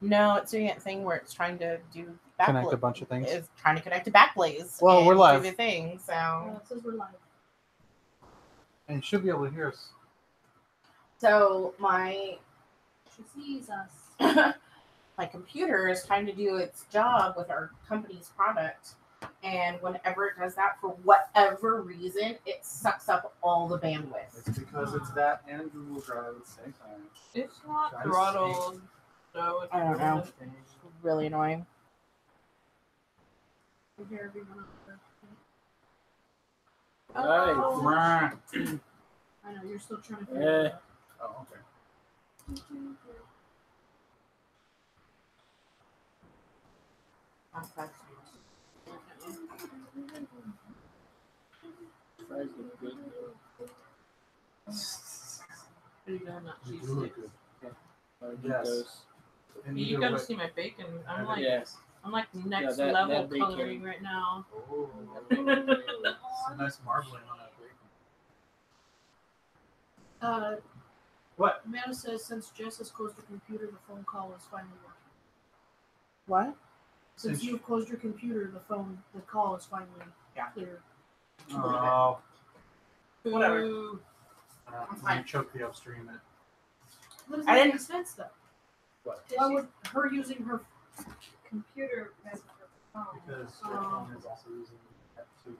No, it's doing that thing where it's trying to do Connect a bunch of things. It's trying to connect to Backblaze. Well, and we're live. Do the thing, so. It says we're live. And you should be able to hear us. So She sees us. my computer is trying to do its job with our company's product, and whenever it does that, for whatever reason, it sucks up all the bandwidth. It's because it's that and Google Drive at the same time. It's not Try to throttled, so it's I don't know. really thing. It's really annoying. I hear everyone out there. Oh. Right. I know, you're still trying to figure it out. Oh, okay. Okay. Fries look good. Are you doing that You cheese do look sticks? good. Yes. Yes. And You either gotta way- see my bacon. I'm like, Yes. I'm like next that level bacon. coloring right now. Oh, some nice marbling on that bacon. What? Amanda says since Jess has closed her computer, the phone call is finally working. What? Since Since- you've closed your computer, the call is finally clear. Oh, Whatever. Ooh. you choked the upstream it. What does I that didn't- make sense though? What? Why would her using her Computer as a phone. Because your phone is also using that too.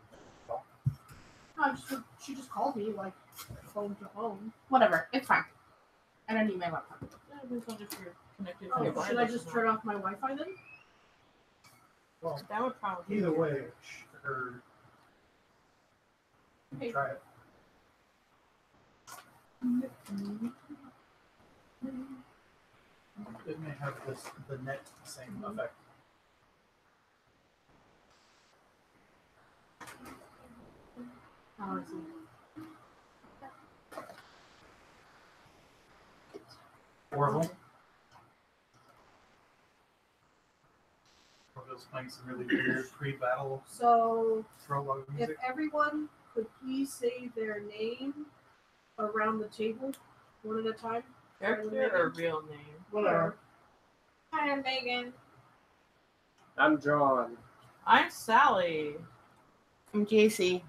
she just called me like phone to phone. Whatever. It's fine. I don't need my laptop. Yeah, it depends on if you're connected to your Oh, should I wireless just or turn not. off my Wi-Fi then? Well, That would probably either be way, her. Okay. Try it. It may have the net same effect. Oh, I see. Orville. Orville's playing some really weird pre-battle So throw log if music. everyone could please say their name around the table, one at a time. character or real name. Whatever. Hi, I'm Megan. I'm John. I'm Sally. I'm JC.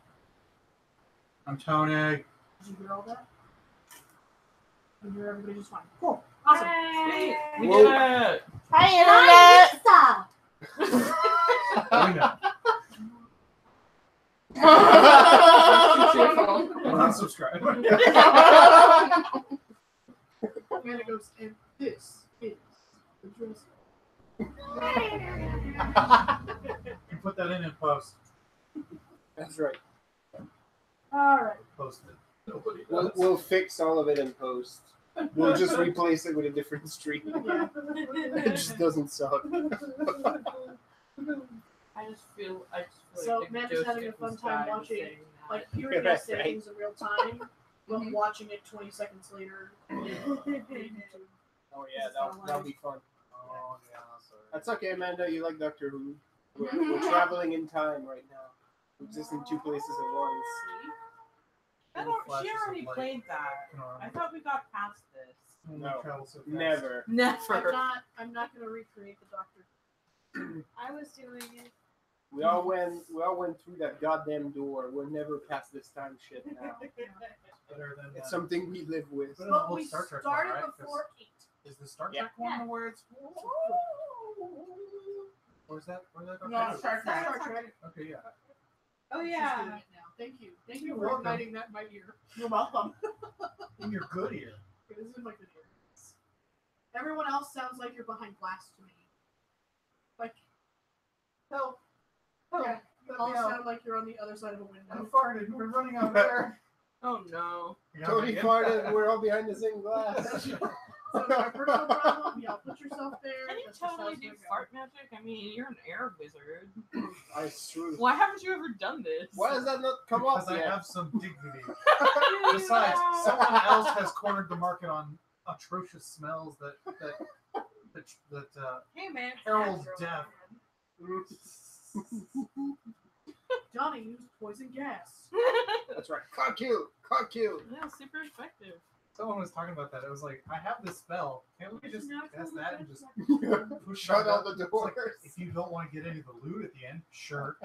I'm Tony. Did you hear all that? You hear everybody just fine. Cool. Awesome. Sweet. We Whoa. did it. Hi, Internet. I know. I'm not subscribed. Amanda goes, and this is the dress. You put that in post. That's right. All right. Post it. Nobody does. We'll fix all of it in post. We'll just replace it with a different stream. Yeah. It just doesn't suck. I just feel So, like the Amanda's Joe having a Stick fun was time dying watching, saying that. Like hearing Right. us say things in real time, but watching it 20 seconds later. Oh yeah, that'll be fun. Oh, yeah, sorry. That's okay, Amanda. You like Doctor Who. We're traveling in time right now. We're just in two places at once. I don't, she already played that. I thought we got past this. No, Travel so fast. never. Never. I'm not gonna recreate the Doctor. I was doing it. We all went through that goddamn door. We're never past this time shit now. Better than It's something we live with. But But whole we Star Trek started one, right? before 8. Is the Star Yeah. Trek one the where it's? Or is that? No, Star Trek. Star Trek. Okay, yeah. Oh She's yeah. doing it now. Thank you. Thank you You're for welcome. igniting that in my ear. You're welcome. In your good ear. It is in my good ear. Everyone else sounds like you're behind glass to me. Like, Help! yeah, you all me out. sound like you're on the other side of a I window. farted. We're running out there. Oh no. Tony farted. We're all behind the same glass. So it's our personal problem. Yeah, put yourself there. Can you That's just how totally it's do gonna go. fart magic? I mean, you're an air wizard. It's true. Why haven't you ever done this? Why has that not come up Because I yet? have some dignity. Besides, someone else has cornered the market on atrocious smells that Hey man. it's Harold's natural. death. Johnny used poison gas. That's right. Cock you. Cock you. Yeah, super effective. Someone was talking about that. It was like, I have this spell. Can't we just cast that and just push Shut all it up? the It's like, doors. if you don't want to get any of the loot at the end, sure.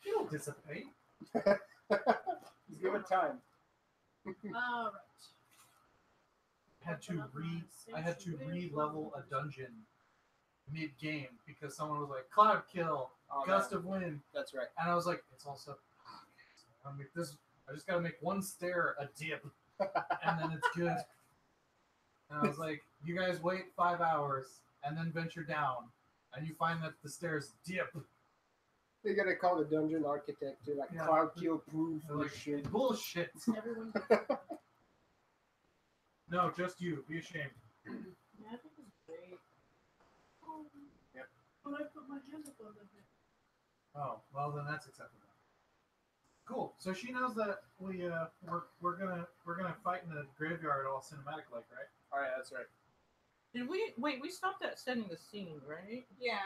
It'll dissipate. Just give it time. All right. I had to re-level a dungeon mid-game because someone was like, Cloud Kill, Oh, Gust no. of Wind. That's right. And I was like, it's also. Okay, so I just gotta make one stair a dip, and then it's good. And I was like, you guys wait 5 hours and then venture down, and you find that the stairs dip. They gotta call the dungeon architect to like Yeah. cloud kill proof They're like, shit. bullshit. Everyone. No, just you. Be ashamed. Yeah, I think it's great. Yep. When I put my hands up on the head. Oh, well then that's acceptable. Cool. So she knows that we're gonna fight in the graveyard all cinematic like, right? All right, that's right. Did we wait? We stopped at setting the scene, right? Yeah.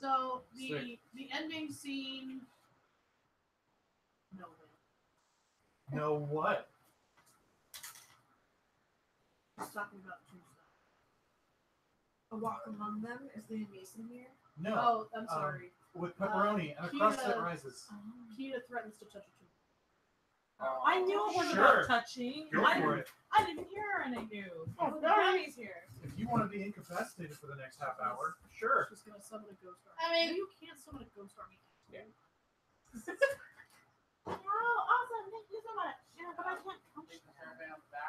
So Sick. the ending scene. No way. No what? He's talking about tombstone. A walk among them is the amazing here. No. Oh, I'm sorry. With pepperoni and a crust that rises. Kita threatens to touch a tombstone. I knew it was Sure. about touching. Go for it. I didn't hear her, and I knew. Oh, the Brownie's here. If you want to be incapacitated for the next half hour, sure. She's gonna summon a ghost army. I mean- No, you can't summon a ghost army. Yeah. Oh, awesome! Thank you so much. Yeah, but I can't punch them.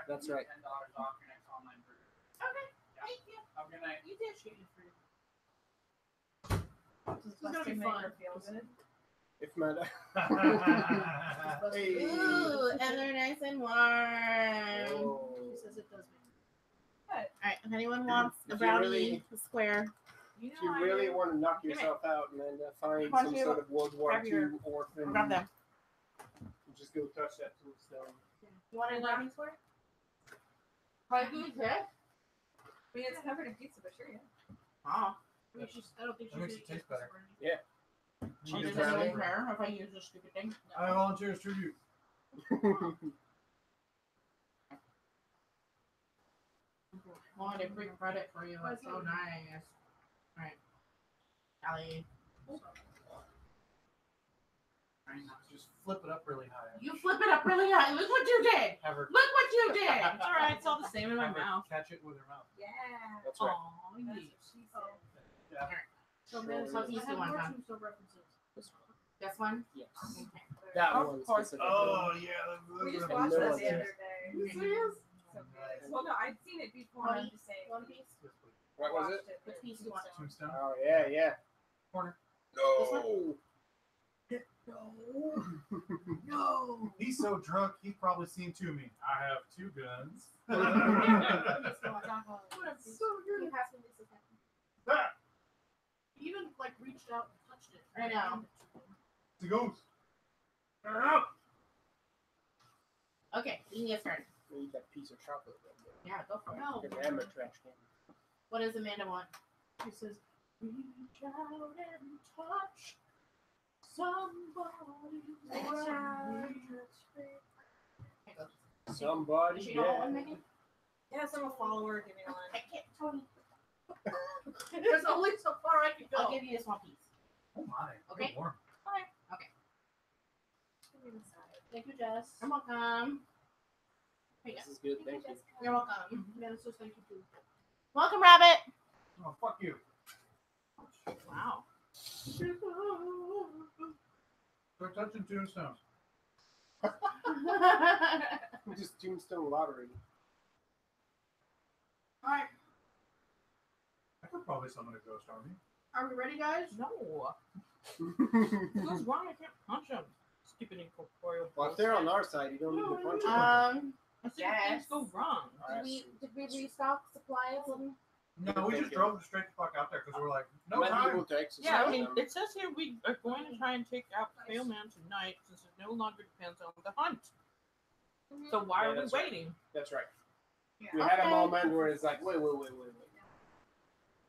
That's right. $10 off your next online burger. Okay, thank you. Have a good night. You did shoot it for you. This is gonna be fun. Feel good. If not, hey. Ooh, and they're nice and warm. Oh. She says it does make All right, if anyone wants a If you brownie, really- a square, You If know you I really do. want to knock Give me. yourself out and then find Why don't some you sort of World War grab your- II orphan, grab them. just go touch that tombstone. You want a brownie square? Like who's that? I mean, it's covered in pizza, but sure, yeah. Oh, I mean, I don't think That makes she's it gonna taste better. Cheese does brownie. anyone care if I use this stupid thing? I volunteer as tribute. Oh, they bring credit for you. That's so nice. All right, Allie. Just flip it up really high. You flip it up really high. Look what you did. Have her, Look what you did. It's all right. It's all the same in my have her mouth. catch it with her mouth. Yeah. That's right. Aw, That's what yeah. she said. Yeah. So, Sure. man, So I easy have one, more huh? tombstone references. This one. Yes. Okay. That Of one course. specifically. Oh yeah. We just I watched know that it's the other day. You serious? So good. Well, no, I'd seen it before. I'm just saying. One piece. What was it? Watched Which piece do you want? Tombstone. Oh yeah, yeah. Corner. This No. No. He's so drunk, he's probably seen to me. I have 2 guns. So So you pass me this again. He even like reached out and touched it. I know. The ghost. Okay, you can get started. Eat that piece of chocolate right there. Yeah, go for it. No. The hammer trash can. What does Amanda want? He says, reach out and touch somebody's Somebody. Does she know what one, Megan? Yes, I'm a follower. Give me one. I can't, Tony. There's only so far I can go. I'll give you this one piece. Oh my. Okay. Good warm. Give me the side. Thank you, Jess. You're welcome. Here you This is good. Thank you. go. You're welcome. Man, so thank you too. Welcome, Rabbit. Oh fuck you. Wow. Start touching tombstones. Just tombstone lottery. All right, I could probably summon a ghost army. are we ready, guys? No. What's wrong? I can't punch him. Stupid incorporeal. Well, if they're on our side, you don't need to punch them. I think things go wrong. Did we restock supplies? No, we just drove straight the fuck out there because we were like, no Might be time. able to exercise Yeah, I mean, them. it says here we are going to try and take out the Pale Man tonight since it no longer depends on the hunt. So why Yeah, are we that's right. waiting? That's right. Yeah. We had a moment where it's like, wait.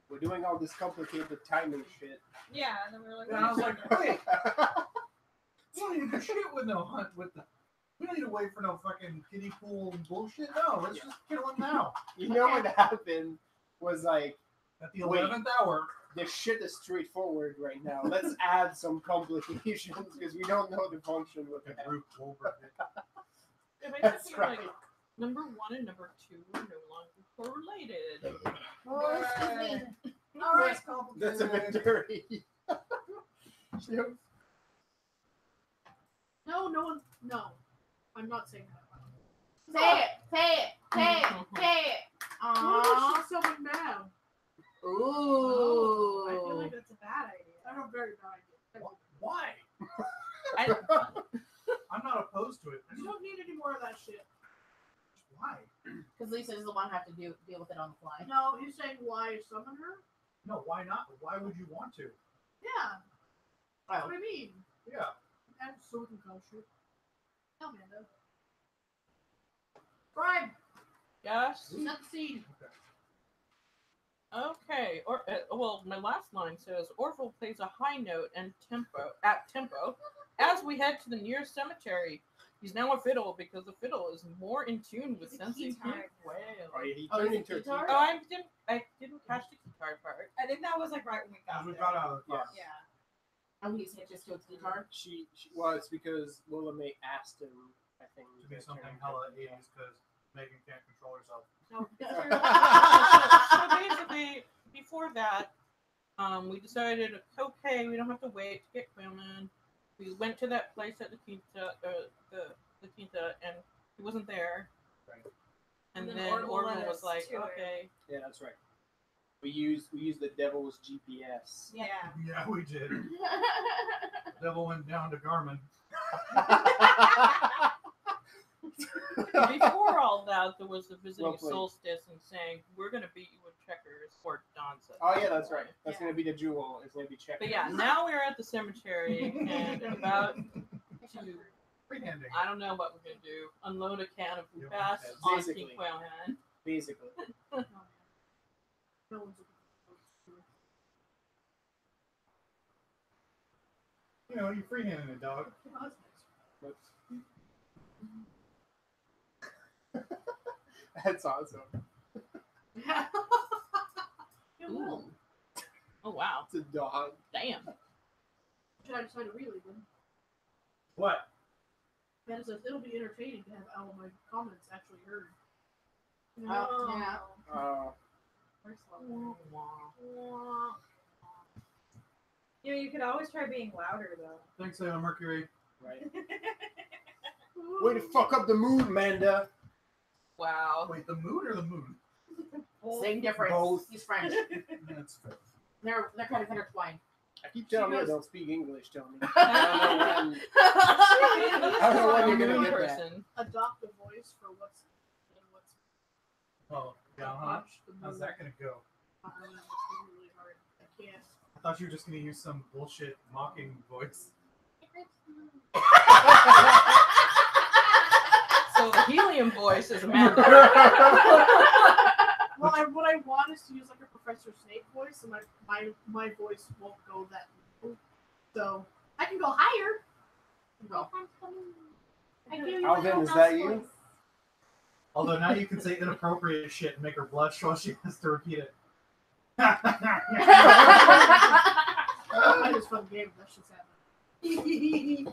We're doing all this complicated timing shit. Yeah, and then we were like, And I was like, wait, you don't even do shit with no hunt with the We don't need to wait for no fucking kiddie pool bullshit. No, let's just kill him now. You know what happened was like, At the Wait. 11th hour. this shit is straightforward right now. Let's add some complications because we don't know the function with it. Group over it. It makes That's me feel right. like number 1 and number 2 are no longer correlated. Oh, excuse me. All right, complicated. That's a bit dirty. Yep. No, no one. No, I'm not saying that. Say it. Say it. Say it. Say it. Oh, Aww. she's someone mad. Ooh. I feel like that's a bad idea. I have a very bad idea. Why? I, I'm not opposed to it. You don't need any more of that shit. Why? Because Lisa doesn't want to have to deal with it on the fly. No, he's saying why summon her? No, why not? Why would you want to? Yeah. That's Oh. what I mean. Yeah. And so we can call shit. Tell Amanda. Bribe. yes. Set the scene. Okay. Or well, my last line says Orville plays a high note and tempo as we head to the nearest cemetery. He's now a fiddle because the fiddle is more in tune with He's a sensing guitar. wail. Oh, yeah, he Oh, turned is it into a guitar? Oh, I didn't catch the guitar part. I think that was like right when we got We there. got out of the car. Yeah. And he's hitches to its guitar. Well, it's because Lola May asked him, I think, To be something hella 80s because Megan can't control herself. No. So basically, before that, we decided, okay, we don't have to wait to get Quillman. We went to that place at the Quinta, and he wasn't there. Right. And And then then Orville Orville led was us like, to it. okay. Yeah, that's right. We used the devil's GPS. Yeah. Yeah, we did. Devil went down to Garmin. Before all that, there was the visiting Well played. solstice and saying, we're going to beat you with checkers, or Don said. Oh yeah, that's right. That's Yeah. gonna be the jewel. It's gonna be checked. But yeah, now we're at the cemetery and about to, Freehanding. I don't know what we're going to do, unload a can of Yeah, Bupass that's on basically- King Quailman. Basically. No one's looking You know, you freehanding a dog. for That's awesome. Yeah, well, Oh, wow. It's a dog. Damn. should I decide to relive them? What? That is, it'll be entertaining to have all of my comments actually heard. Oh, yeah. First level. You know, you could always try being louder though. Thanks, Anna Mercury. Right. Way to fuck up the mood, Manda. Wow. Wait, the moon or the moon? Same difference. Both. He's French. That's fair. They're kind of intertwined. I keep telling you I goes- don't speak English, Tony. I I don't know when you're gonna Moon get that. person. Adopt a voice for what's and what's Oh, yeah, huh? watch the How's that gonna go? I don't know, it's gonna be really hard. I can't. I thought you were just gonna use some bullshit mocking voice. So the helium voice is Amanda. Well, what I want is to use like a Professor Snape voice, and my voice won't go that low. So I can go higher. No. Alvin, is that you? Although now you can say inappropriate shit and make her blush while she has to repeat it. I just fun game. That shit's happening.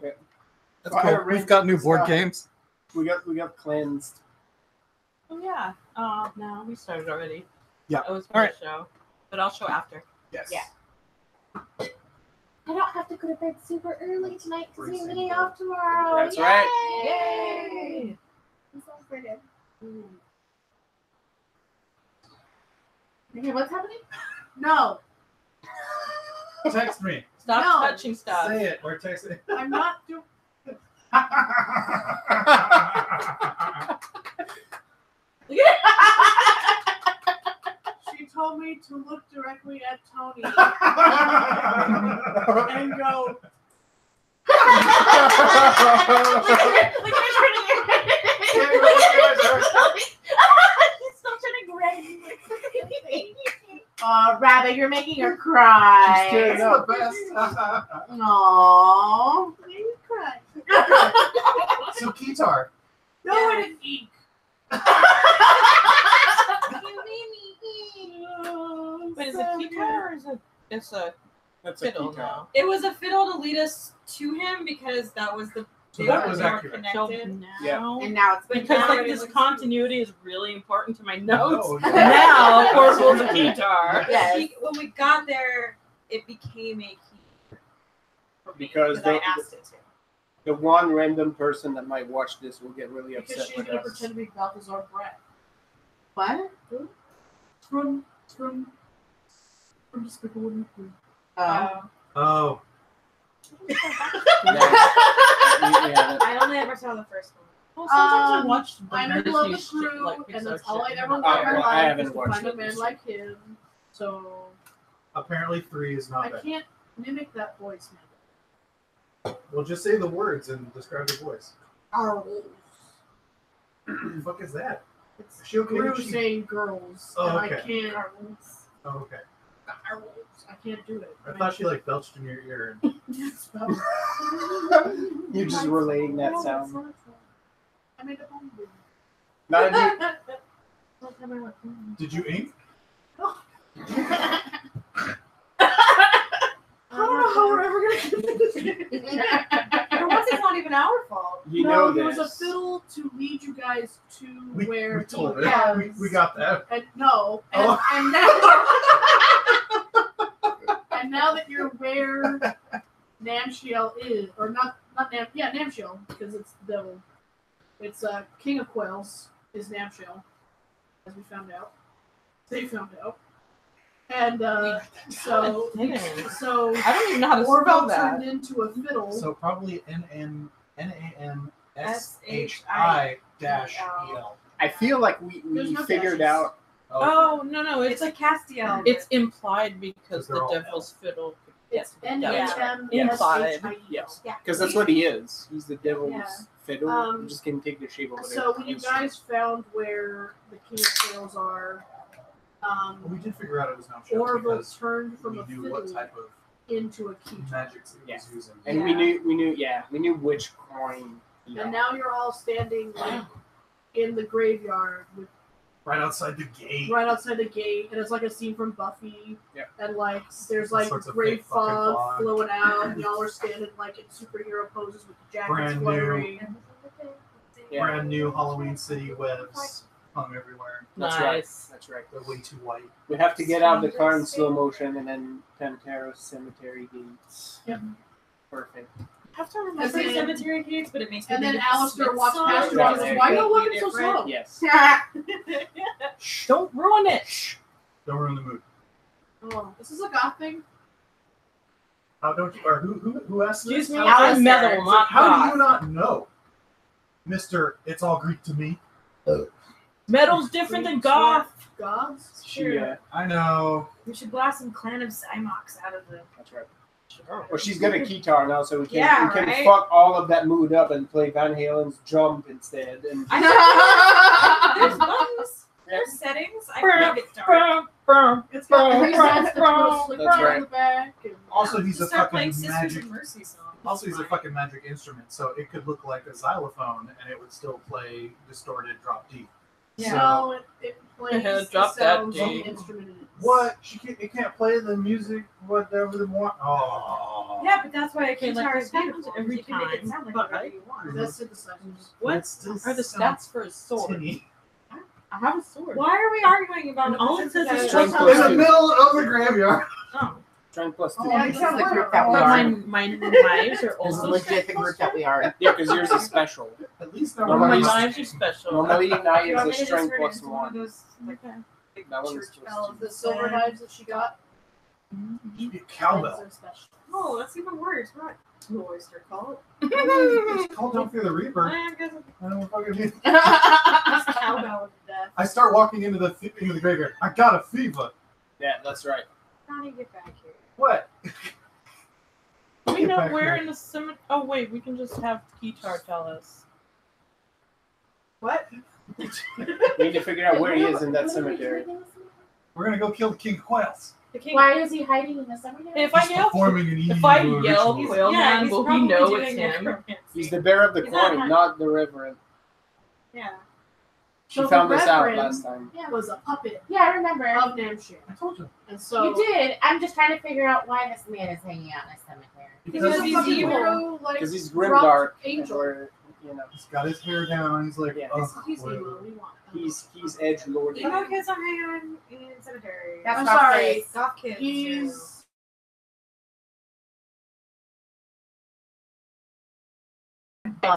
That's Fire cool. We've Red got new board Sky. games. We got cleansed. Oh, yeah. No, we started already. Yeah. It was All right. a show. But I'll show after. Yes. Yeah. I don't have to go to bed super early tonight because we have a day off tomorrow. That's Yay! right. Yay! I'm so excited. Okay, what's happening? No, Text me. Stop No. touching stuff. Say it or text it. I'm not doing. She told me to look directly at Tony and go. He's still turning red. Oh, Rabbit, you're making her cry. She's tearing up. Best. Aww. Made me cry. So Kitar. No, I didn't eat. But is it guitar or is it? It's a That's a fiddle guitar. now. It was a fiddle to lead us to him because that was the So they that were was more accurate. So connected. now, And now it's But because now like it this looks continuity is really important to my notes. No, yeah. Now Oracle's a guitar. Yes. When we got there, it became a key for me Because I asked it to. The one random person that might watch this will get really Because upset she's with gonna us. pretend to be Balthazar Brett what? from Despicable Me 3. Oh. Yeah, I only ever saw the first one. Well, sometimes I Um, watch I'm in Bears love do with shit, Gru, like and Pixar that's all I shit. ever Oh, want in my well, I life haven't is to watched find a it. man like him. So Apparently 3 is I not bad. can't mimic that voice, man. Well, just say the words and describe the voice. Arls. What the fuck is that? It's Is she okay Gru if she- saying girls, Oh, and okay. I can't. Oh, okay. I can't do it. I thought she like belched in your ear. And... You're just relaying that sound. I made a bone boom. Not a Did you ink? I don't know how we're ever gonna get this. For once, it's not even our fault. You no, know there this. was a fiddle to lead you guys to where we told he her. was. We got that. And no, and, Oh. and now that you're where Namshiel is, or not Namshiel, because it's the devil. It's King of Quails is Namshiel, as we found out. They found out, and so Dang. I don't even know how to spell Orville that. turned into a fiddle. So probably NAMSHI-EL. I feel like we There's no figured dashes. out. Oh no, It's it's like Castiel. it's implied because They're the all devil's fiddle. It's Implied. NAMSHIEL. Yes. Yeah. Because that's what he is. He's the devil's Yeah. fiddle. Um, He just can take the shape of whatever. So when you instrument. guys found where the King of Quails are, Well, we did figure out it was not Shell Orville because turned from we a knew what fiddle type of into a key. magic he Yeah. was using. And Yeah. we knew which coin. He And had. now you're all standing like in the graveyard with Right outside the gate. right outside the gate, and it's like a scene from Buffy. Yep. And like there's All like sorts of grave fake fucking fog fog. flowing out, and y'all are standing like in superhero poses with the jackets Brand new. fluttering. Yeah. Brand new Halloween City webs hung everywhere. That's Nice. right. That's right. They're way too white. We have to get out of the car in slow motion and then Pantera Cemetery gates. Yep. Perfect. I have to remember And then- cemetery gates, but it makes me And then think it's Alistair Smith walks song. past you Yeah. and says, "Why are you walking so Different. slow?" Yes. Don't ruin it. Don't ruin the mood. Oh, this is a goth thing. How don't you? Or who asked Excuse this? me, How, I'm metal, not how do goth. you not know, Mister? It's all Greek to me. Metal's different than goth. Goths? She, I know. We should blast some Clan of Zymox out of the. that's right. Well, she's got a guitar now, so we can, Yeah, we can right? fuck all of that mood up and play Van Halen's Jump instead. And There's buttons. There's settings. I can make it dark. It's got presets that go slick That's around right. the back. And, Also, he's a Just start playing fucking Sisters magic. of Mercy songs. Also, he's a fucking magic instrument, so it could look like a xylophone, and it would still play distorted drop D. Yeah. So it plays the Drop that sounds of D. the instrument. it is. What? It can't play the music whatever they want. Oh. Yeah, but that's why a Okay, guitar like, is this happens beautiful. every You can make it time, sound like but whatever you want. That's synthesizers. What It still are the sounds stats for a sword? tinny. I have a sword. Why are we arguing about And all the it says is synthesizer? Strength In the two. middle of the graveyard. Oh. Strength plus 2. Oh, this is the group that we But are. my knives are This is also legit the group that we are. Yeah, because yours is special. At least my Normally- knives are special. Normally, Do you knives want are me to just strength turn it plus into one of 1. those like big That one is church supposed bells? The silver knives that she got. Should be a cowbell. those are special. Oh, that's even worse. What? Oyster cult. It's called Don't Fear the Reaper. I guess I don't fucking mean. It's cowbell of death. I start walking into the graveyard. I got a fever. Yeah, that's right. How do you get back here? What? Do we Get know back where here. in the cemetery? Oh wait, we can just have Guitar tell us. What? We need to figure out where he is in that cemetery. We're gonna go kill the king of quails. The king. Why is he hiding in the cemetery? If I He's yell, performing an if I evil yell ritual. Quail Man, he's will he probably know doing it's him? necromancy. He's the bearer of the He's not coin, not the reverend. Yeah. She So the found this out reverend- last time. Yeah, was a puppet Yeah, I remember. of Namshir. I told you. And so You did. I'm just trying to figure out why this man is hanging out in a cemetery. because he's he's fucking evil. weirdo, like Because he's dropped grimdark. angel. Or, you know, He's got his hair down. He's like, Yeah. oh, He's whatever. evil. We want him. he's edge lord. Emo kids don't hang out in cemetery. That's I'm not sorry. fair. Goth kids. He's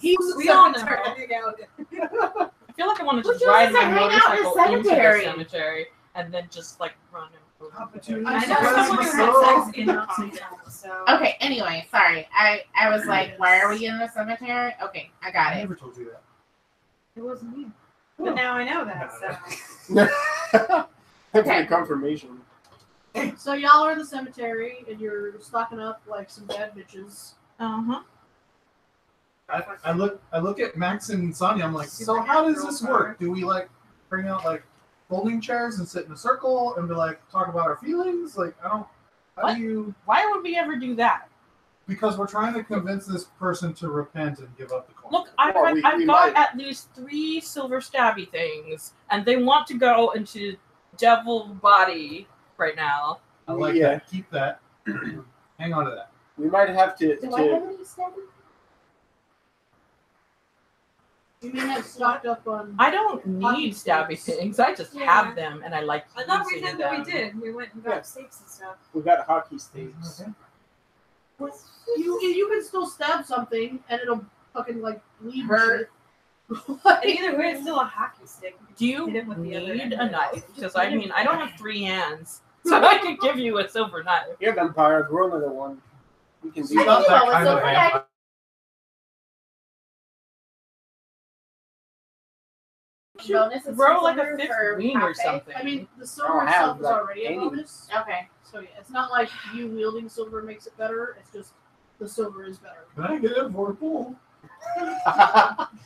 he was We all know. cemetery to hang out in. I feel like I want to Who just ride chooses my to hang out in a motorcycle into the cemetery? cemetery and then just like run over. Opportunity. I know Surprise someone who myself. had sex in Nazi town, so. Okay, anyway, sorry. I was like, why are we in the cemetery? Okay, I got I it. never told you that. It wasn't me. But now I know that, so. Thanks for the confirmation. So y'all are in the cemetery and you're stocking up like some bad bitches. Uh-huh. I look at Max and Sonya. I'm like, so how does this work? Do we like bring out like folding chairs and sit in a circle and be like talk about our feelings? Like I don't. How What? do you? Why would we ever do that? Because we're trying to convince this person to repent and give up the coin. Look, I've Well, we got might. at least 3 silver stabby things, and they want to go into devil body right now. I like Yeah. that. Keep that. Hang on to that. We might have to. Do I have any stabby? You mean have stocked up on I don't need stabby things. I just Yeah. have them, and I like I thought we using did what them. we did. We went and got Yeah. steaks and stuff. We got hockey sticks. Okay. you can still stab something and it'll fucking like bleed and Hurt. shit. And either way, it's still a hockey stick. Do you Hit it with the other need end a of it. knife? Because I mean, I don't have 3 hands, so I could give you a silver knife. Here, vampire, grow another one. We can do He's not you that know, kind it's of okay. vampire. Bonus is Grow like a silver 5th for wing or cafe? something. I mean, the I silver don't itself have, is like, already a any. bonus. Okay. So yeah, it's not like you wielding silver makes it better. It's just the silver is better. Can I get it for a pool?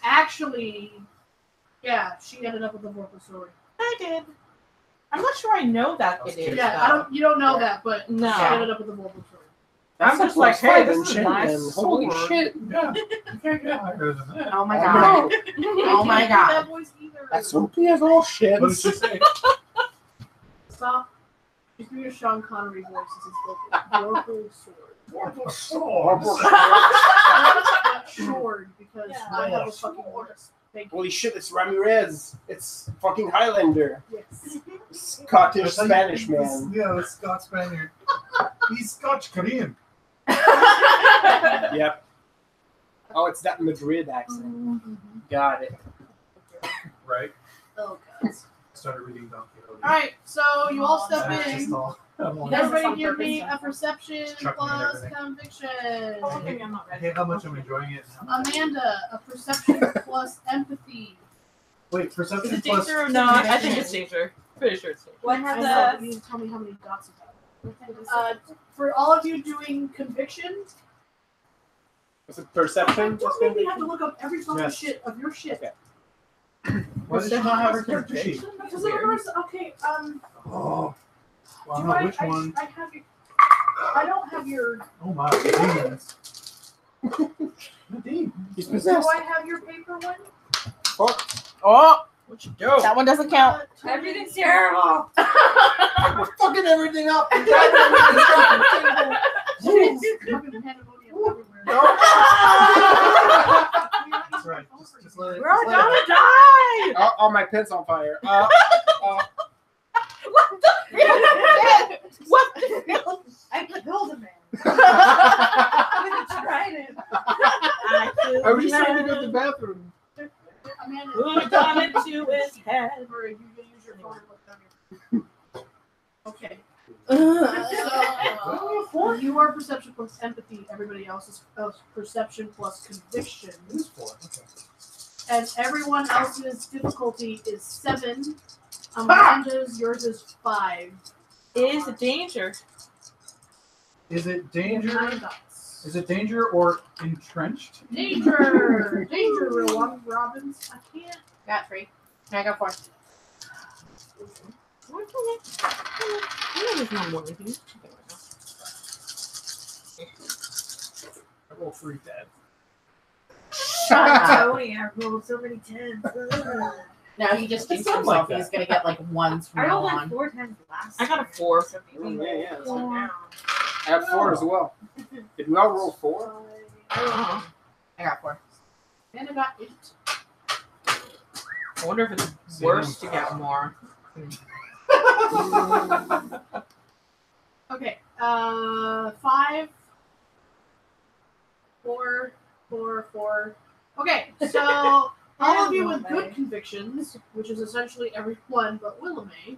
Actually, yeah, she ended up with the Vorpal sword. I did. I'm not sure I know that That's it is. cute. Yeah, you don't know that, but No. she ended up with the Vorpal sword. I'm just like, plus hey, 5 this is a enchantment. nice Holy sword. shit. Yeah. You can't get higher than that. Oh my Oh, god. no. Oh my I can't do god. that voice either. That's OP as all shit. What did she say? Stop. She's doing a Sean Connery voice. This is Vorpal sword. Not sword because Yeah. I have a fucking voice. Thank you. Holy shit, it's Ramirez. It's fucking Highlander. Yes. Scottish That's how you- Spanish man. Yeah, that's Scotch Spaniard. He's Scotch Korean. Yep. Oh, it's that Madrid accent. Got it. Right? Oh god. Started reading Don Quixote. All right, so you all step That's just in. all. I'm like, That's Everybody on give me purpose. a perception Chucking in plus everything. conviction. Oh, okay, I'm not I ready. hate how much I'm enjoying it. and how much- Amanda, a perception plus empathy. Wait, Is perception it plus. danger or not? I think it's danger. Pretty sure it's danger. What I have know, the but you need to tell me how many dots you have. For all of you doing conviction, Was it perception? don't make me have to look up every fucking Yes. shit of your shit. Okay. Why does she not have her character sheet? Because it remembers, okay, Oh. Wow, do I, which one? I have your, I don't have your, Oh my, demons. Indeed. He's do possessed. I have your paper one? Fuck. Oh, what you do? That one doesn't count. everything's terrible. We're fucking everything up. We're Fucking pandemonium everywhere. That's right. Just let it. We're all just let gonna it- die! Oh, my pen's on fire. What the hell? I killed a man. With a trident. I was just trying to go to the bathroom. Amanda, Who got into his head? Or you can use your phone and look down here. Okay. So you are perception plus empathy. Everybody else is perception plus conviction. Who's for? Okay. And everyone else's difficulty is 7. Amanda's, yours is 5. Is a danger. Is it You have danger? 9 dots. Is it danger or entrenched? Danger! Danger, Robbins. I can't. Got 3. I got 4. What? There's no more here. I roll 3 dead. Shut up. Tony, I rolled so many tens. Now he just jinxed Something like himself. He's gonna get like ones from I now rolled like on. 4 tens last I got a time, 4. so maybe Yeah. go down. I have 4 as well. Did we all roll 4? Uh-huh. I got 4. And I got 8. I wonder if it's worse to get more. Okay. 5, 4, 4, 4. Okay, so all of you with good convictions, which is essentially everyone but Willamay,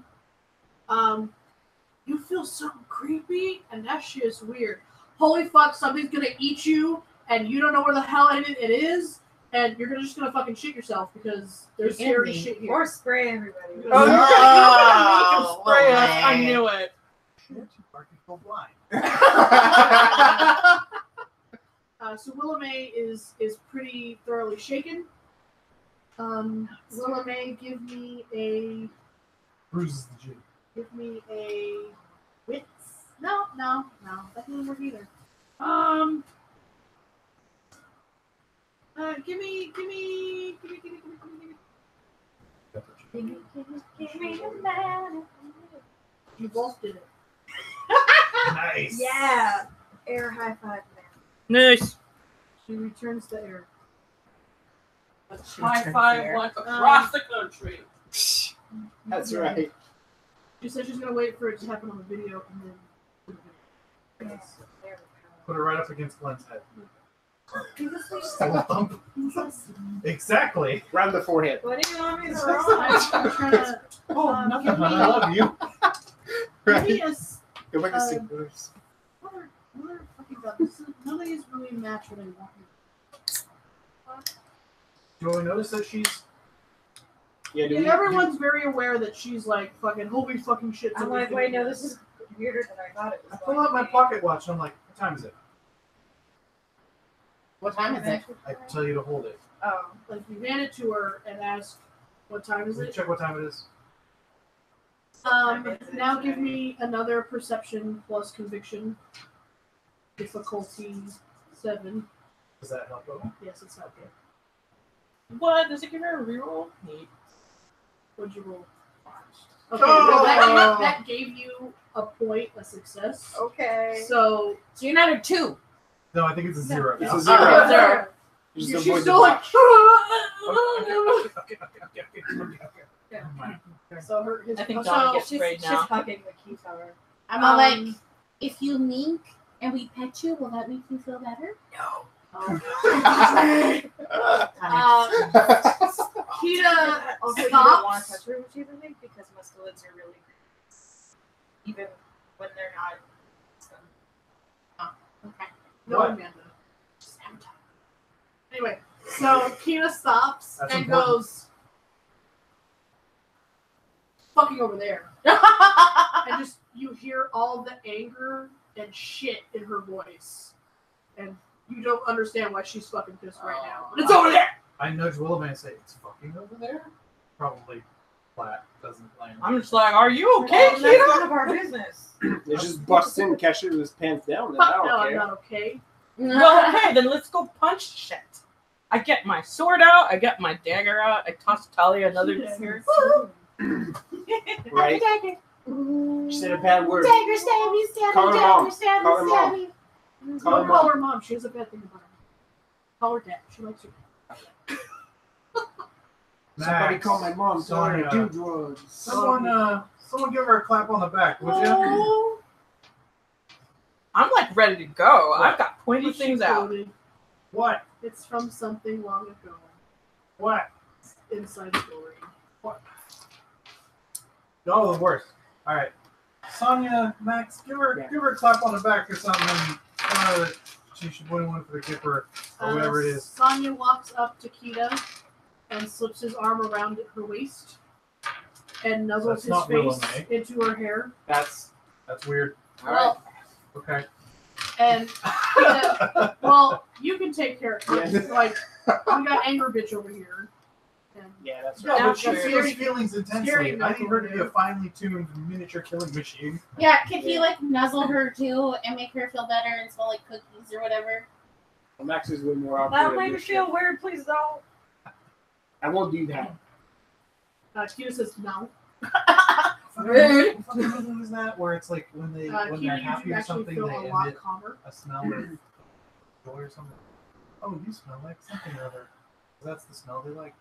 you feel something creepy, and that shit is weird. Holy fuck, something's gonna eat you, and you don't know where the hell it is, and you're just gonna fucking shit yourself because there's scary shit here. Or spray everybody. Oh, you can Oh, spray us. I Willamay. knew it. Shit, you fucking go blind. So Willamay is pretty thoroughly shaken. Willamay, give me a wits. No, that didn't work either. Give me. You both did it. Nice. Yeah. Air high five, man. Nice. She returns the air. High five like across the country. That's right. She said she's gonna wait for it to happen on the video and then. do the video. Put it right up against Glenn's head. He's asleep. Thump. Exactly. Round the forehead. What do you want me to roll? I'm trying to. Oh, nothing, give honey. me- I love you. Give me Right. a Go back to uh, sleep. Mother fucking god. None of these really match what I want. Do I notice that she's... Yeah, do And we, everyone's very aware that she's like fucking holy fucking shit. I'm like, wait, no, this is weirder than I thought it I was. pull out my pocket watch and I'm like, what time is it? What time is it? I tell you to hold it. Oh. Like you hand it to her and ask, "What time is Will you it?" check what time it is? Now give me another perception plus conviction. Difficulty 7. Does that help at all? Yes, it's not good. What? Does it give her a reroll? Neat. What'd you roll? Okay, Oh! well, that gave you a point, a success. Okay. So So you're not a 2. No, I think it's a 0. It's a now. 0. Oh, zero. Just she's avoid the still like. Okay. So her, his, I think so Dawn gets she's, sprayed she's now. hugging the key tower. I'm all like, if you mink and we pet you, will that make you feel better? Kita Also, you don't want to stops. touch her with either thing because mustelids are really great. Even when they're not. Okay. No, What? Amanda. Just have time. Anyway, so Kita stops That's and important. goes, fucking over there. And just, you hear all the anger and shit in her voice. And you don't understand why she's fucking pissed right now. But it's over there! I nudge Willamay and say, it's fucking over there? Probably flat. Doesn't land. I'm just like, are you okay, Well, that's Kita? none of our business. They just bust in and catch it with his pants down. Then Fuck I no, don't I'm care. not okay. Well, okay, then let's go punch shit. I get my sword out. I get my dagger out. I toss Talia another dagger. Right? She said a bad word. Dagger, stabby, stabby, Call her mom. dagger, stabby, Call her mom. stabby. Call her Don't call mom. her mom. She has a bad thing about her. Call her dad. She likes her. Somebody Max, call my mom. Tell her to Sonia. do drugs. Someone give her a clap on the back, would you? Oh, I'm like ready to go. I've got pointy but she things out. quoted, What? it's from something long ago. What? Inside story. Oh, the worst. All right, Sonia, Max, give her a clap on the back or something. And tell her that she should win one for the kipper or whatever it is. Sonya walks up to Kita and slips his arm around her waist and nuzzles That's not his Willow face May. into her hair. That's That's weird. all right. Okay. And Kita, well, you can take care of it. Yeah. Like, we got anger bitch over here. Yeah, that's Yeah, right. but she Scary- feels feelings intensely. scary I need her to be a knuckle. finely tuned miniature killing machine. Yeah, could he like nuzzle her too and make her feel better and smell like cookies or whatever? Well, Max is way more awkward. That'll at make me this feel shit. weird. Please don't. I won't do that. Q says no. Rude. What movie is that? Where it's like when they when Q, they're you happy or actually something, feel they a lot emit calmer. a smell of joy or something. Oh, you smell like something or other. That's the smell they like.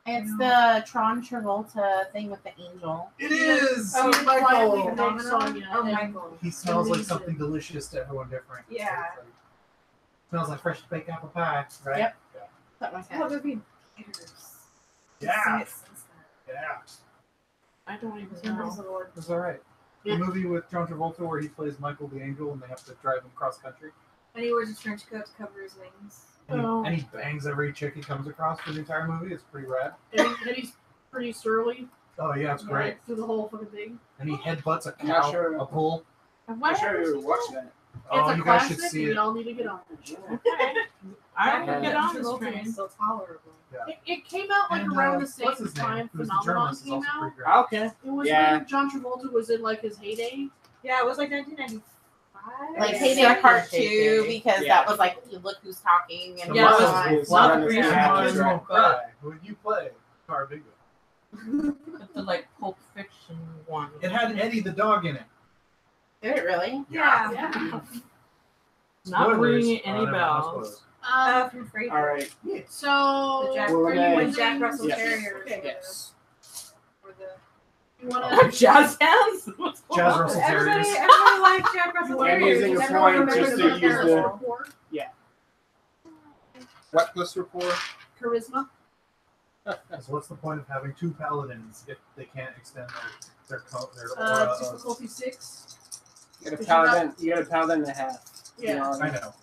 It's the Tron Travolta thing with the angel. It is. Oh, It's quietly Michael. make Sonya. Oh, and- Michael. He smells like Release something it. delicious to everyone different. Yeah. It's like- smells like fresh baked apple pie, right? Yep. Yeah. Something like Oh, that. there'd be bitters. Yeah. Just say it since then. Yeah. I don't even Memories know. of the Lord. It's all right. Yeah. The movie with John Travolta where he plays Michael the Angel and they have to drive him cross country. And he wears a trench coat to cover his wings. And he bangs every chick he comes across for the entire movie. It's pretty rad. And he's pretty surly. Oh yeah, it's great. Like, through the whole fucking thing. And he headbutts a I'm not cow, sure. a bull. Why I'm sure haven't you you watch seen that. Oh, It's a you guys should classic, see and it. y'all need to get on it. that? Okay. I will Yeah. get on this Travolta train. is still tolerable. It came out like And, around the same what's his name? time Who's the Phenomenon journalist is came also out. pretty great. Okay. It was Yeah. when John Travolta was in like his heyday. Yeah, it was like 1995. Like Yeah. Heyday Part 2 Heyday. because Yeah. that was like you look who's talking and Yeah, blah, it blah, was- blah. It's Not around the the reason same why time, Boys that's right. won't cry when you play Car Bingo. But the like Pulp Fiction one. It had Eddie the dog in it. Did it really? Yeah. Yeah. Not Spoilers. ringing Oh, any never mind, no bells. spoilers. From Frasier. All right. So The Jack, Well, are you then- with Jack Russell Yes. Terrier? Okay. Yes. Or the you wanna Jazz hands? What's going Jazz on? Russell everybody, Terriers. everybody likes Jack you Russell wanna I'm Terriers. using a Everyone point remembers just to about use their the- rapport? What plus rapport? Charisma. So what's the point of having two paladins if they can't extend their aura of... Difficulty 6. You got a Because paladin. You got a paladin and a half. Yeah. I know.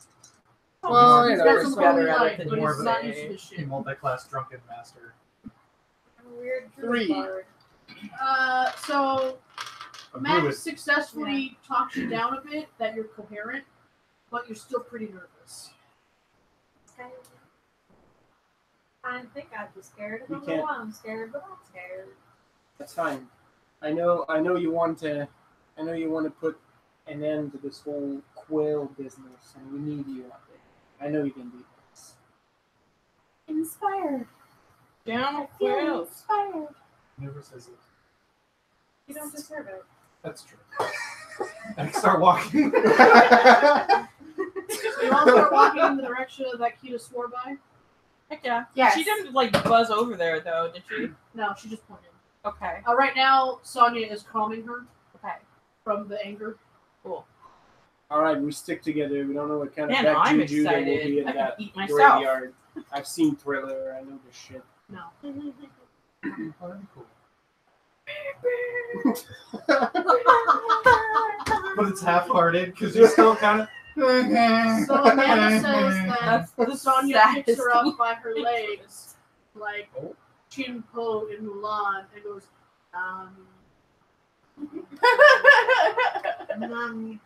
Well, He's you got know, some it's holy better at it light, than but more he's of not a- used to this A shit. multi-class drunken master. I'm a weird 3. bard. So A Max druid. successfully talks you down a bit that you're coherent, but you're still pretty nervous. Okay. I think I'd be scared. I We don't know can't- why I'm scared, but I'm scared. That's fine. I know you want to. I know you want to put an end to this whole quill business, and we need you out there. I know you can do this. Inspired. Down with Feel quills. inspired. Never says it. You don't deserve it. That's true. I start walking. So you all start walking in the direction that Kita swore by? Heck yeah. Yes. She didn't like buzz over there though, did she? No, she just pointed. Okay. Right now, Sonya is calming her Okay. from the anger. Cool. All right, we stick together. We don't know what kind Man, of bad I'm juju there will be excited. in I can that eat myself. graveyard. I've seen Thriller. I know this shit. No. Oh, that'd be cool. But it's half-hearted because you're still kind of. So Amanda says that That's the Sonya saddest picks her up one. by her legs, like Oh. Chin Po in Mulan, and goes, Mamita.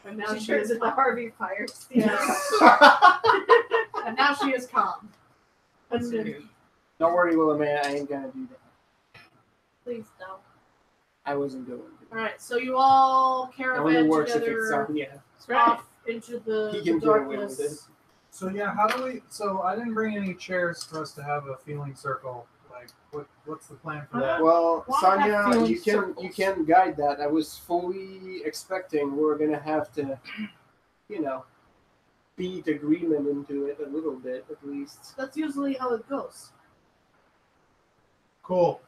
And now She she turns is into Harvey Fires. Yes. And now she is calm. And then, Don't worry, Willamette. I ain't gonna do that. Please don't. I wasn't going to. all right, so you all It only caravan works if it's together Sonya. That's right. off into the He can get away with darkness. So yeah, how do we? So I didn't bring any chairs for us to have a feeling circle. Like, what's the plan for that? Well, Why not have Sonya, feeling you circles? can guide that. I was fully expecting we're gonna have to, beat agreement into it a little bit at least. That's usually how it goes. Cool.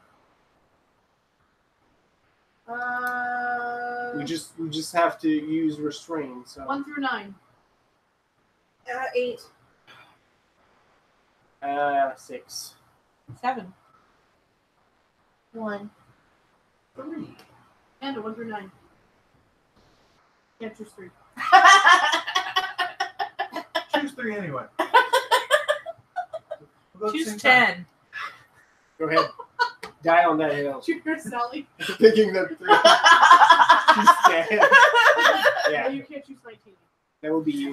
We just have to use restraint. So 1 through 9. 8. 6. 7. 1. 3. And 1 through 9. Can't choose 3. Choose 3 anyway. We'll go at the Choose same time. 10. Go ahead. Die on that hill. Choose Sally. Picking the 3. She's dead. No, Yeah, you can't choose 19. that would be you.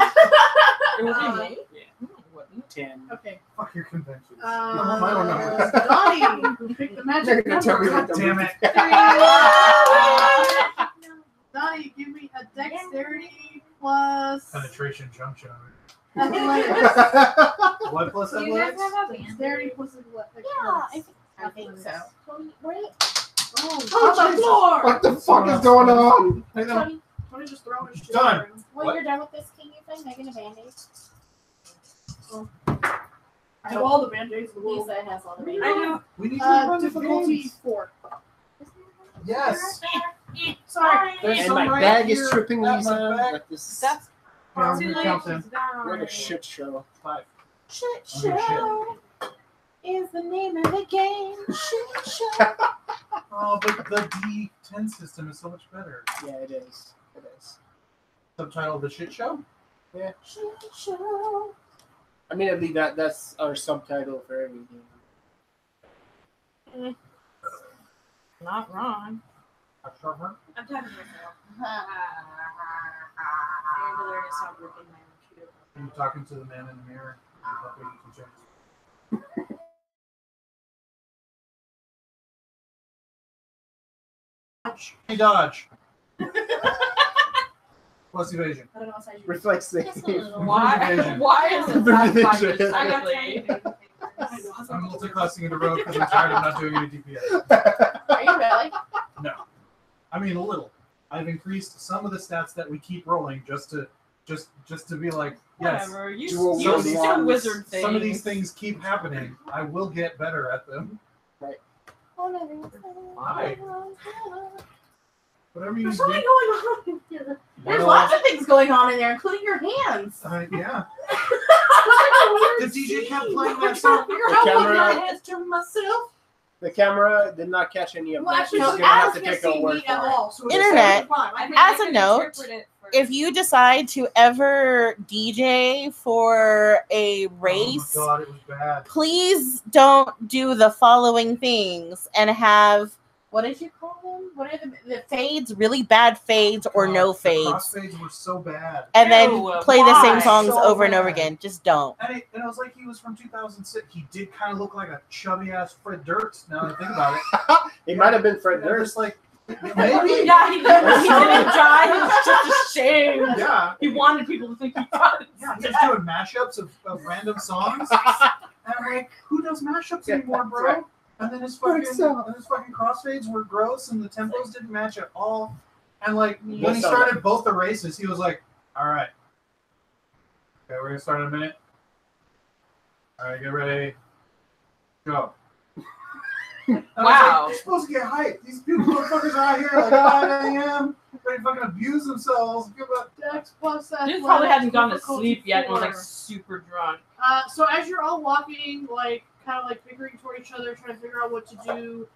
It was Uh, me. Yeah. What? 10. Okay. Fuck your conventions. I don't know. Donnie, who picked the magic They're gonna tell me number. what Damn it. Donnie, give me a dexterity plus Penetration junction. athletics. What plus Do you guys athletics? have a Dexterity plus athletics. I think so. Tony, wait. Oh, Oh, on the floor! What the fuck is going on? Hey, no. Tony, Tony just throwing his shit Done. around. when What? you're done with this, can you find Megan a band-aid? I have all the band-aids in the world. Lisa has all the band-aids. I know. We need to run the Difficulty games. 4. Yes. Sorry. There's And some my right bag here is tripping at Lisa. my back. Like this. That's Yeah, I'm too gonna late. count them. She's down. What a shit show. 5. Shit Oh, show is the name of the game. Shit show. Oh, but the D10 system is so much better. Yeah, it is. It is. Subtitle: The Shit Show. Shit show. I mean, at least that's our subtitle for every game. Not wrong. I'm talking to myself. I need to learn to stop working my computer. Are you talking to the man in the mirror? That way you can change. Hey, dodge. Plus evasion. I don't know what size you Reflex the Just a little. Why? Evasion. Why is it Evasion. that I got specifically? I'm multi-classing in a row because I'm tired of not doing any DPS. Are you really? No, I mean a little. I've increased some of the stats that we keep rolling just to be like, yes, Whatever. You Dual still wands. wizard things. some of these things keep happening. I will get better at them. Why? Whatever you There's do. something going on in here. There's Well, lots of things going on in there, including your hands. Yeah. The The DJ kept playing that song. Figure The out what camera- my hands to myself. The camera did not catch any of Well, that. actually, She's no, gonna have Alice to can't take a see word me for at it. all. So it's Internet. fine. I mean, As I a can note, interpret it for If you decide to ever DJ for a race, Oh my god, it was bad. please don't do the following things and have, what did you call them? What are the fades? Really bad fades or God, no the fades. crossfades were so bad. And then Ew, play the same why? songs So over and over bad. again. Just don't. And it was like he was from 2006. He did kind of look like a chubby ass Fred Durst. Now that I think about it, It might have been Fred they're Durst. just like maybe. Yeah, he didn't die. He was just ashamed. Yeah, He wanted people to think he tried. yeah. He's doing mashups of random songs. And I'm like, who does mashups anymore, bro? Right. And then his fucking crossfades were gross, and the tempos didn't match at all. And like when he Yes, started both the races, he was like, "All right, okay, we're gonna start in a minute. All right, get ready, go." And I was Wow. like, you're supposed to get hyped. These people, motherfuckers, are out here like 5 a.m. ready to fucking abuse themselves. Give up. Dex plus athletics. Dude probably hadn't gone to difficulty sleep yet and was like 4. super drunk. So as you're all walking, like kind of like bickering toward each other, trying to figure out what to do,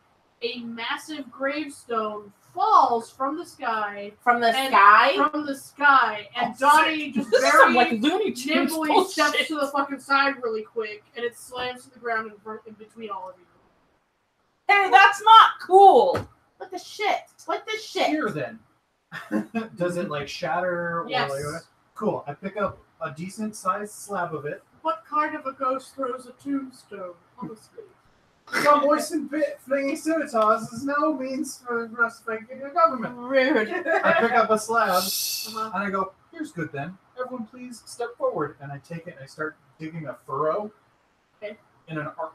a massive gravestone falls from the sky. From the And- sky? From the sky, and Oh, Donnie just This is some very like Looney Tunes nimbly steps bullshit. to the fucking side really quick, and it slams to the ground in between all of you. Hey, that's not cool. What the shit? What the shit? Here then, does it like shatter or Yes. like? Cool. I pick up a decent sized slab of it. What kind of a ghost throws a tombstone? Honestly. Some moistened bit flinging scimitars is no means for respecting the government. Rude. I pick up a slab and I go, here's good then. Everyone please step forward. And I take it and I start digging a furrow Okay. in an arc.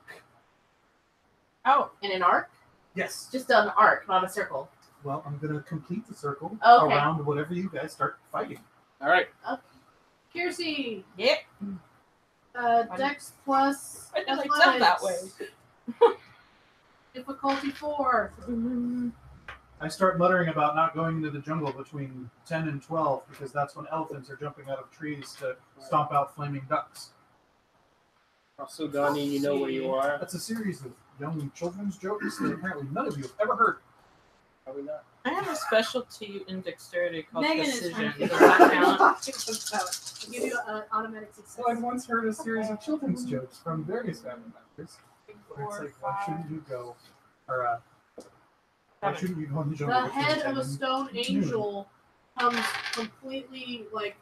Oh, in an arc? Yes. Just an arc, not a circle. Well, I'm going to complete the circle Okay. around whatever you guys start fighting. All right. Kiersey, Yep. Dex plus I didn't accept that way. Difficulty 4. I start muttering about not going into the jungle between 10 and 12 because that's when elephants are jumping out of trees to stomp out flaming ducks. Also, Donnie, you know where you are. That's a series of young children's jokes that apparently none of you have ever heard. Probably not. I have a specialty in dexterity called Megan is precision. trying to Does that count? I'll give you an automatic success. So I'd once heard a series of children's jokes from various family members. Where it's like, why shouldn't you go? Or, why shouldn't you go in the jungle? The head of a between stone 10 and noon? angel comes completely like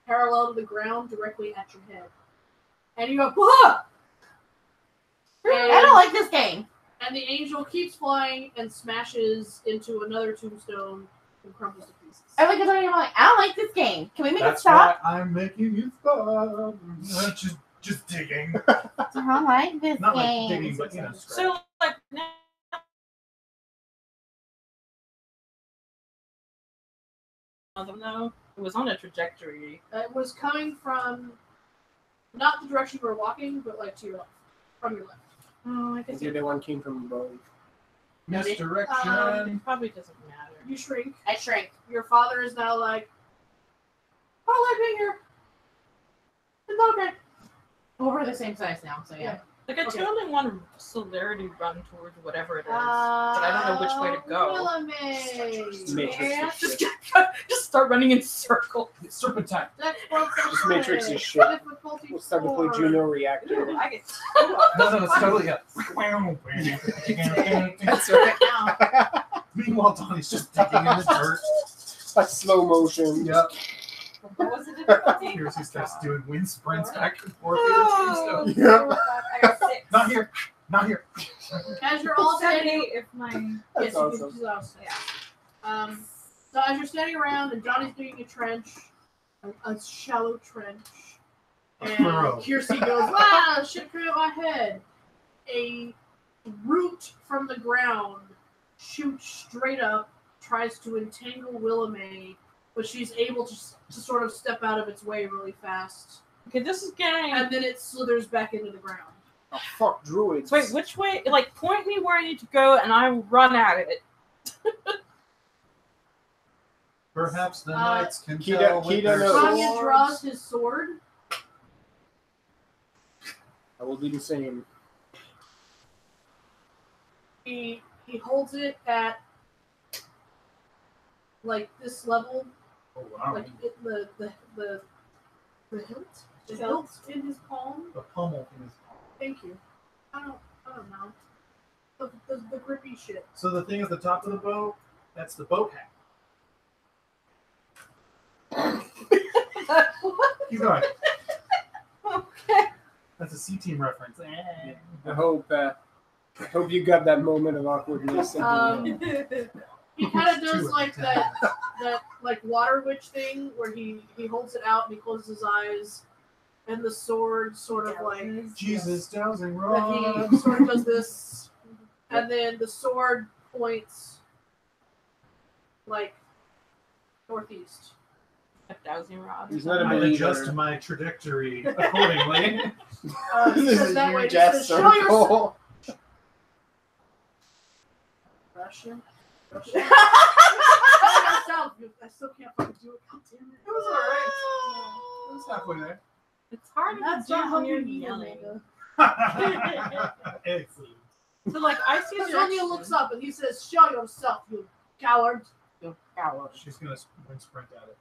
parallel to the ground directly at your head. And you go, "Whoa!" I don't like this game. And the angel keeps flying and smashes into another tombstone and crumbles to pieces. I like it. I'm like, I don't like this game. Can we make it That's stop? why I'm making you stop. Just digging. I don't like this Not like game. digging, but scratch. So like now. No, it was on a trajectory. It was coming from not the direction you were walking, but like to your left, from your left. Oh, I guess The other one came from above. Misdirection. it probably doesn't matter. You shrink. I shrink. Your father is now like, "I don't like being here. It's not okay." Well, we're the same size now, so yeah. Like I Okay. totally want to celerity run towards whatever it is, but I don't know which way to go. Matrix. Just start running in circles. Serpentine. This Matrix is shit. Difficulty We'll start to play 4. Juno Reactor. I get No, it's totally a. That's right. Meanwhile, Donnie's just digging in the dirt. Like slow motion. Yep. What was the difficulty? Here's he starts doing wind sprints back and forth. through the tombstone. Yep. I got 6. Not here. Not here. As you're all 70 standing, if my That's yes, awesome. you can just so as you're standing around and Johnny's doing a trench, a shallow trench, and Burrow. Kiersey goes, "Wow, shit came out my head." A root from the ground shoots straight up, tries to entangle Willamay, but she's able to sort of step out of its way really fast, okay. This is getting. and then it slithers back into the ground. Oh, fuck druids. Wait, which way? Like, point me where I need to go, and I run at it. Perhaps the knights can Kida- tell with Kida their knows. Tanya swords. draws his sword. I will do the same. He holds it at like this level, Oh, wow. like the hilt, the hilt in his palm. The pummel in his palm. Thank you. I don't know. The grippy shit. So the thing at the top of the bow, that's the boat hat. Keep going. Okay. That's a C-Team reference. I hope you got that moment of awkwardness. He kind of does Two. like that like water witch thing where he holds it out and he closes his eyes, and the sword sort of like Jesus, dowsing that rod. he sort of does this, and then the sword points like northeast. A dowsing rod. He's not a I believer. adjust my trajectory accordingly. He This says is that a way. huge He ass says, "Show yourself." circle. Russia. Show yourself. I still can't fucking do it. God damn it. It was alright. It was halfway there. It's hard That's to do not how when you're you need yelling. Omega. Excellent. So like I see So the Sonya looks up and he says, "Show yourself, you coward." She's gonna wind sprint at it.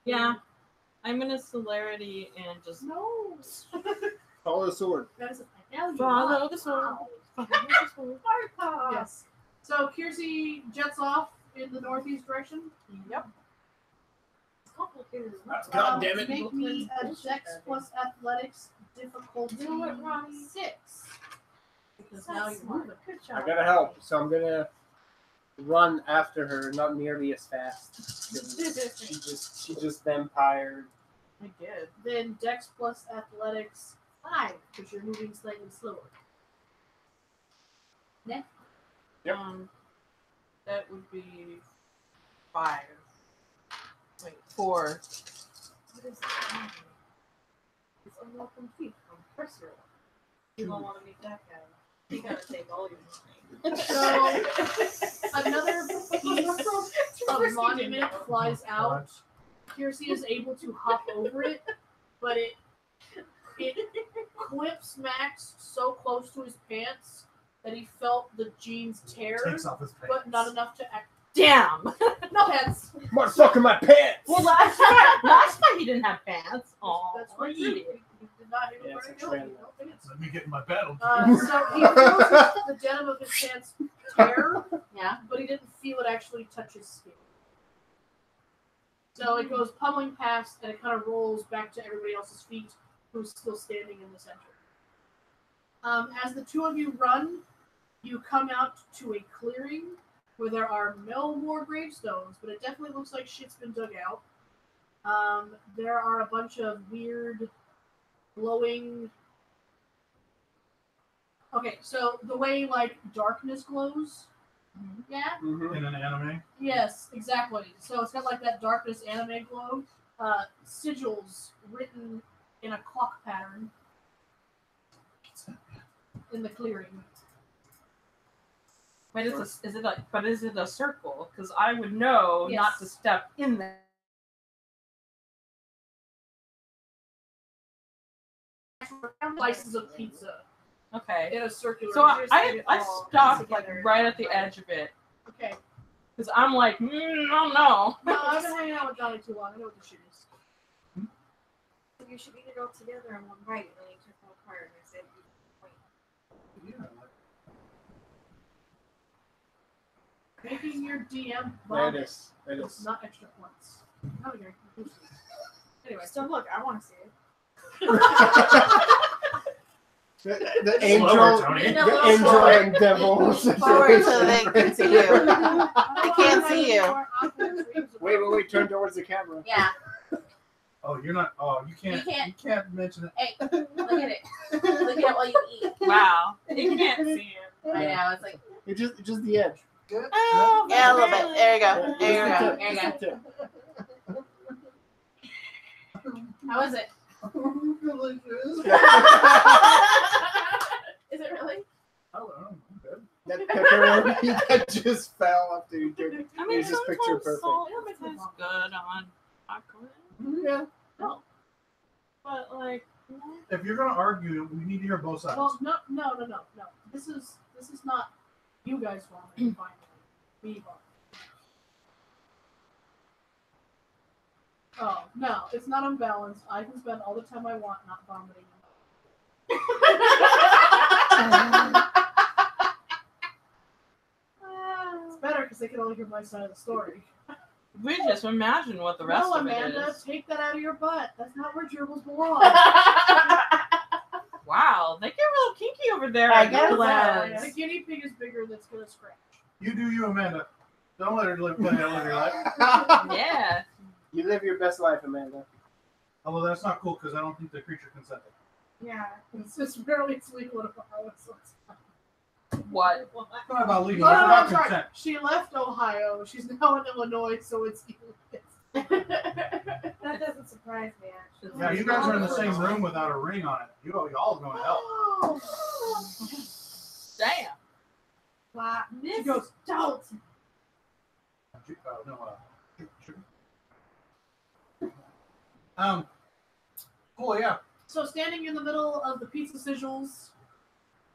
Yeah, I'm gonna celerity and just No. Follow the sword. That is a now you follow are. the sword. Follow the sword. Yes. So Kiersey jets off in the northeast direction. Yep. It's complicated. God damn it. Make me a Dex plus Athletics difficulty Do it, Ronnie. 6. Because now you're moving. Good I job. gotta help, so I'm gonna run after her, not nearly as fast. 'Cause she just vampired. I did. Then Dex plus Athletics 5 because you're moving slightly slower. Yep. That would be 5. Wait, 4. What is that? It's unwelcome feet from Presser. You don't want to meet that guy. You gotta take all your money. So another piece of monument flies out. Kiersey is able to hop over it, but it clips Max so close to his pants that he felt the jeans tear, Takes off his pants. but not enough to act. Damn. No pants. Motherfucker, my pants! Well, last time he didn't have pants. Oh, That's what he did. He did not have Yeah, a it's a very trend. no pants. Let me get in my battle. So he feels the denim of his pants tear, Yeah. but he didn't feel it actually touch his skin. So it goes pummeling past, and it kind of rolls back to everybody else's feet, who's still standing in the center. As the two of you run, you come out to a clearing where there are no more gravestones, but it definitely looks like shit's been dug out. There are a bunch of weird, glowing. Okay, so the way like darkness glows, yeah. In an anime. Yes, exactly. So it's got like that darkness anime glow. Sigils written in a clock pattern in the clearing. Wait, is it a circle? Because I would know not to Yes. step in there. Slices of pizza Okay. in a circular. So I stopped like together. right at the edge of it Okay. because I'm like, no. No, I've been hanging out with Johnny too long. I know what the shit is. You should eat it all together in one bite, and then you took them apart and I said, Making your DM There it vomit is. There it is is. not extra points. Oh, you're anyway, so look, I want to see it. The Slower, angel, Tony. the angel and devil. Forward so they can see you. I can't see you. Wait. Turn towards the camera. Yeah. Oh, you're not. Oh, you You can't mention it. Hey, look at it. Look at it while you eat. Wow, you can't see it. I know. It's like, It's just the edge. Oh, Yeah, a little bit. There you go. Just There you the go. tip, There you just the tip. how is it? Is it really? Oh, I'm good. That pepperoni that just fell after you did it. I mean, It's just picture sometimes perfect. salt tastes good on chocolate, Yeah. but like, If you're gonna argue, we need to hear both sides. Well, no. This is not you guys vomiting. Finally, me vomiting. Oh no, it's not unbalanced. I can spend all the time I want not vomiting. It's better because they can only hear my side of the story. we just imagine what the rest No, of Amanda, it is. take that out of your butt. That's not where gerbils belong. Wow, they get real kinky over there. I at guess Glen's. The guinea pig is bigger that's gonna scratch. You do you, Amanda. Don't let her live your life. Yeah. You live your best life, Amanda. Although that's not cool because I don't think the creature consented. Yeah, it's barely legal in Ohio, so it's fine. What? It's not about legal. No, It's no, about I'm sorry. consent. She left Ohio. She's now in Illinois, so it's That doesn't surprise me, actually. Yeah, you guys are in the same room without a ring on it. You all going to hell. Damn. Wow. She goes, don't. Cool. Yeah. So standing in the middle of the pizza sigils,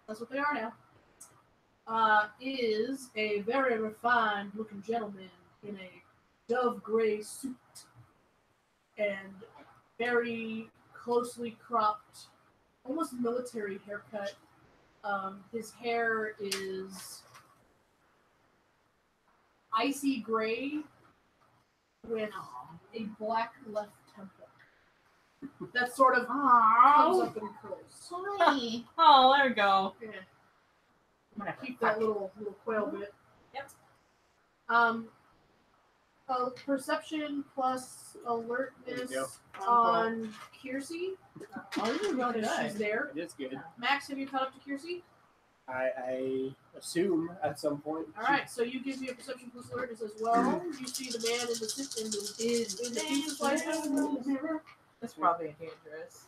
that's what they are now, is a very refined looking gentleman in a dove gray suit and very closely cropped, almost military haircut. His hair is icy gray with a black left temple. That sort of comes up and curls. Oh, there we go. Yeah. I'm gonna keep that little quail bit. Yep. Perception plus There you alertness go. on Kiersey. Oh, this is really Because she's good. there. It is good. Max, have you caught up to Kiersey? I assume at some point. All right, so you give me a perception plus alertness as well. You see the man in the pizza slicer. That's probably dangerous.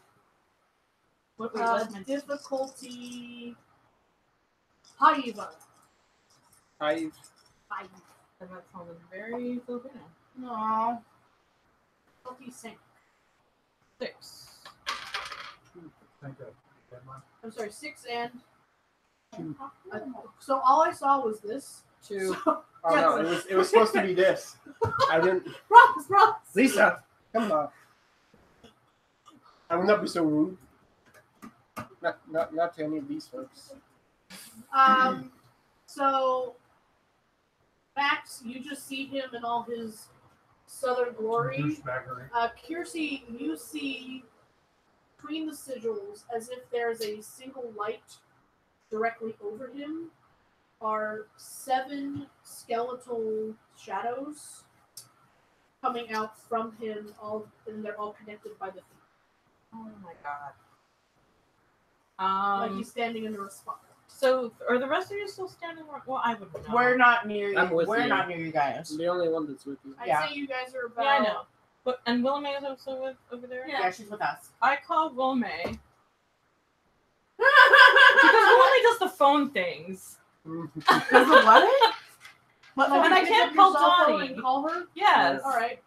What Difficulty 5. I 5. And that sounded very Filipino. No. Difficulty 6. 6. Thank you. I'm sorry, 6 and. Two. So all I saw was this. 2. So, Oh no, it was supposed to be this. I didn't. Ross. Lisa, come on. I will not be so rude. Not to any of these folks. So, Max, you just see him in all his southern glory. Douchebaggery. Kiersey, you see between the sigils, as if there's a single light directly over him, are 7 skeletal shadows coming out from him, and they're all connected by the feet. Oh my god. Like he's standing in a spot. So are the rest of you still standing? Well, I wouldn't know. We're not near you. I'm with We're you. not near you guys. I'm the only one that's with you. I'd Yeah. say you guys are about. Yeah, I know. But and Willamay is also over there. Yeah, she's with us. I call Willamay because Willamay does the phone things. Does the what? But And I pick can't up call your cell phone Donnie. and call her. Yes. All right,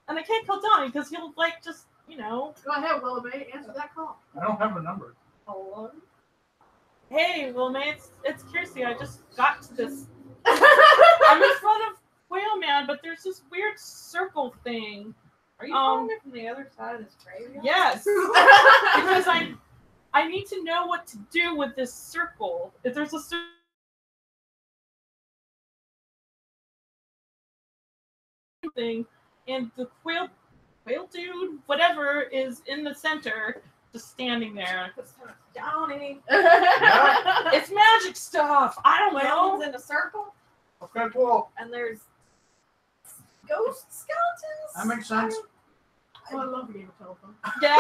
And I can't call Donnie because he'll like just go ahead, Willamay. Answer that call. I don't have a number. Hello. Hey, Willamay, it's Kirsty. I just got to this. I'm in front of Whale Man, but there's this weird circle thing. Are you calling me from the other side of this graveyard? Yes, because I need to know what to do with this circle. If there's a circle thing, and the whale dude, whatever, is in the center, just standing there. Donnie. It's magic stuff. I don't Whale's know. in a circle, Okay, cool. and there's ghost skeletons. That makes sense. Oh, I love the game of telephone. Yeah,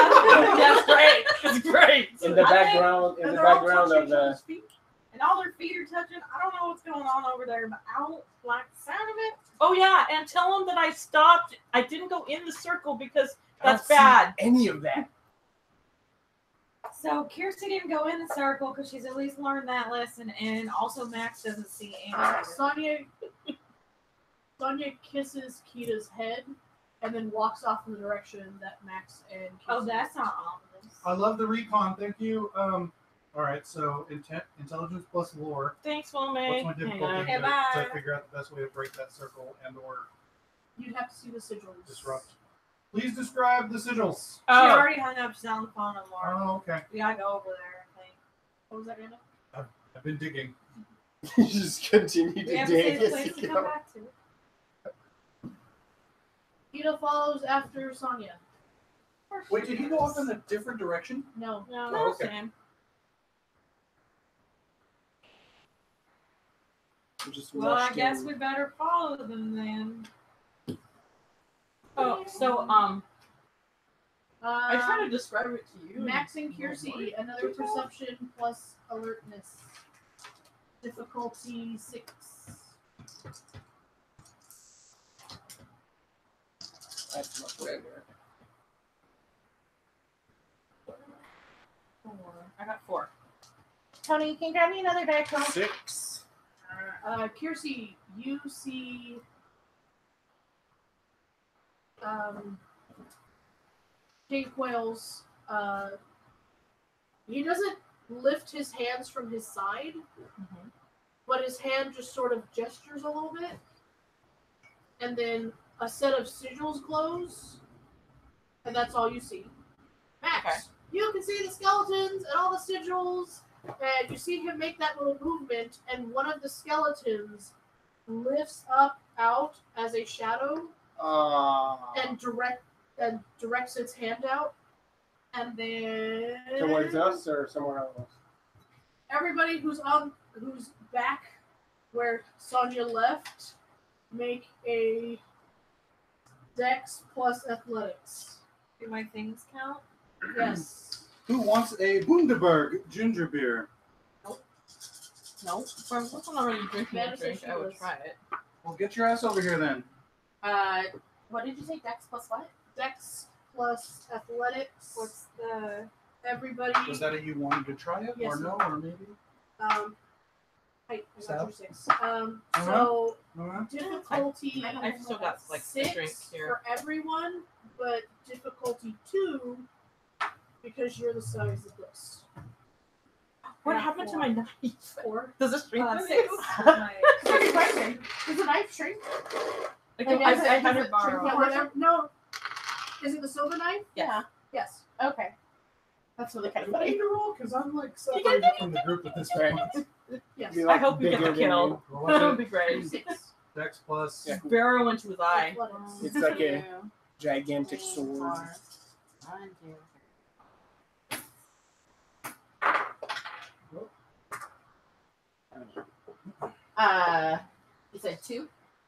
that's great. It's great. In the background, And they're all of touching each the. other's feet. And all their feet are touching. I don't know what's going on over there, but I don't like the sound of it. Oh yeah, and tell him that I stopped. I didn't go in the circle because I don't that's see bad. Any of that? So Kirsty didn't go in the circle because she's at least learned that lesson, and also Max doesn't see any. Sonia kisses Kita's head and then walks off in the direction that Max and Kita. Oh, that's not ominous. I love the recon. Thank you. All right. So intelligence plus lore. Thanks, What's Willamay. my difficulty Okay, to bye. figure out the best way to break that circle and/or You'd have to see the sigils. disrupt? Please describe the sigils. She Oh, already hung up. She's on the phone no more. Oh, okay. We gotta go over there, I think. What was that, Anna? I've been digging. You just continue We to have a dig safe as place you to come go. back to. Kita follows after Sonia. Wait, did he go off in a different direction? No. no, Oh, okay. same. Just Well, I rushed guess in. we better follow them then. Oh, so I try to describe it to you. Max and Kiersey, another perception plus alertness. Difficulty 6. That's much better. 4. I got 4. Tony, can you grab me another Diet Coke? 6. Kiersey, you see King Quails. He doesn't lift his hands from his side, but his hand just sort of gestures a little bit. And then a set of sigils glows, and that's all you see. Max, Okay. you can see the skeletons and all the sigils, and you see him make that little movement, and one of the skeletons lifts up out as a shadow and directs its hand out, and then Towards us or somewhere else? everybody who's back where Sonia left, make a Dex plus Athletics. Do my things count? Yes. Who wants a Bundaberg ginger beer? No. If I wasn't already drinking a Madison drink, I would was. try it. Well, get your ass over here then. What did you say? Dex plus what? Dex plus Athletics. What's the... Everybody? Was that a you wanted to try it Yes. or no or maybe? I got your 6. Uh-huh. So Uh-huh. difficulty I've still got like 6 a drink here. for everyone, but difficulty 2 because you're the size of this. What Yeah, happened to 4. my knife? 4. Does it shrink? 6. Sorry, right. Does the knife shrink? I Like, had does to it shrink borrow. that whatever- No. Is it the silver knife? Yeah. Yes. Okay. That's really kind of Do I need funny. to roll? Because I'm like separated from the group at this point. Yes. Be I like hope you get bigger the than kill. What That would was be great. 6. it? Dex plus. Yeah. Barrow into his eye. Athletics. It's like a gigantic sword. 1, 2, 3. You said 2.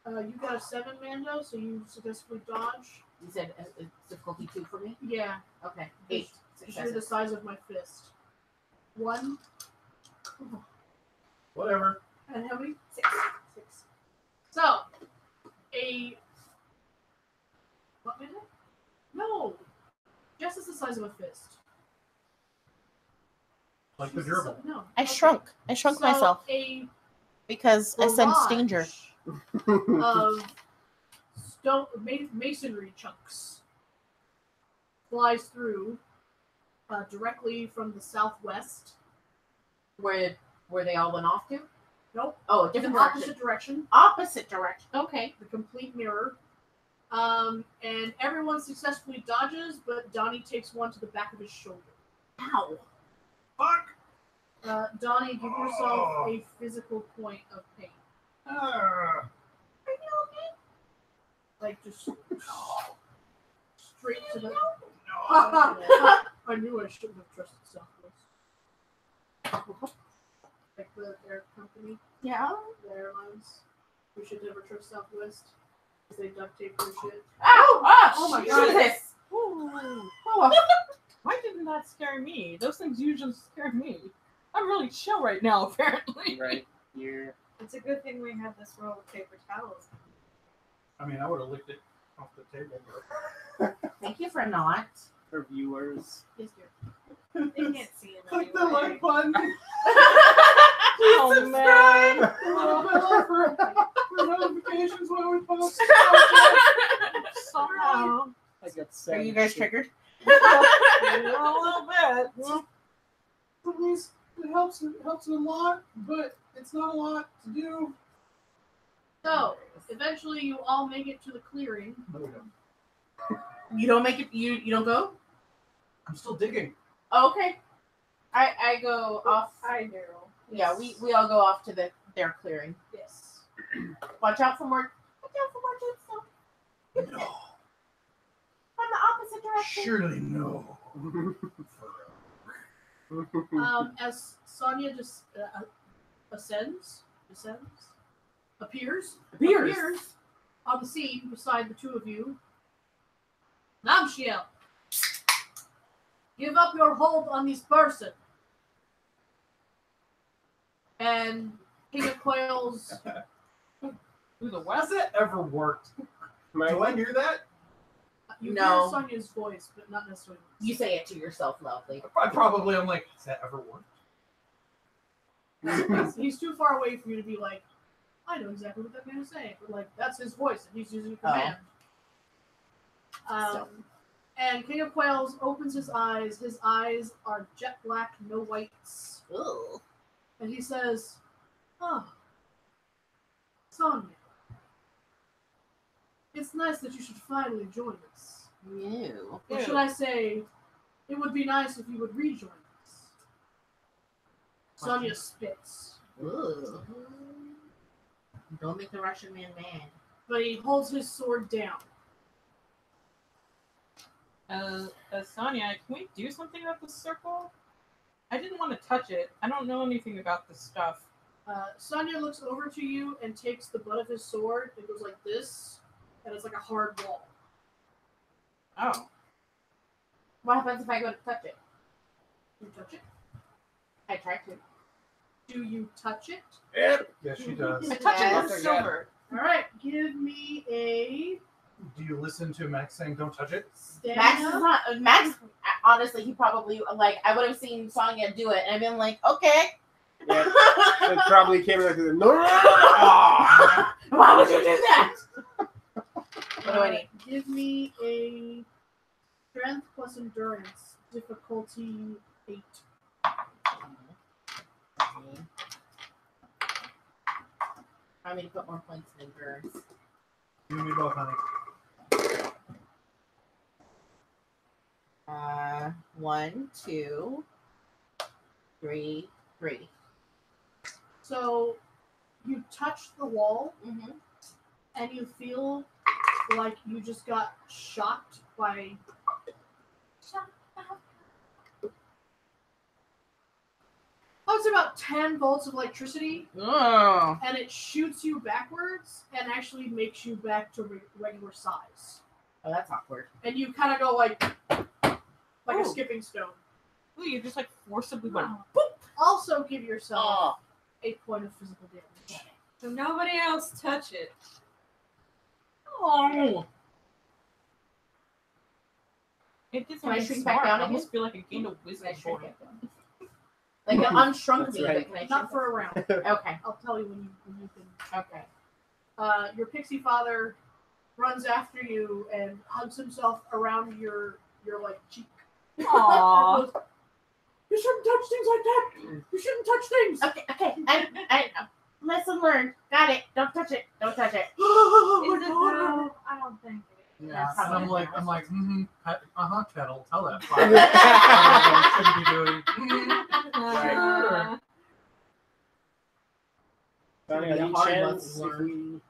You got a 7, Mando, so you successfully dodge. You said it's difficulty 2 for me. Yeah, Okay, 8 because you're the successes. size of my fist. 1. Whatever. And how many? 6. 6. So, what minute? No, just as the size of a fist. Like the She's gerbil. No. I okay. shrunk. I shrunk So myself a because I sensed danger. of stone masonry chunks flies through directly from the southwest. Where they all went off to? Nope. Oh, different direction. Opposite direction. Opposite direction. Okay. The complete mirror. And everyone successfully dodges, but Donnie takes one to the back of his shoulder. Ow. Fuck! Donnie, give yourself a physical point of pain. Ah. Like, just straight to the... No. I knew I shouldn't have trusted Southwest. Like the air company, Yeah. the airlines. We should never trust Southwest because they duct tape their shit. Ow! Oh my God. Jesus. Oh, why didn't that scare me? Those things usually scare me. I'm really chill right now, apparently. Right. You're It's a good thing we have this roll of paper towels. I mean, I would have licked it off the table. Thank you for not. for viewers. Yes, dear. They can't see it Click the anyway. like button. Oh man. For notifications when we post. Somehow. I got Are seven. you guys triggered? A little bit. At least it helps a lot, but it's not a lot to do. So, eventually you all make it to the clearing. No, we don't. You don't make it. You don't go. I'm still digging. Oh, okay. I go off. I narrow. Yeah, we all go off to their clearing. Yes. Watch out for more. Watch out for more tombstones. No. From the opposite direction. Surely no. As Sonya just appears on the scene beside the two of you. Namshiel, give up your hold on this person. And King of Quails, Who the Has West? that ever worked? Do I hear that? you No. hear Sonya's voice, but not necessarily. You say it to yourself loudly. I'm like, has that ever worked? He's too far away for you to be like, I know exactly what that man is saying. But like, that's his voice, and he's using a command. And King of Quails opens his eyes. His eyes are jet black, no whites. Ooh. And he says, "Oh, Sonya, it's nice that you should finally join us. Ew. Or should I say, it would be nice if you would rejoin us." Sonya spits, Ooh. Don't make the Russian man mad. but he holds his sword down. Sonia, can we do something about this circle? I didn't want to touch it. I don't know anything about this stuff. Sonya looks over to you and takes the butt of his sword. It goes like this, and it's like a hard wall. Oh. What happens if I go to touch it? You touch it? I tried to. Do you touch it? Yes, she does. I touched it Yes. with silver. All right, give me a Do you listen to Max saying don't touch it? Max is stamina. not. Max, honestly, he probably I would have seen Sonya do it, and I've been like, okay. Yeah, it probably came like no. Why would you do that? What do I need? Give me a strength plus endurance, difficulty 8. I need to put more points in endurance. You and me both, honey. 1, 2, 3, 3. So you touch the wall Mm-hmm. and you feel like you just got shocked by a draws about 10 volts of electricity, Oh. and it shoots you backwards and actually makes you back to regular size. Oh, that's awkward. And you kind of go like a Ooh. skipping stone. Ooh, you just like forcibly went. Also, give yourself Oh. a point of physical damage. So nobody else touch it. Oh. It did Can I something shrink back smart. down I almost again? feel like I gained a Can wisdom I shrink point. it down? Like it unshrunk That's me, right. but can I Not shrink for a round. it? Okay. I'll tell you when you can. Okay. Your pixie father runs after you and hugs himself around your like cheek. Aww. And goes, you shouldn't touch things like that. You shouldn't touch things. Okay. I lesson learned. Got it. Don't touch it. Don't touch it. Oh Is my it God. though? I don't think it is. Yeah, and I'm like, Kettle, tell that. Shouldn't be doing. Right. Donnie, It's any a hard chance lesson if we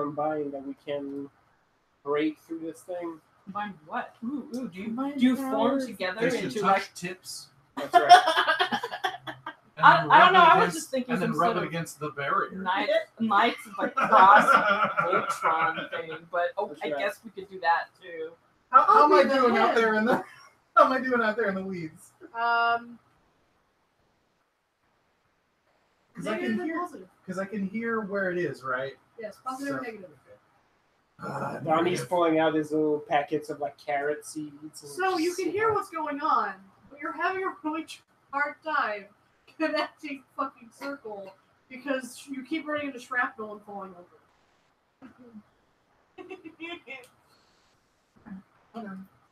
combine that we can break through this thing? Combine what? Ooh, do Combine you form powers. together They should into touch like? That's tips. right. And I then don't rub know, it I was against- just thinking and then some rub sort it of against the barrier. Knights of like cross Voltron thing, but That's I right. guess we could do that too. How am I be the doing out head. there in the? How am I doing out there in the weeds? Because I Negative can and hear. positive. Because I can hear where it is, right? Yes, positive or So- negative. Donnie's negative. pulling out his little packets of like carrot seeds. and So you just- can hear what's going on, but you're having a really hard time connecting fucking circle because you keep running into shrapnel and falling over.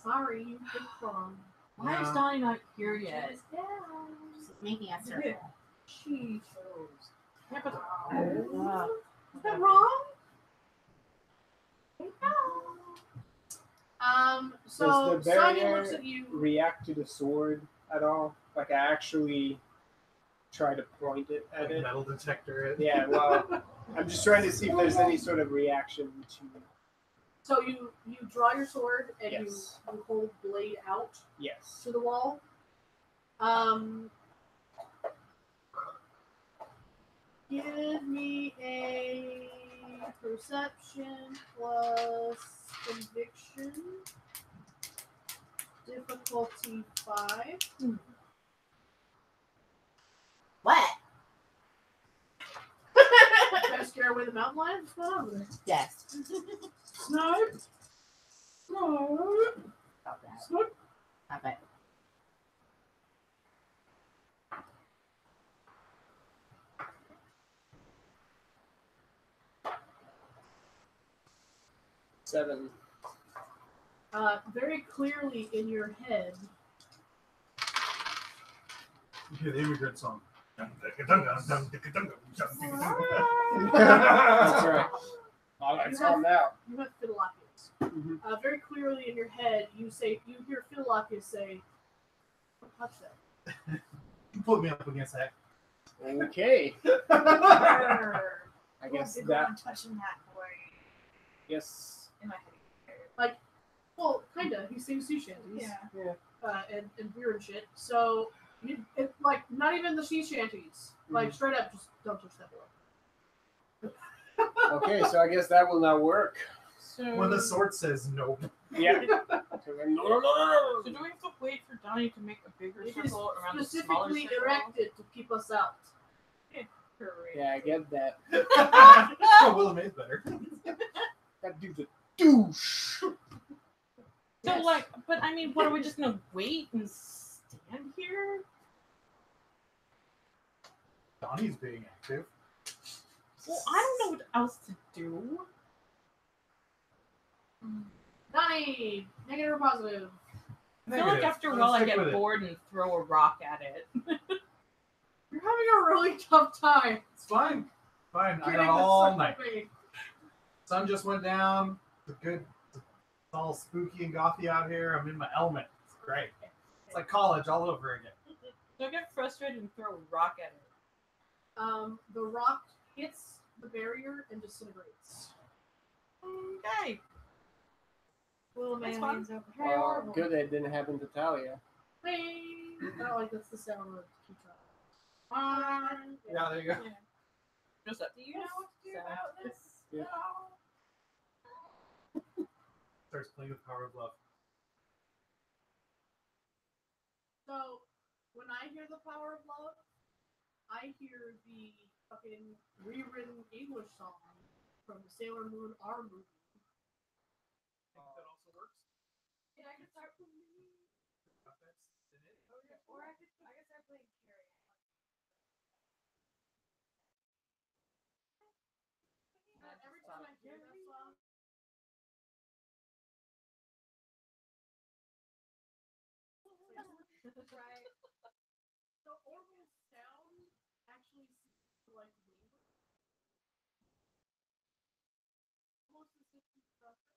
Sorry, you did wrong. Why is Yeah. Donnie not here yet? Just down. Just making a circle. She chose. Yeah, but Is that wrong? So Does the Simon barrier looks at you. react to the sword at all? Like I actually try to point it at Like it. metal detector. It. Yeah, well, I'm just trying to see if there's any sort of reaction to. So you draw your sword and Yes. you hold blade out Yes. to the wall. Give me a perception plus conviction. Difficulty 5. What? Try to scare away the mountain lions? What's going on there? Yes. Snipe. Snipe. Stop that. Snipe. Stop it. Seven. Very clearly in your head, You hear the immigrant song. That's right. All right, You calm down. you have Fiddleacus. Mhm. Very clearly in your head, you hear Fiddleacus say, "Don't touch that." You put me up against that. Okay. I guess Big that. one touching that boy Yes. in my head. Well, kinda. He sings sea shanties. Yeah. And beer and shit. So, like, not even the sea shanties. Like, straight up, just don't touch that boy. Okay, so I guess that will not work. so When the sword says no. Yeah. No. So do we have to wait for Donnie to make a bigger It is circle around the smaller specifically circle? erected to keep us out. Correct. Yeah, I get that. Oh, Will May's better. That dude's a douche. So like, but I mean, what are we just gonna wait and stand here? Donnie's being active. Well, I don't know what else to do. Donnie, negative or positive? I feel like after a while I get bored. bored and throw a rock at it. You're having a really tough time. It's fine. Fine. I getting got this all circle night. made. Sun just went down. It's good. It's all spooky and gothy out here. I'm in my element. It's great. It's like college all over again. So I get frustrated and throw a rock at it. The rock hits the barrier and disintegrates. Okay. Little That's man's over here. Well, good that it didn't happen to Talia. Bing! Oh, like that's the sound of the key drop. Yeah, there you go. Yeah. Just that. Do you know what to do about this? Yeah. No. Starts playing with Power of Love. So when I hear the power of love, I hear the fucking rewritten English song from the Sailor Moon R movie. I think that also works. Yeah, I could start playing. That's in it. Or I could start playing Carrie. Every time I hear that song, Right. the oral sound actually seems to like waver. Almost as if you stuck it.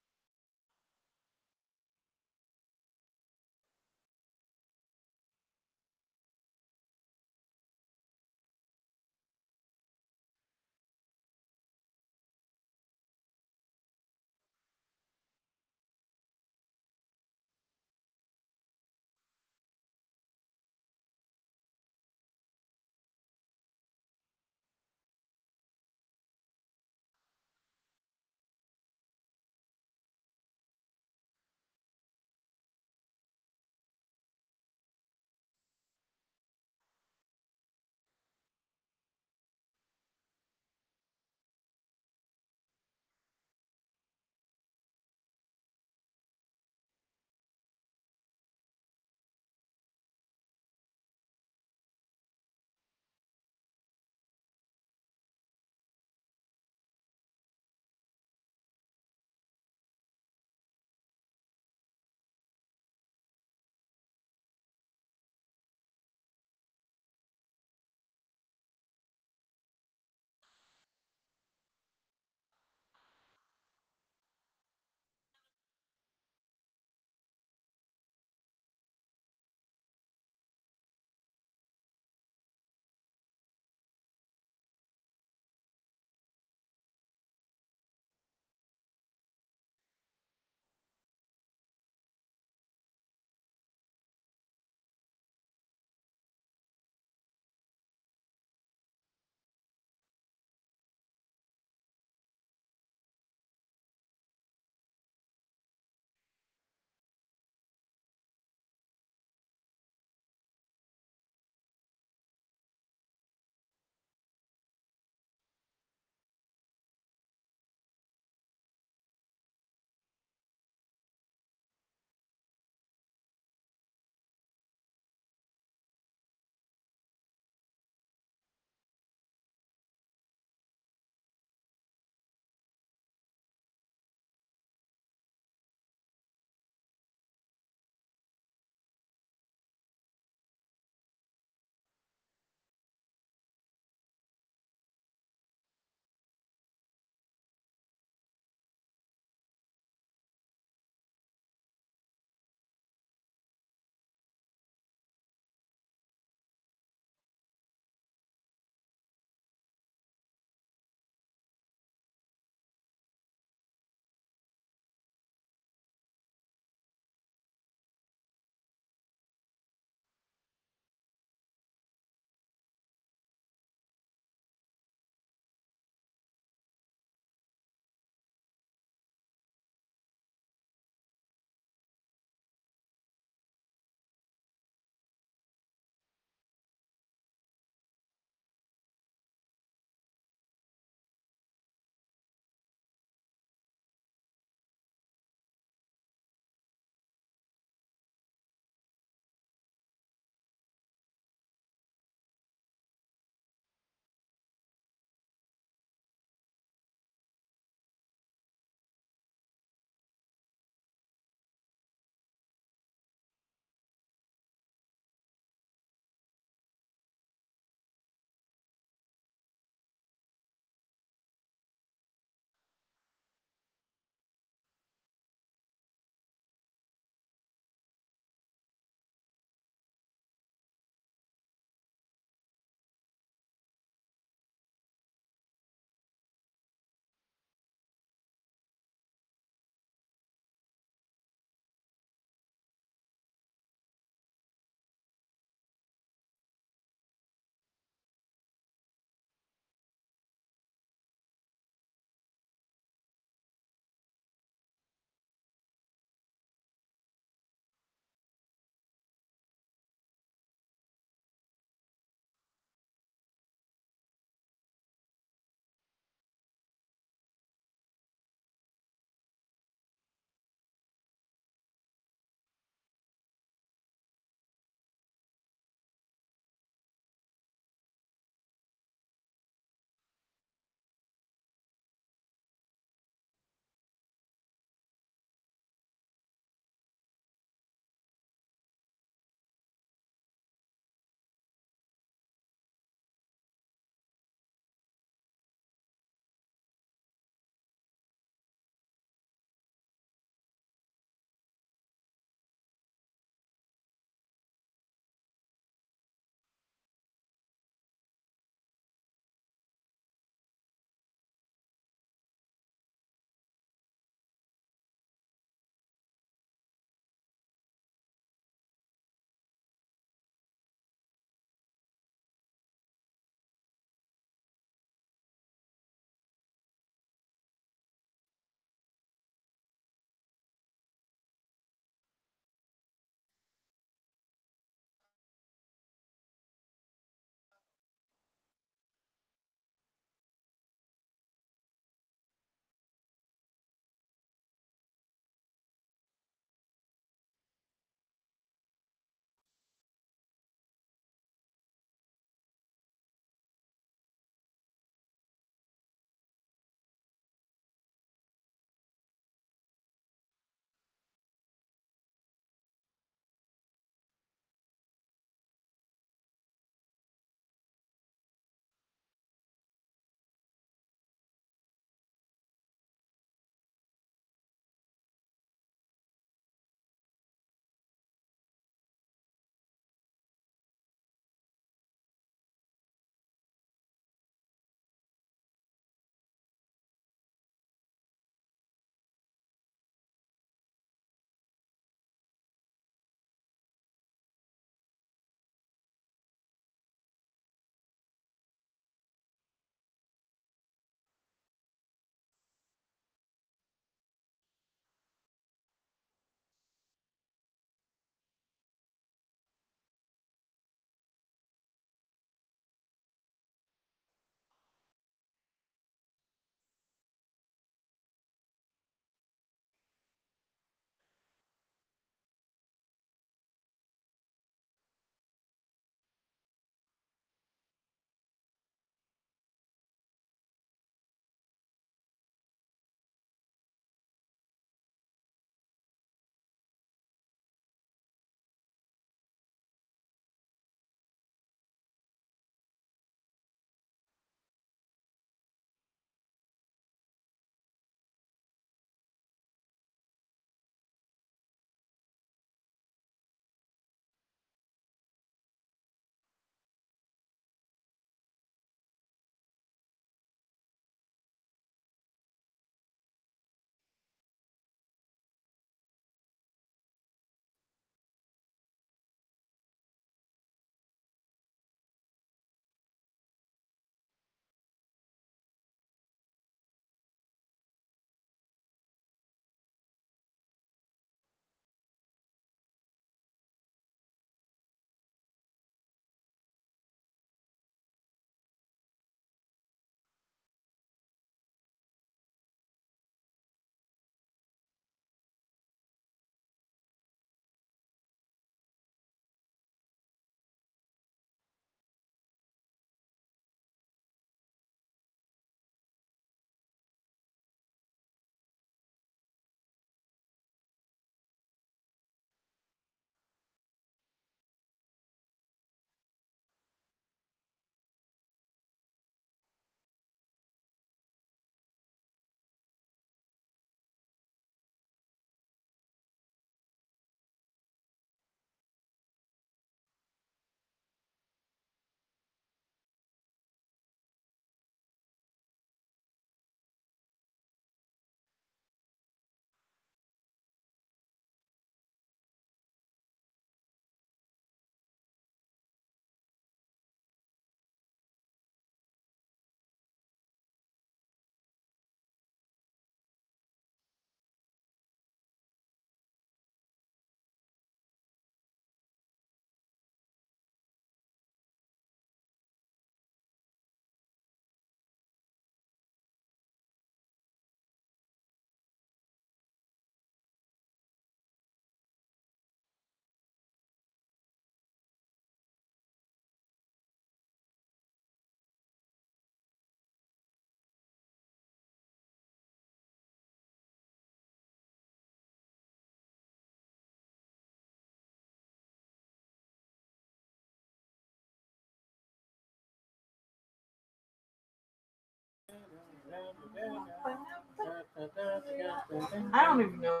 I don't even know.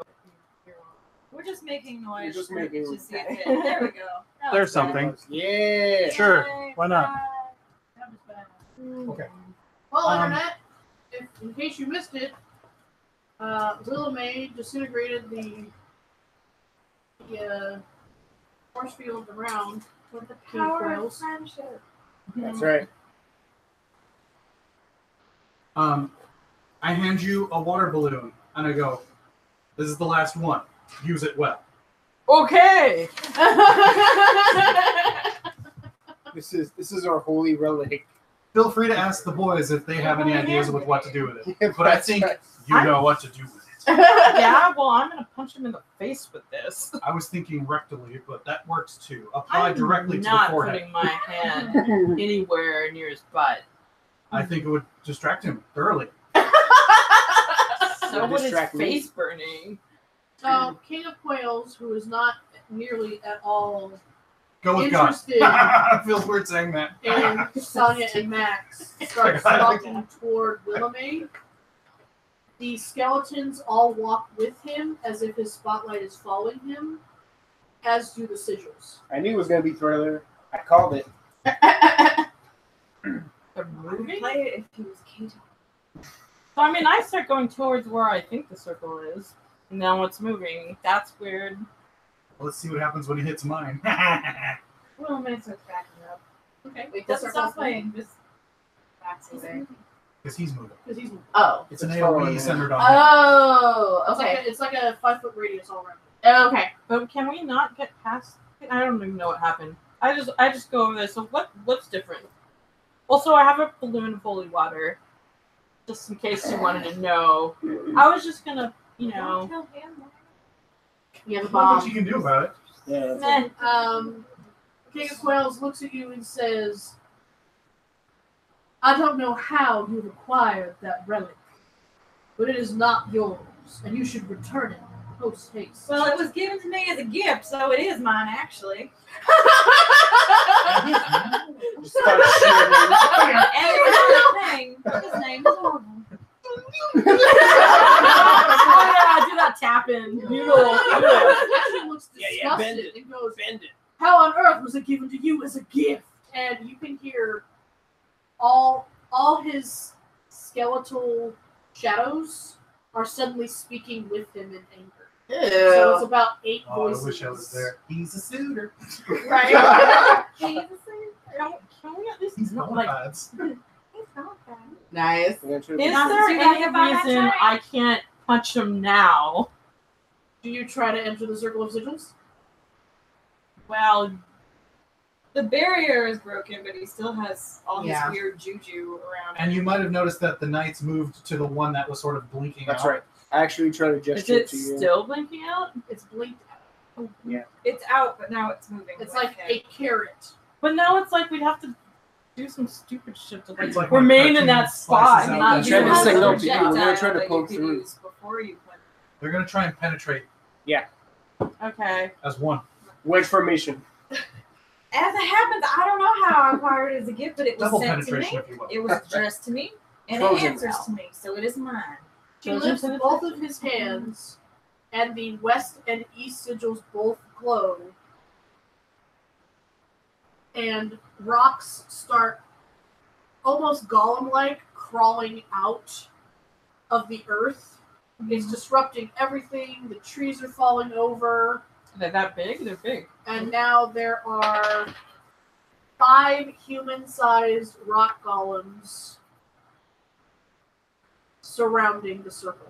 We're just making noise. Just making- to see if it, there we go. That There's was something. Yeah. Sure. Yay, Why not? That was bad. Okay. Well, Um, Internet, in case you missed it, Willow May disintegrated the force field around with the King power of Quails. friendship. That's right. I hand you a water balloon and I go, "This is the last one. Use it well." Okay. This is our holy relic. Feel free to ask the boys if they have any ideas with what to do with it. Yeah, But I that's think right. you know what to do with it. Yeah, well, I'm gonna punch him in the face with this. I was thinking rectally, but that works too. Apply I'm directly to the not forehead. putting my hand anywhere near his butt. I think it would distract him thoroughly. So would his Distract me. face burning. So, King of Quails, who is not nearly at all Go with God. interested It feels weird saying that. in Sonya and Max, starts walking toward Willamay. The skeletons all walk with him as if his spotlight is following him, as do the sigils. I knew it was going to be Thriller. I called it. They're moving? Play it if he was Kato. So, I mean, I start going towards where I think the circle is. And now it's moving. That's weird. Let's see what happens when he hits mine. Well, man, starts backing up. Okay, wait, Doesn't that's stop playing. Just backs away. Because he's moving. because he's moving. Oh. It's an It's AoE following centered on him. Oh. Okay. Okay. It's like a 5-foot radius all around. Okay. But can we not get past? I don't even know what happened. I just go over there. So what's different? Also, I have a balloon of holy water, just in case you wanted to know. I was just gonna, you know. Don't tell him. You have a Not much bomb. you can do about it. Yeah. Meh. King of Quails looks at you and says, I don't know how you've acquired that relic, but it is not yours, and you should return it post haste. Well, it was given to me as a gift, so it is mine, actually. Just start shivering. And it's not a thing, but his name is Orville. Oh yeah, do that tapping. Noodle. Actually looks Yeah, bend disgusted and goes, Bend it. how on earth was it given to you as a gift? And you can hear all his skeletal shadows are suddenly speaking with him in anger. So it's about 8 Oh, voices. I wish I was there. He's a suitor. Right? Can we at least He's not not like? pads. Nice. Is there Now, since you got any hit by that reason giant- I can't punch him now? Do you try to enter the circle of sigils? Well, The barrier is broken, but he still has all Yeah. this weird juju around And him. you might have noticed that the knights moved to the one that was sort of blinking That's out. right. I actually tried to is gesture it to you. still blinking out? It's blinked out. It's out, but now it's moving. It's with like him. a carrot. But now it's like we'd have to do some stupid shit to like, It's like when remain in cartoon that slices spot and out not the do trying to You have signal a to you, we're gonna projectile try to that poke you through. could use before you put. They're going to try and penetrate Okay. as one. Wedge formation. As it happens, I don't know how I acquired it as a gift, but it was Double sent to penetration, me. if you will. It was addressed to me, and Trojan it answers now. to me, so it is mine. He Trojan lifts penetration? both of his hands, and the west and east sigils both glow. And rocks start almost golem-like crawling out of the earth. It's disrupting everything. The trees are falling over. They're that big? They're big. And now there are 5 human-sized rock golems surrounding the circle.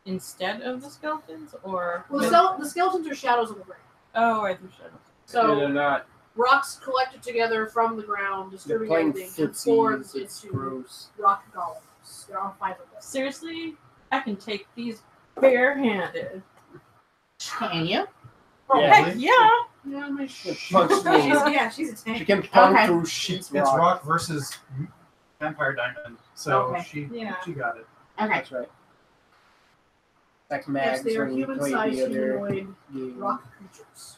Instead of the skeletons? Or. Well, the skeletons are shadows on the ground. Oh, I think shadows. No, they're So not. rocks collected together from the ground, They're disturbing playing everything, and forms footsies. It's into gross. rock golems. There are 5 of them. Seriously? I can take these barehanded. Can you? Oh, Yeah. heck yeah! Yeah, my Punch through. She's a She tank. can punch Okay. through sheets. It's rock versus vampire diamond. So Okay. Yeah. she got it. Okay. That's right. Like Yes, Mags they are when we played human-sized the other humanoid game. rock creatures.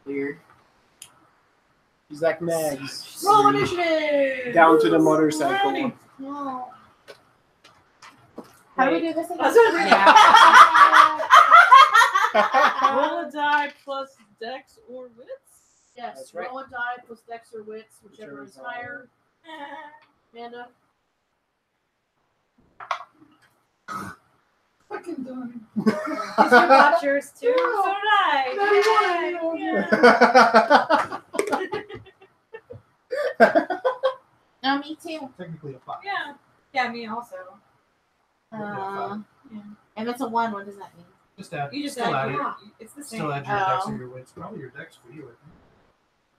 Weird. He's like Mags. Roll initiative! Down to the motorcycle. Alrighty. Oh. How do we do this again? That's what we Yeah. Roll a die plus dex or wits. Yes, That's right. roll a die plus dex or wits, whichever is higher. Amanda? Fucking done. Did you watch yours too? So did I. No, me too. Technically a 5. Yeah. Yeah, me also. Uh, Yeah. if it's a 1, what does that mean? Just add. You just still add add it. your, it's the same. Still add your dex Oh. or your wits. Probably your dex for you. I think.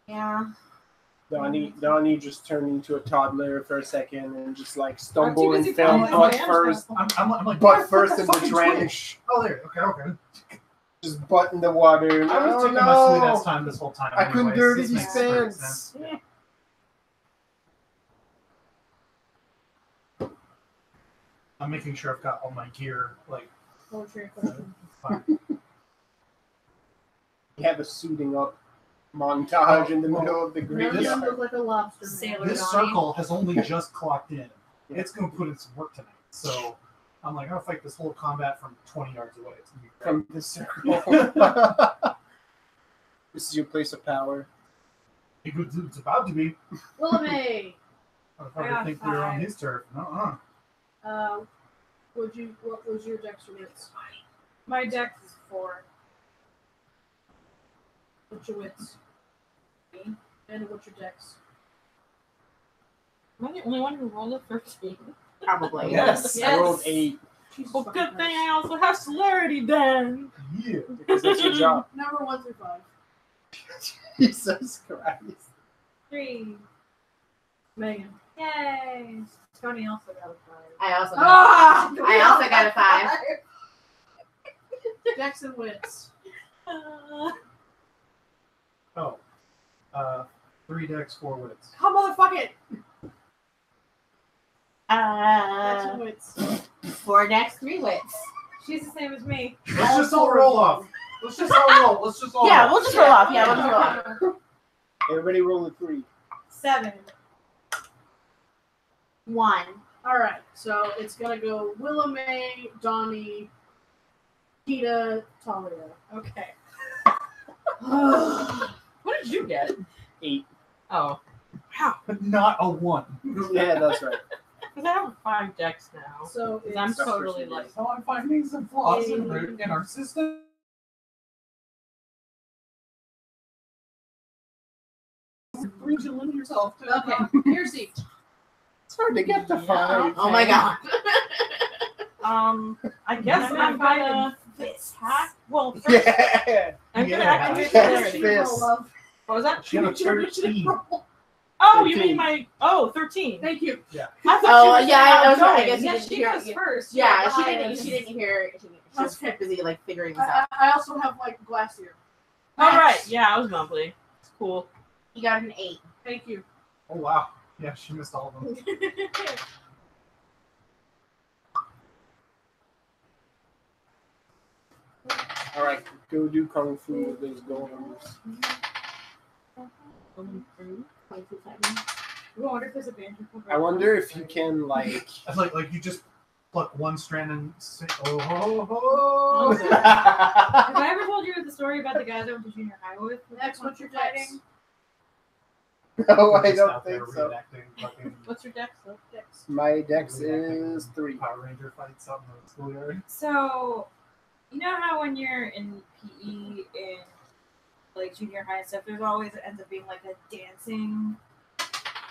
Yeah. Donnie just turned into a toddler for a second and just like stumbled and busy fell playing butt with first, I'm like, butt what first the in the fucking drench, Oh, there. Okay. just butt in the water. I was Oh, taking my sweet ass time this whole time. I couldn't anyways. dirty This these makes perfect pants. sense. I'm making sure I've got all my gear like Poetry question. fine. You have a suiting up montage in the middle of the None green. of them look like a lobster. man. Sailor This Donnie. circle has only just clocked in. It's going to put in some work tonight. So I'm like, I'll fight this whole combat from 20 yards away. It's gonna be great. From the circle. This is your place of power. It's about to be. Willamay, I I got think we were on 5. his turf. what was your dex or wits? My dex is 4. What's your wits? And what's your dex? Am I the only one who rolled a 13? Probably. Yes. I rolled 8 Jesus Well, fucking good thing Christ. I also have celerity then. Yeah. because that's your job. Number 1 through 5. Jesus Christ. 3. Megan. Yay. Tony also got a 5. I also got, Ah! I also got a 5. Dex and wits. Oh. 3 decks, 4 wits. Come motherfuck it! Dex and wits. 4 decks, 3 wits. She's the same as me. Let's just all roll off. Let's just all roll. Let's just all Yeah, roll. we'll just roll off. Yeah, we'll just roll off. Everybody roll a 3. 7. 1. Alright, so it's gonna go Willamay, Donnie, Kita, Talia. Okay. What did you get? 8. Oh. Wow. But not a 1. Yeah, that's right. Because I have 5 decks now. So 'Cause I'm it's totally like. So I'm finding some flaws in our system. Brings you limit yourself to. okay. Here's each. It's hard to get to 5. Oh my god. I guess I'm gonna attack. Well, first, Yeah. I'm gonna Yeah. activate Yes. celerity. Fist. Love. What was that? She had a 13. Oh, you 13. mean my 13? Thank you. I thought Oh, you were yeah, I was going. right. I guess you Yes, didn't she hear. goes first. Yeah, but she I didn't. was- She didn't hear. She was Okay. busy like figuring this out. I also have like glass here. All right. Yeah, I was mumbly. It's cool. You got an 8. Thank you. Oh wow. Yeah, she missed all of them. All right, go do kung fu with those golems. I wonder if there's a banjo. I wonder if you can like. It's like you just pluck one strand and say, oh ho ho. Have I ever told you the story about the guys I went to junior high with? Next, what's your fighting? dex? No, I Just don't out there think so. reenacting fucking What's your dex? Dex. My dex is 3. Power Ranger fights out in the schoolyard. So, you know how when you're in PE in like junior high and stuff, there's always it ends up being like a dancing,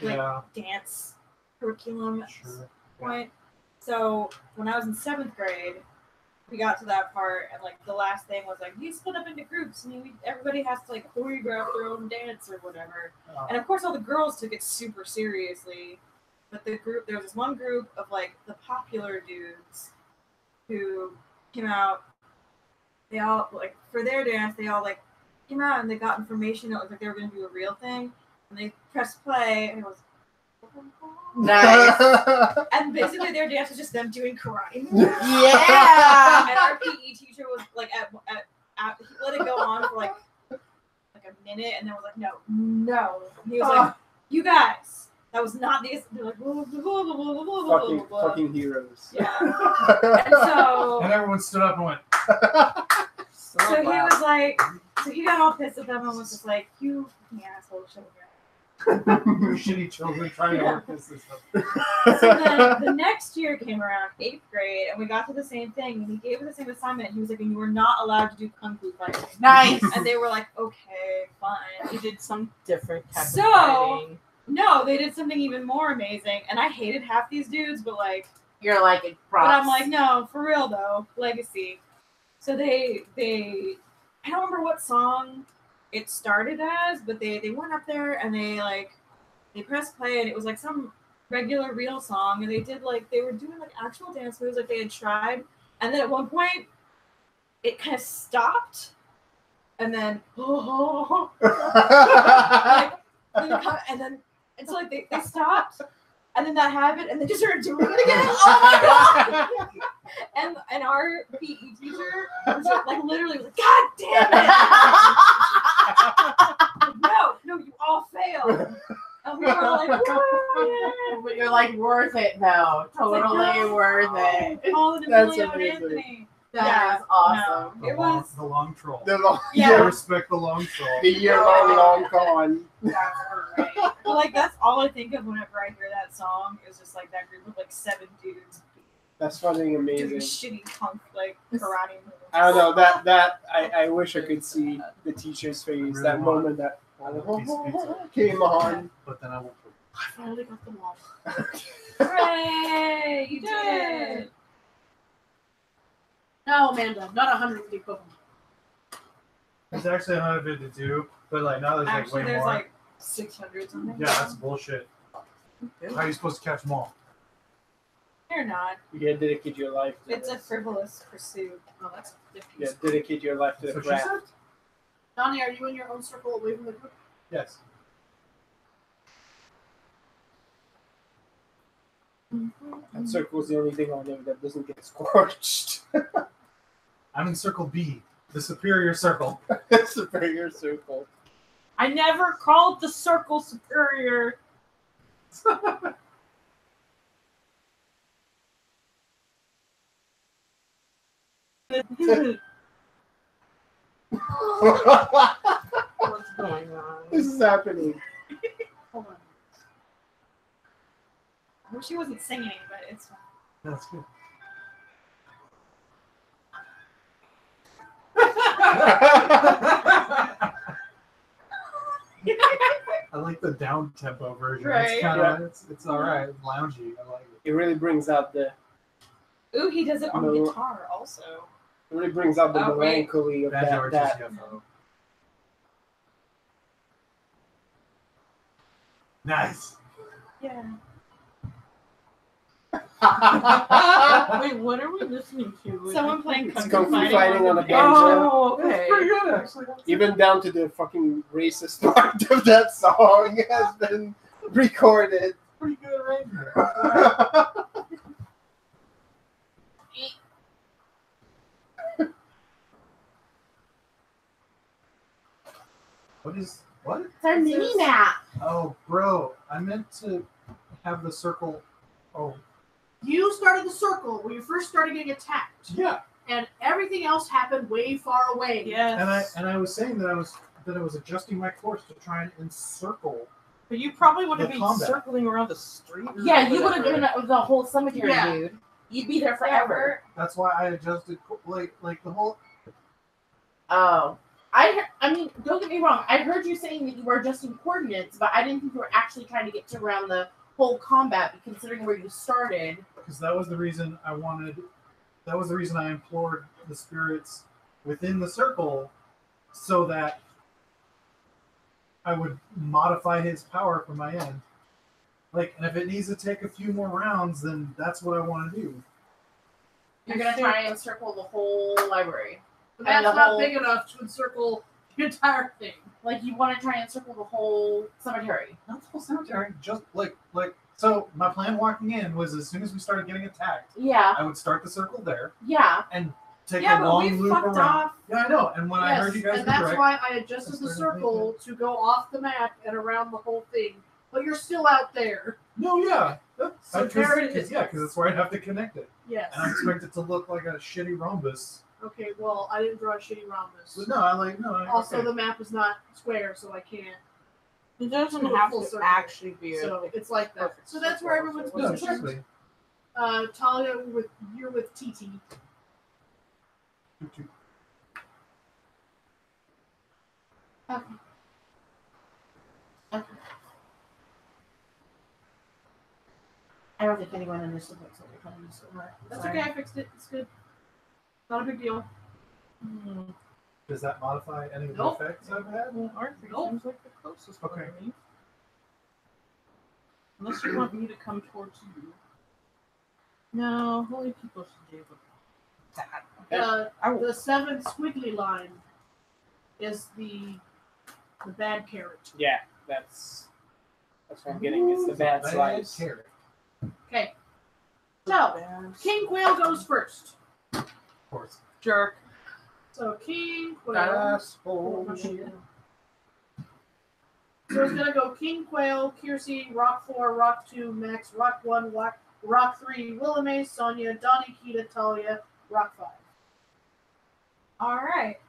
like Yeah, dance curriculum at sure. this point. So when I was in 7th grade, we got to that part, and like the last thing was like you split up into groups, and everybody has to like choreograph their own dance or whatever. And of course, all the girls took it super seriously. But there was this one group of like the popular dudes who came out. They all like for their dance. They all like came out and they got information that was like they were going to do a real thing. And they pressed play, and it was. Nice. And basically, their dance was just them doing karate. Yeah. And our PE teacher was like, at he let it go on for like a minute, and then was like, no. And he was like, you guys, That was not these. They're like blah, blah, blah, blah, blah, blah, blah, blah, fucking blah. fucking heroes. Yeah. And so And everyone stood up and went, so he was like, so he got all pissed at them and was just like, you asshole, shut up. "You shitty children trying to work this system." So then the next year came around, 8th grade, and we got to the same thing. And he gave us the same assignment. He was like, and you were not allowed to do kung fu fighting. Nice. And they were like, okay, fine. You did some different type So- of fighting. No, they did something even more amazing. And I hated half these dudes, but like, You're like a but props. I'm like, no, for real though, legacy. So they I don't remember what song it started as, but they went up there and they pressed play and it was like some regular real song and they were doing like actual dance moves like they had tried, and then at one point it kind of stopped and then and so like they stopped and then that happened and they just started doing it again. Oh my god! And our PE teacher was like literally was like, God damn it! No, you all failed. And we were like, whoa, But you're like worth it though. Totally worth it. Call it That's Emilio amazing. Anthony. That is awesome. The It long, was- the long troll. The long, Yeah. I respect the long troll. the year-long con. That's great. But like that's all I think of whenever I hear that song is just like that group of like 7 dudes That's fucking doing amazing. shitty punk like karate moves. I don't know that I wish I could see the teacher's face really that want- moment that I want a piece of pizza, came on. but then I will. I finally got them all. Hooray! You did it! No, Amanda, not 150 Pokemon. It's actually 152, but like now there's Actually, like way there's more. like 600 something. Yeah, that's bullshit. How are you supposed to catch them all? You're not. You gotta dedicate your life to It's a this. frivolous pursuit. Oh, that's different. Yeah, dedicate your life to That's the what she craft. said? Donnie, are you in your own circle away from the group? Yes. That circle's the only thing on there that doesn't get scorched. I'm in circle B, the superior circle. Superior circle. I never called the circle superior. What's going on? This is happening. Hold on. I wish he wasn't singing, but it's fine. That's good. I like the down tempo version. Right. It's kind of it's all right. It's loungy. I like it. It really brings out the Ooh, he does it on No. guitar also. it really brings out the Oh, wait. melancholy of Bad George is that. CFO. Nice. Yeah. Wait, what are we listening to? Someone playing It's Kung Fu fighting on a the banjo. Oh, That's okay. pretty good, actually. Even down to the fucking racist part of that song has been recorded. Pretty good arrangement. What? It's our mini map. Oh, bro, I meant to have the circle. Oh, You started the circle when you first started getting attacked, yeah. and everything else happened way far away. Yes. And I was saying that I was adjusting my course to try and encircle. But you probably would have The been combat. circling around the street. or Yeah, you would have whatever. given the whole cemetery, Yeah. dude. You'd be there forever. That's why I adjusted like the whole. Oh. I mean, don't get me wrong. I heard you saying that you were adjusting coordinates, but I didn't think you were actually trying to get to around the whole combat, considering where you started. Because that was the reason I wanted. That was the reason I implored the spirits within the circle, so that I would modify his power for my end. Like, and if it needs to take a few more rounds, then that's what I want to do. You're gonna try and circle the whole library. But And that's the not whole- big enough to encircle the entire thing. Like, you want to try and circle the whole cemetery. Not the whole cemetery, just like. So my plan walking in was as soon as we started getting attacked, Yeah, I would start the circle there yeah. and take Yeah, a but long we loop fucked around. off. Yeah, I know. And when I heard you guys and were that's direct, why I adjusted the started circle to go off the map and around the whole thing but you're still out there. No, yeah. So there it Because is. that's where I'd have to connect it. Yes. And I expect it to look like a shitty rhombus. Okay, well, I didn't draw a shitty rhombus. But no. Also, okay. the map is not square, so I can't. It doesn't Do a have full to circle. actually be So a it's like that. perfect So that's where circle, everyone's so No, positioned. exactly. Talia, you're with TT. Okay. Okay. I don't think anyone understood what you're trying to do. That's okay, I fixed it. It's good. Not a big deal. Does that modify any of the Nope. effects I've had? Well, R3 Nope. seems like the closest one Okay. to me. Unless you want me to come towards you. No, holy people should do that. The 7 squiggly line is the bad carrot. Yeah, that's what I'm getting. It's the bad slice. Carrot. Okay. So, King Quail goes first. Of course. Jerk. So, King Quail. Asshole. So it's gonna go King Quail, Kiersey, Rock 4, Rock 2, Max, Rock 1, Rock 3, Willamay, Sonia, Donnie, Kita, Talia, Rock 5. Alright.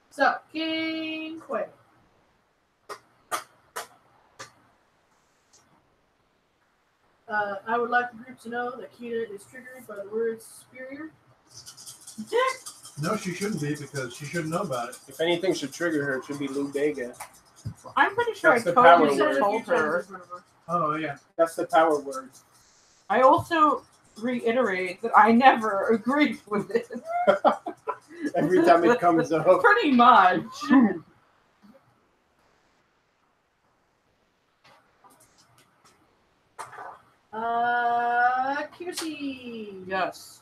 So, King Quail. I would like the group to know that Kita is triggered by the word superior. No, she shouldn't be because she shouldn't know about it. If anything should trigger her, it should be Lou Bega. I'm pretty sure That's I the power totally word. told her. Oh, yeah. That's the power word. I also reiterate that I never agreed with it. Every time it comes up. Pretty much. Kiersey. Yes.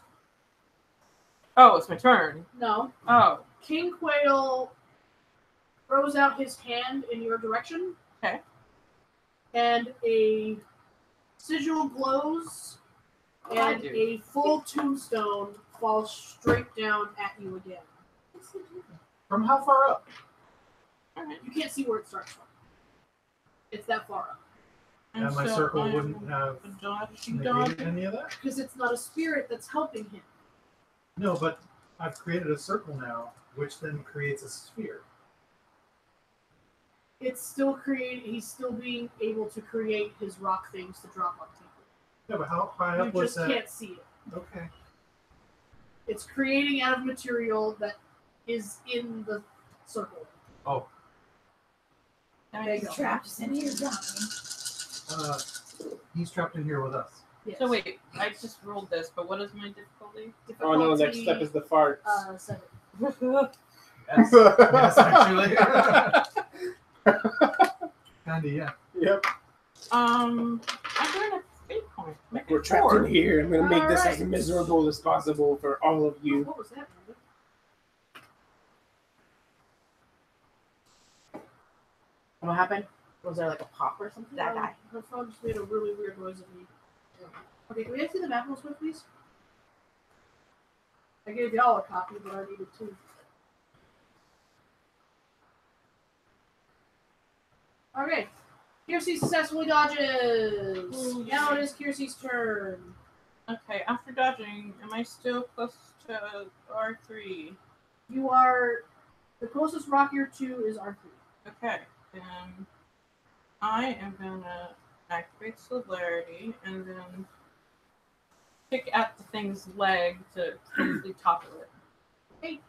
Oh, it's my turn. No. Oh. King Quail throws out his hand in your direction. Okay. And a sigil glows, and a full tombstone falls straight down at you again. From how far up? You can't see where it starts from. It's that far up. And my circle wouldn't have negated any of that? Because it's not a spirit that's helping him. No, but I've created a circle now, which then creates a sphere. It's still he's still being able to create his rock things to drop on people. Yeah, but how high up You was just that? can't see it. Okay. It's creating out of material that is in the circle. Oh. There you go. Trapped in here, Johnny. He's trapped in here with us. Yes. So wait, I just rolled this, but what is my difficulty? Oh no, next step is the farts. 7. Yes, yes actually. Kinda, yeah. Yep. I'm doing a fate point. Make We're it trapped 4. in here. I'm gonna make this as Alright. miserable as possible for all of you. What was that? What happened? Was there like a pop or something? That guy. Her phone just made a really weird noise at me. Okay, can we have see the map real quick, please? I gave y'all a copy, but I needed 2. Okay. Kiersey successfully dodges. Ooh, Now yay. it is Kiersey's turn. Okay, after dodging, am I still close to R3? You are the closest rock you're to is R3. Okay, then I am gonna activate celerity and then kick at the thing's leg to completely topple it. Hey.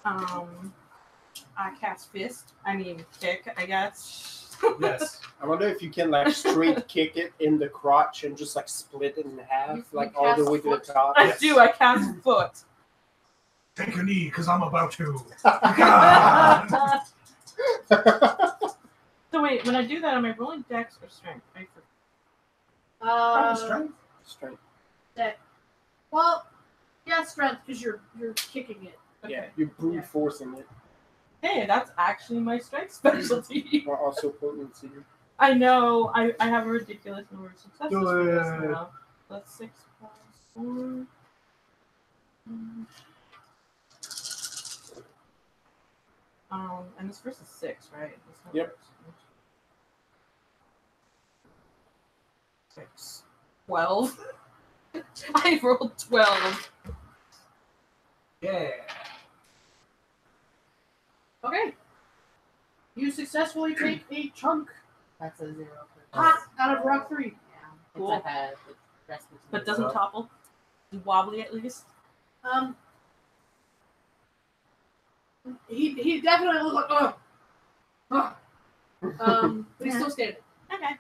I cast fist. I mean kick, I guess. Yes. I wonder if you can like straight kick it in the crotch and just like split it in half, You like all the cast way to the foot? top. I do. I cast foot. Take a knee, because I'm about to. So wait, when I do that, am I rolling dex or strength? I forget. Strength. Strength. Well, yeah, strength because you're kicking it. Okay. Yeah, you're brute Yeah. forcing it. Hey, that's actually my strength specialty. Or also potency. I know. I have a ridiculous number of successes for this Do it. now. That's 6 plus 4. And this versus 6, right? That's not Yep. versus 6. 12. I rolled 12. Yeah. Okay. You successfully take a chunk That's a 0. out of rock 3. Yeah. Cool. It's like a rest between But doesn't topple. Is wobbly at least. He definitely looked like but he's still standing. Okay.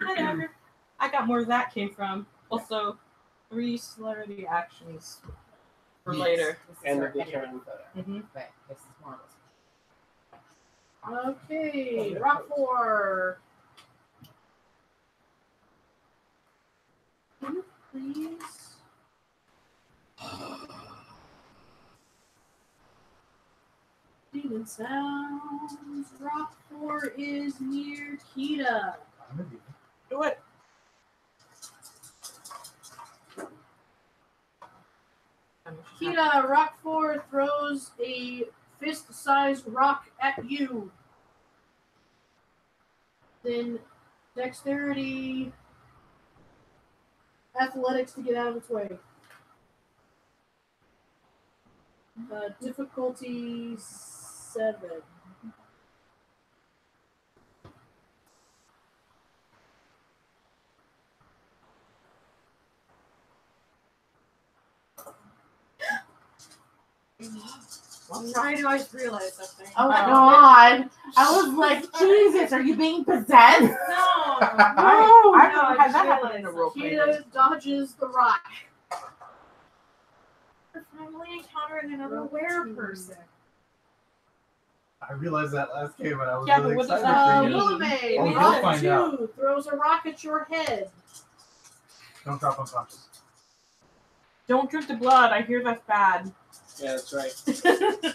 Whatever. I got more where that came from. Also, 3 celebrity actions for later. And the turn. Mm-hmm. But this is more Okay, rock 4. Can you please? Demon sounds. Rock 4 is near Kita. Do it. Kita, rock 4 throws a fist-sized rock at you. Then dexterity, athletics to get out of its way. Difficulty 7. I know, I just realized something. Oh my god! I was like, Jesus, are you being possessed? No! I No, haven't I had that just happen in a realized role play. Kita dodges the rock. We're finally encountering another were-person. I realized that last game, and I was Yeah, but really what does excited that for you. mean? Willamay, Oh, we'll rock find 2 out. throws a rock at your head. Don't drop unconscious. Don't drink the blood. I hear that's bad. Yeah, that's right.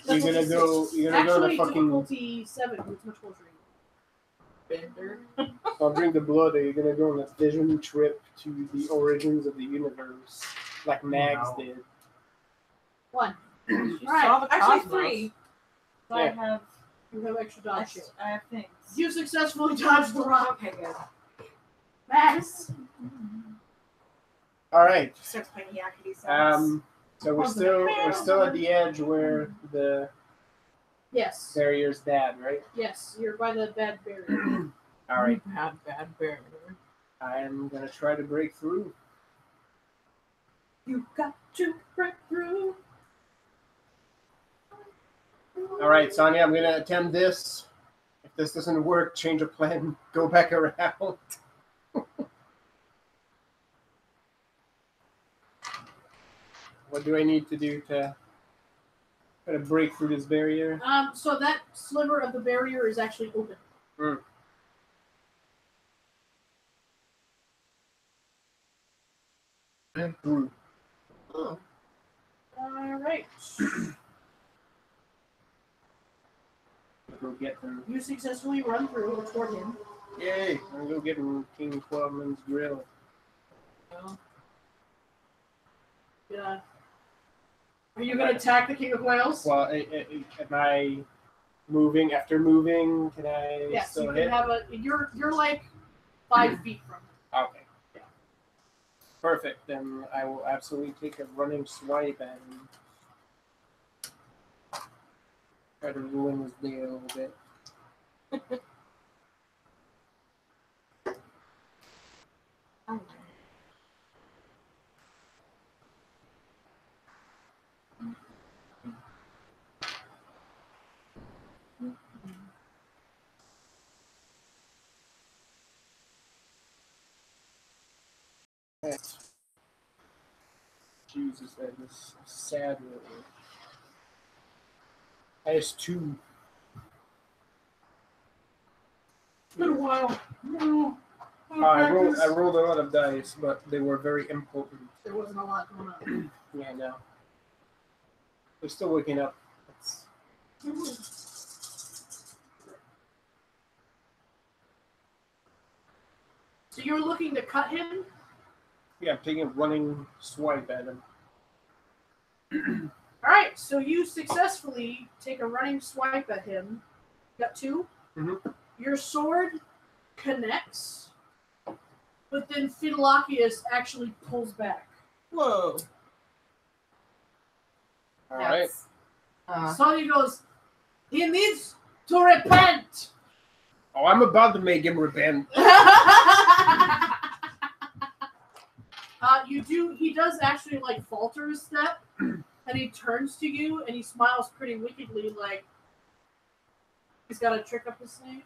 You're gonna go Actually, to fucking. difficulty 7. It's much closer. Bender. I'll drink the blood, or you're gonna go on a vision trip to the origins of the universe, like Mags No. did. 1. You Right. saw the Actually, cosmos. 3. So Yeah. I have You have extra dodge shield. I have things. You successfully dodged the rock. Okay, good. Max. All right. Starts playing yakety sounds. So we're still at the edge where the Yes. barrier's bad, right? Yes. You're by the bad barrier. All right. Bad barrier. I'm gonna try to break through. You got to break through. All right, Sonia, I'm gonna attempt this. If this doesn't work, change of plan. Go back around. What do I need to do to try to break through this barrier? So that sliver of the barrier is actually open. Through. Oh. All right. Go get them. You successfully run through toward him. Yay! I'm gonna go get King Quellman's grill. Yeah. Are you going to attack the King of Wales? Well, am I moving? After moving, can I Yes. still You hit? can have a. You're like 5 feet from him. Okay. Yeah. Perfect. Then I will absolutely take a running swipe and try to ruin his day a little bit. Jesus, that is sad. That's 2. It's been a while. No. I rolled a lot of dice, but they were very impotent. There wasn't a lot going on. Yeah, no. They're still waking up. So you're looking to cut him? Yeah, I'm taking a running swipe at him. All right. So you successfully take a running swipe at him. Got 2. Mhm. Your sword connects But then Fidelocius actually pulls back. Whoa. All right. Sonya goes, he needs to repent. Oh, I'm about to make him repent. He does actually like falter a step, and he turns to you and he smiles pretty wickedly, like he's got a trick up his sleeve.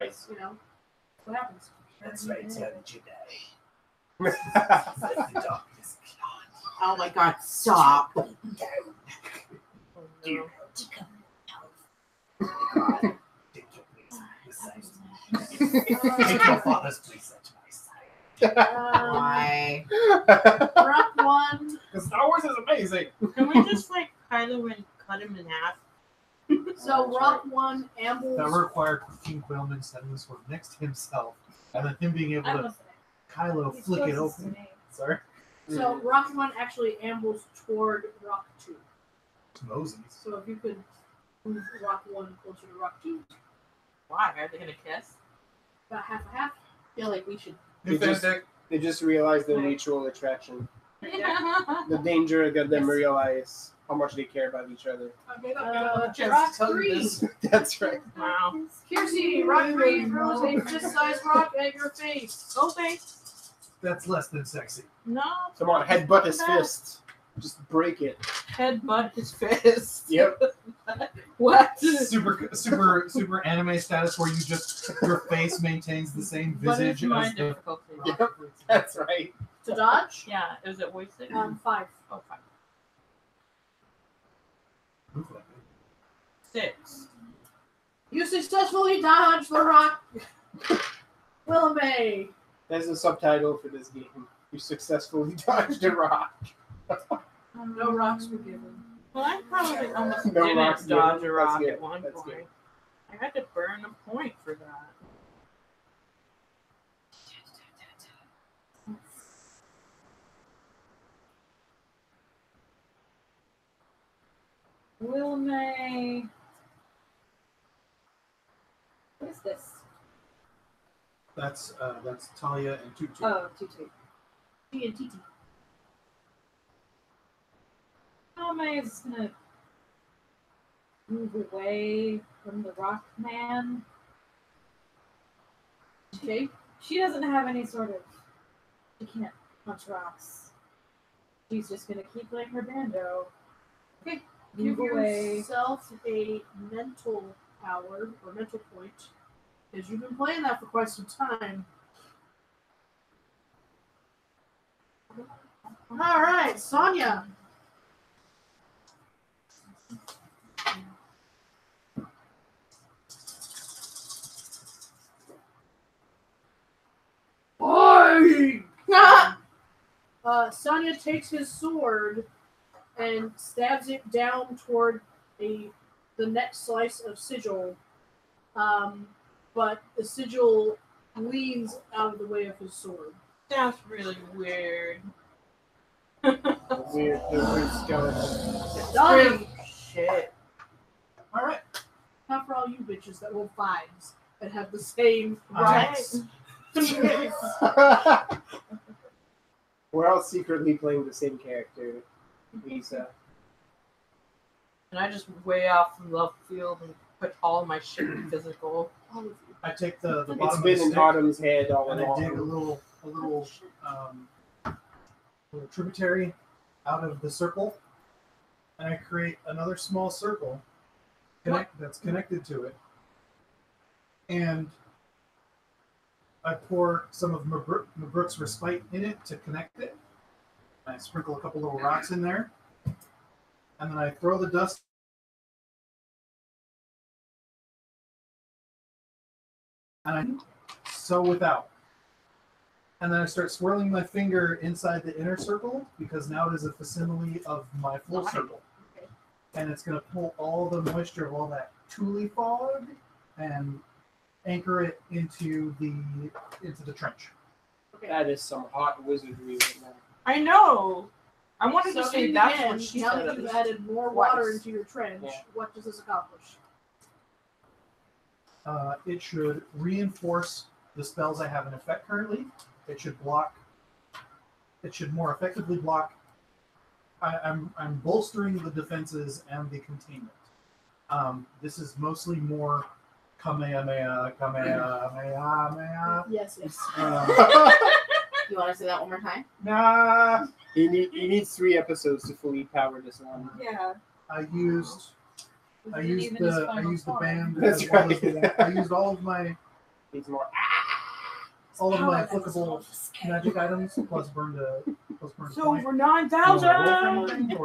Right. You know, what happens? That's right, Jedi. Oh my god, stop. Oh, no. Take your father's place at my side. Why? Rock one. Because Star Wars is amazing. Can we just like Kylo and cut him in half? So Rock one ambles. That required King Quailman setting the sword next to himself, and then him being able to Kylo flick it open. Sorry. So Rock one actually ambles toward Rock two. Moses. So if you could move Rock one closer to Rock two, Why? Are they gonna kiss? about half a half. I feel like we should. They just realized their mutual attraction. The danger of them realize how much they care about each other. Rock three. That's right. Wow. Kiersey, Rock three throws a fist-sized rock at your face. Okay. That's less than sexy. No. Come on, headbutt his fist. Just break it. Headbutt his fist. Yep. What? Super anime status where you just your face maintains the same What visage is my as the difficulty? Yep. That's right. To dodge, Yeah. Is it wasted? 5. Oh, 5. Move like 6. You successfully dodged the rock. Willamay. That's the subtitle for this game. You successfully dodged a rock. No rocks were given. Well, I probably almost No didn't rocks dodge given. a rock That's good. at one That's point. good. I had to burn a point for that. Wilmay. What is this? That's Talia and Tutu. Oh, Tutu. TNT. Wilmay is gonna move away from the rock man. Okay. She doesn't have any sort of. She can't punch rocks. She's just gonna keep playing her bando. Okay. Move Give away. yourself a mental power or mental point, because you've been playing that for quite some time. All right, Sonya. Sonya takes his sword and stabs it down toward the next slice of sigil, but the sigil leans out of the way of his sword. That's really weird. The weird skeleton. Done. Shit. All right. Not for all you bitches that roll 5s and have the same Right. rocks. We're all secretly playing the same character, Lisa. And I just way off from left field and put all my shit in physical. I take the It's bottom been of the in stick Autumn's head all and I dig a along. little tributary out of the circle, and I create another small circle that's connected to it, and I pour some of Mabruk's respite in it to connect it. I sprinkle a couple little rocks in there, and then I throw the dust. And I sew without. And then I start swirling my finger inside the inner circle because now it is a facsimile of my full circle. And it's going to pull all the moisture of all that tule fog and anchor it into the trench. That is some hot wizardry right now. I know. I wanted to So say in that's the end, what she now said. that at you've least added more water twice. into your trench, Yeah. what does this accomplish? It should reinforce the spells I have in effect currently, It should block. It should more effectively block. I'm bolstering the defenses and the containment. This is mostly more Kamehameha. Yes, yes. You want to say that one more time? Nah. He needs 3 episodes to fully power this one. Yeah. I used Even his the final form. band. That's as well as right. I used all of my Needs more. applicable magic items plus burn to So point. for Do you want to roll for 9,000. anything,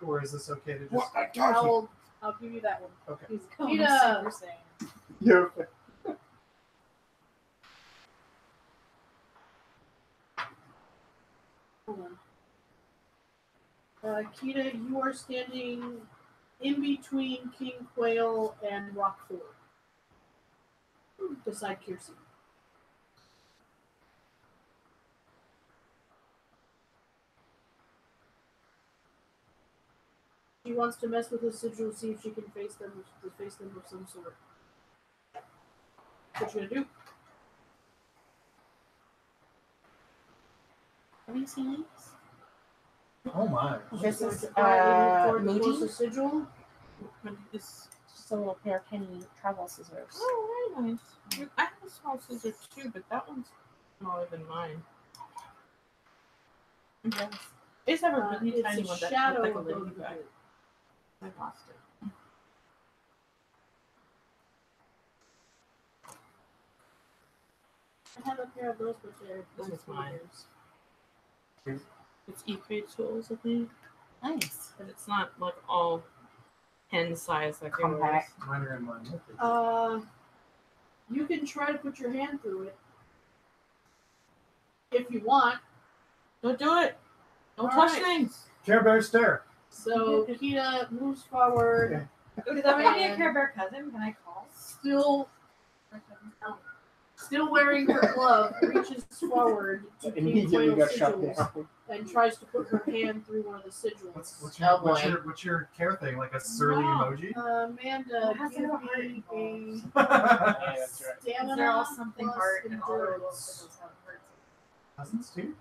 or is this okay to just? I'll give you that one. Okay. He's going Peter. Super Saiyan. Yeah. Hold on. Kita, you are standing in between King Quail and Rockford, beside Kiersey. She wants to mess with the sigil, see if she can face them of some sort. What you gonna do? Have you seen these? Oh my. This She's going is to quietly move toward the Moody. closest sigil. This. Just a little pair of tiny travel scissors. Oh, very nice. I have a small scissor too, but that one's smaller than mine. Yes. I just have a really It's tiny a one that shadow looks like a above the ladybug. head. I lost it. I have a pair of those, but they're This is mine. fingers. It's E-Crate tools, I think. Nice. But it's not like all pen size like Compact. yours. Mine are in mine. You can try to put your hand through it if you want. Don't do it. Don't All touch right. things. Care Bear stare. So Kita moves forward, Oh, does that make me a Care Bear cousin? Can I call? still wearing her glove, reaches forward to King Immediately Quail's got shut sigils down. and tries to put her hand through one of the sigils. What's Oh, boy. what's your care thing? Like a surly No. emoji? Amanda, It has to give have a heart me a involved. Yeah, that's right. stamina They're all something plus heart and all their little endurance. symbols have hearts. Cousins too?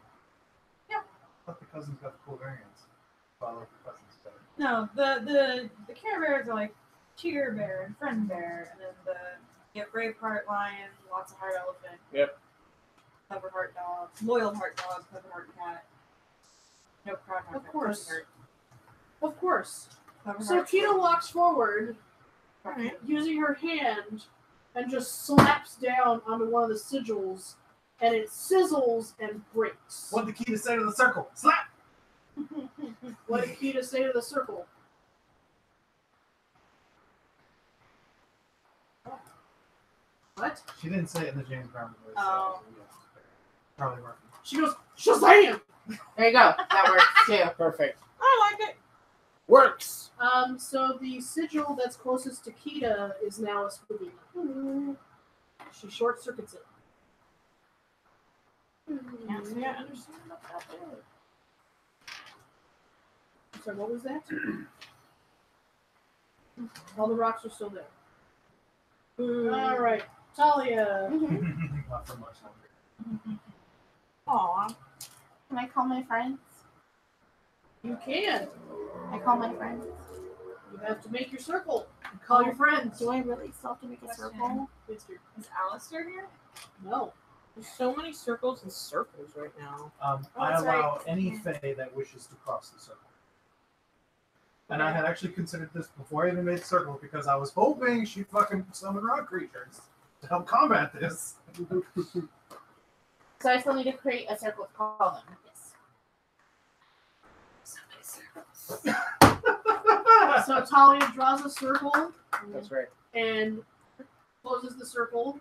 Yeah. I thought the cousins got the cool variants. Well, I like the cousins better. No, the Care Bears are like Cheer Bear and Friend Bear, and then you have Brave Heart Lion, lots of Heart Elephant. Yep. Clever Heart Dog, Loyal Heart Dog, Clever Heart Cat. No, Proud Heart. Of Cat, course. Fuzzy Heart, Of course. Clever So Heart. Kita walks forward, Alright. using her hand, and just slaps down onto one of the sigils, and it sizzles and breaks. What did the key to say to the circle? Slap! What did Kita say to the circle? What? She didn't say it in the James Brown voice. Oh. So, yeah, probably working. She goes, Shazam! There you go. That works too. Perfect. I like it. Works. So the sigil that's closest to Kita is now a spooky. She short circuits it. Can't say I understand what that is. Sorry, what was that? All the rocks are still there. All right, Talia. Not for much longer. Aw. Can I call my friends? You can. I call my friends. You have to make your circle. Call your friends. Do I really still have to make a circle? It's your, Is Alistair here? no. There's so many circles and circles right now. I that's allow right. any fae that wishes to cross the circle. And I had actually considered this before I even made the circle because I was hoping she'd fucking summon rock creatures to help combat this. So I still need to create a circle to call them. Yes. So Talia draws a circle That's right. and closes the circle.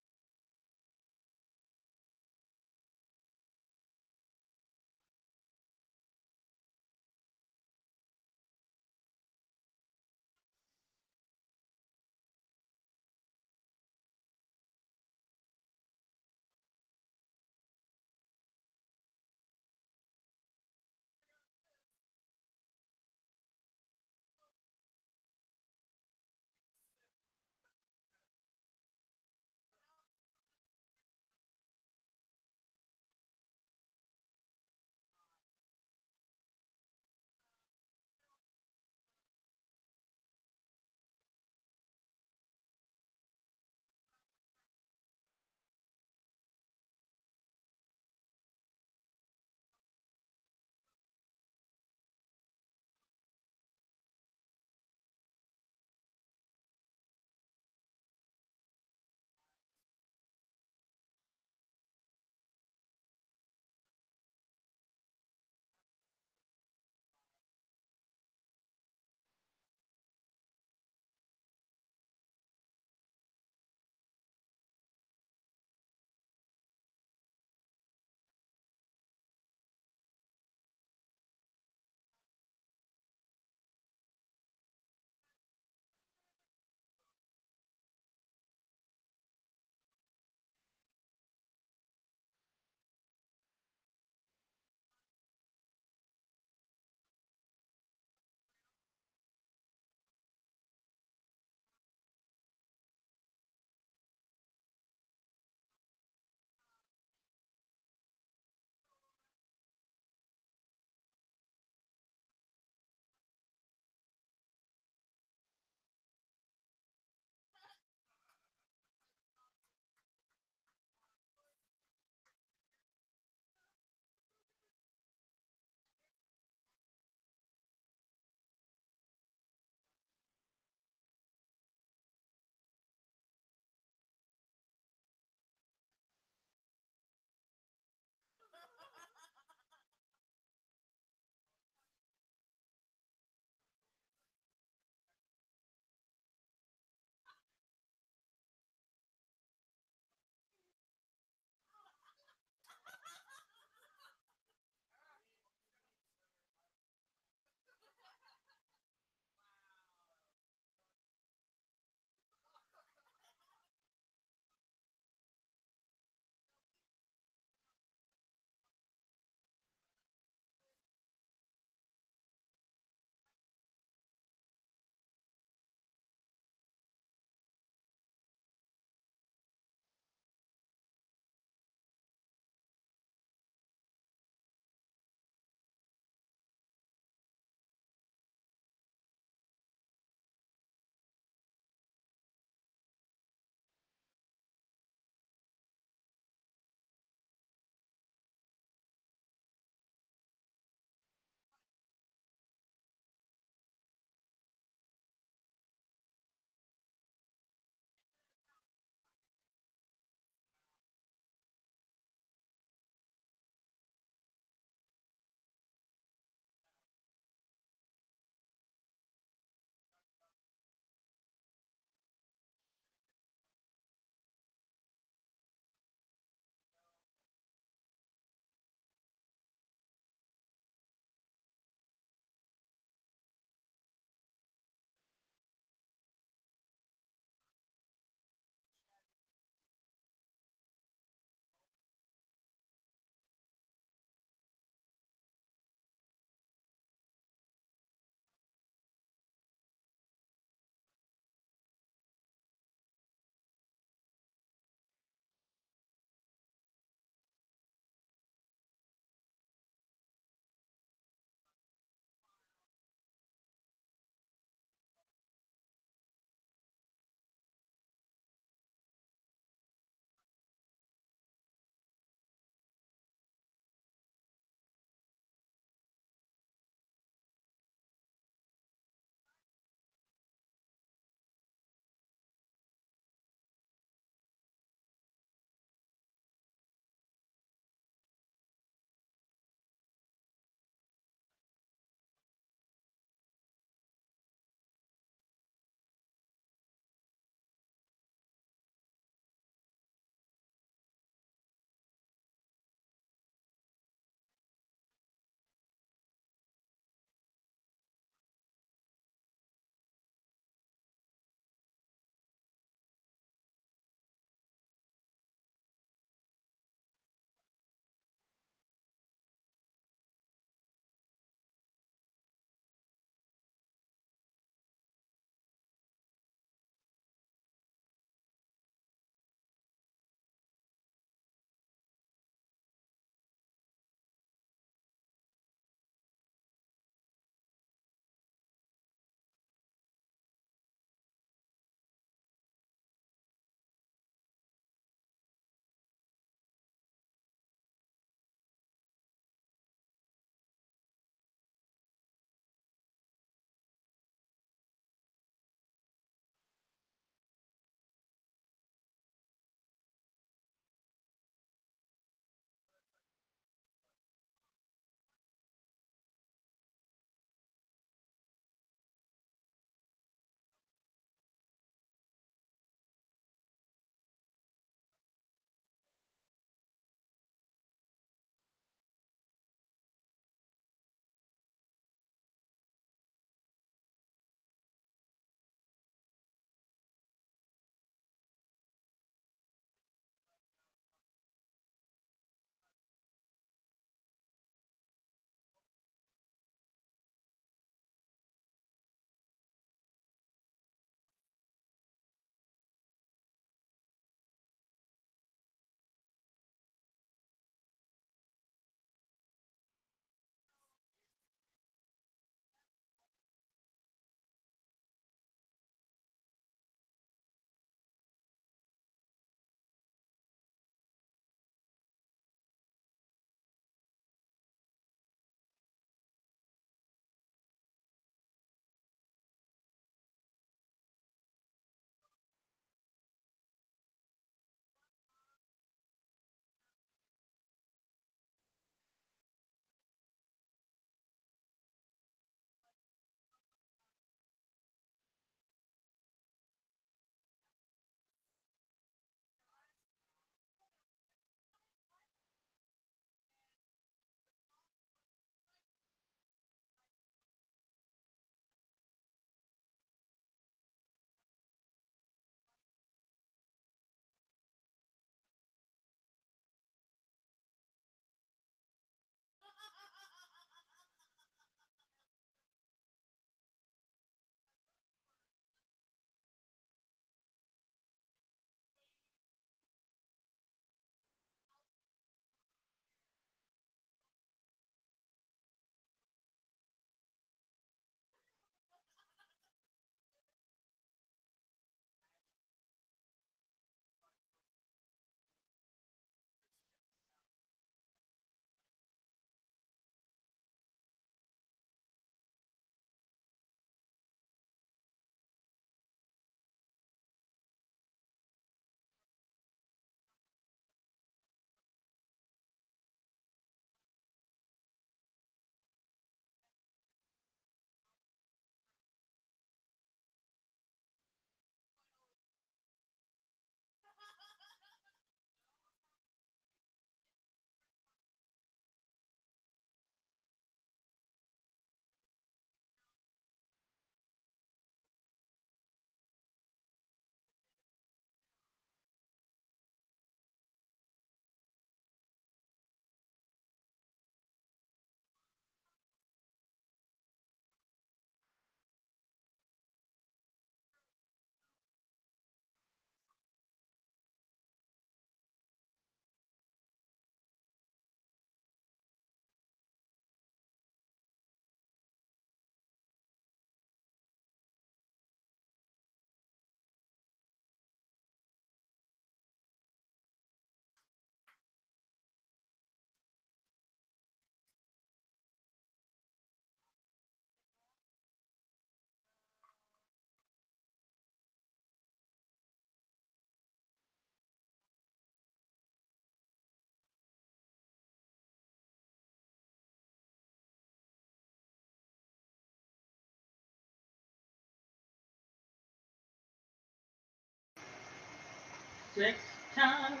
6 times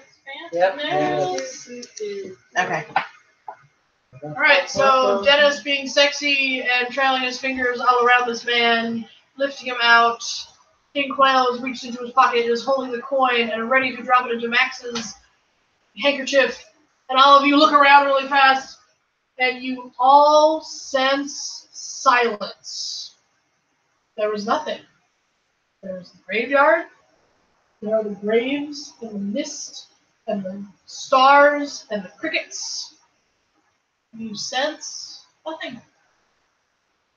Yep. Okay. All right, so Dennis being sexy and trailing his fingers all around this man, lifting him out. King Quail has reached into his pocket, is holding the coin, and ready to drop it into Max's handkerchief. And all of you look around really fast, and you all sense silence. There was nothing. There was the graveyard. There are the graves and the mist and the stars and the crickets. You sense nothing.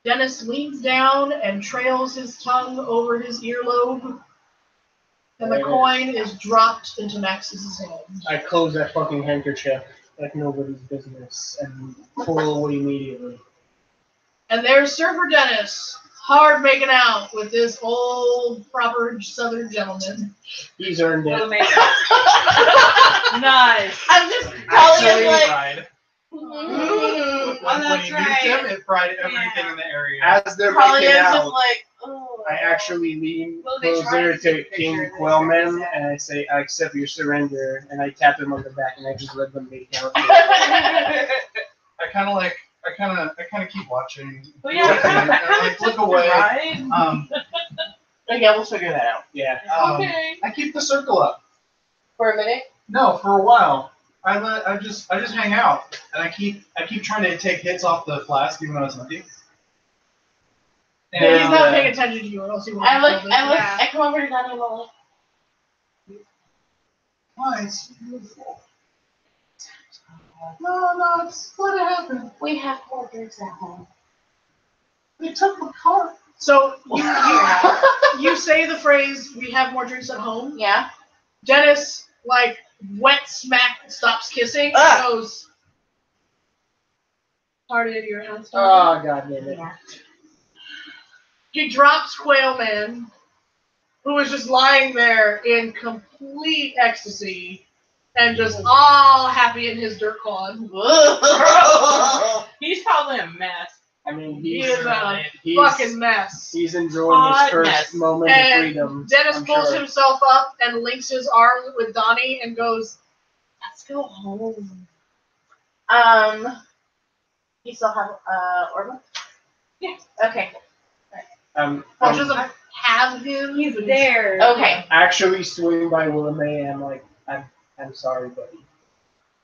Dennis leans down and trails his tongue over his earlobe, and the coin is dropped into Max's hand. I close that fucking handkerchief like nobody's business and pull away immediately. And there's Surfer Dennis, hard making out with this old, proper Southern gentleman. He's earned it. Nice. I'm just calling Actually, it like. fried. Mm-hmm. When that's you right. nuked him, it fried everything in the area. As they're Probably making is just out, like. Oh. I actually lean Well, they tried closer to take to a picture King of this Quellman represent. and I say, I accept your surrender, and I tap him on the back and I just let them make out. I kind of keep watching. Well, yeah, and I like look away. Right? Yeah, we'll figure that out. Yeah. Okay. I keep the circle up. For a minute. No, for a while. I just hang out, and I keep trying to take hits off the flask even though it's empty. Yeah, he's not And, paying attention to you, or else he would I have look. killed it. I come over to Donnie and I'm like, oh, it's beautiful. No, it's let it happen. we have more drinks at home. They took my car. So you say the phrase, "We have more drinks at home." Yeah. Dennis, like, wet smack, stops kissing, Ah. and goes, "Party at your house." Oh, god damn it. Yeah. He drops Quailman, who is just lying there in complete ecstasy and just all happy in his dirt clod. He's probably a mess. I mean, He he's is a he's, fucking mess. he's enjoying his Hot first mess. moment of And freedom. Dennis I'm pulls sure. himself up and links his arms with Donnie and goes, "Let's go home." You still have Orba? Yeah. Okay. Well, I'm doesn't have him. He's there. Okay. actually swing by Willamay and I'm like, I'm sorry, buddy.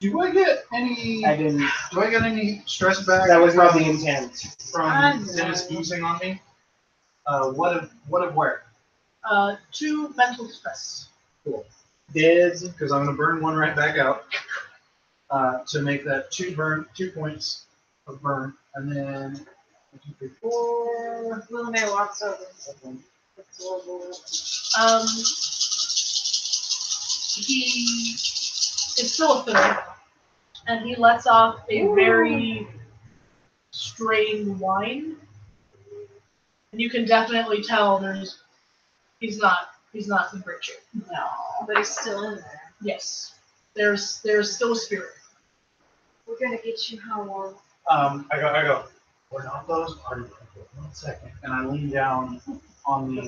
Do I get any? I didn't. Do I get any stress back? That was not the intent. From Dennis oozing on me. What of where? 2 mental stress. Did Because I'm gonna burn one right back out. To make that 2 points of burn, and then 1, 2, 3, 4. Willamay walks over. He is still a fiddle, and he lets off a very strained whine, and you can definitely tell he's not in great shape. No. But he's still in there. Yes, there's still a spirit. We're gonna get you home. I go. We're not those party people. 1 second. And I lean down on the.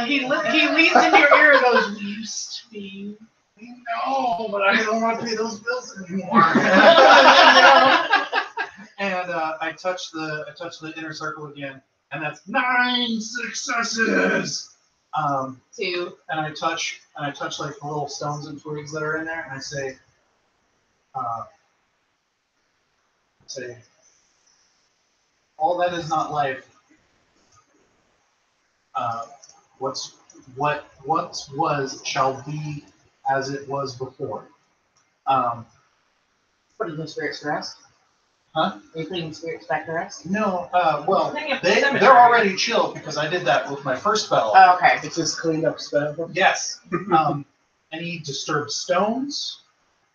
He leans into your ear and goes, "We used to be." No, but I don't want to pay those bills anymore. And I touch the inner circle again, and that's 9 successes. 2. And I touch like the little stones and twigs that are in there, and I say, all that is not life. What once was shall be as it was before. Putting the spirits to rest? Huh? Are you putting the spirits back to rest? No, well, Hang up the cemetery. they're already chill because I did that with my first spell. Oh, okay. it's his cleanup spell. Yes. Any disturbed stones,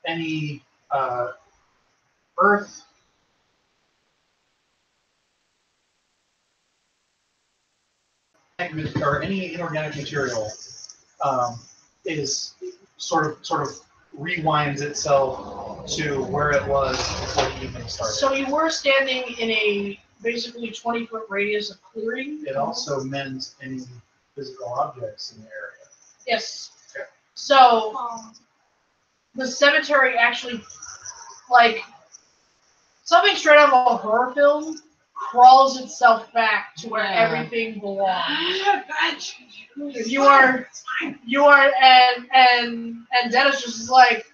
any earth, or any inorganic material is sort of rewinds itself to where it was before the evening started. So you were standing in a basically 20-foot radius of clearing. It also mends any physical objects in the area. Yes. So the cemetery actually, like, something straight out of a horror film, crawls itself back to where everything belongs. You are, and Dennis just is like,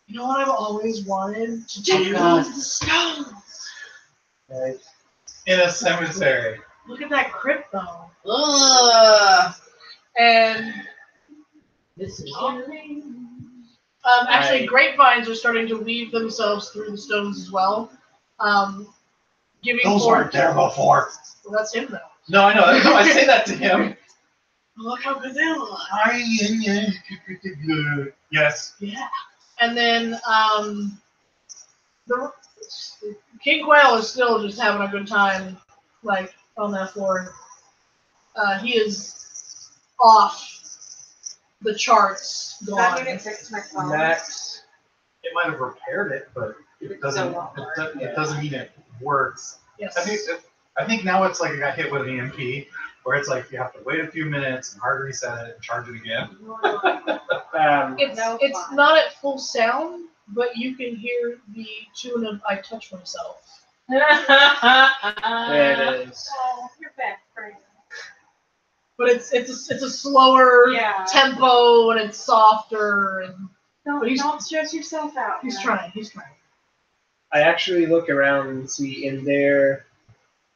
you know what I've always wanted to do? The stones. Right. In a cemetery. Look at that crypt though. Ugh. And This is actually, grapevines are starting to weave themselves through the stones as well. Giving Those forth. weren't there before. Well, that's him though. No, I know. No, I say that to him. Look how good they look. Yes. Yeah. And then the King Quail is still just having a good time, like on that floor. He is off the charts. Does that Gone. mean it fixed my phone? Max. It might have repaired it, but it doesn't. It doesn't mean it works. Yes. I think now it's like I got hit with an EMP, where it's like you have to wait a few minutes and hard reset it and charge it again. It's not at full sound, but you can hear the tune of "I Touch Myself." There it is. Oh, you're back, Frank. But it's a slower Yeah. tempo and it's softer and Don't stress yourself out. he's man. trying. He's trying. I actually look around and see in their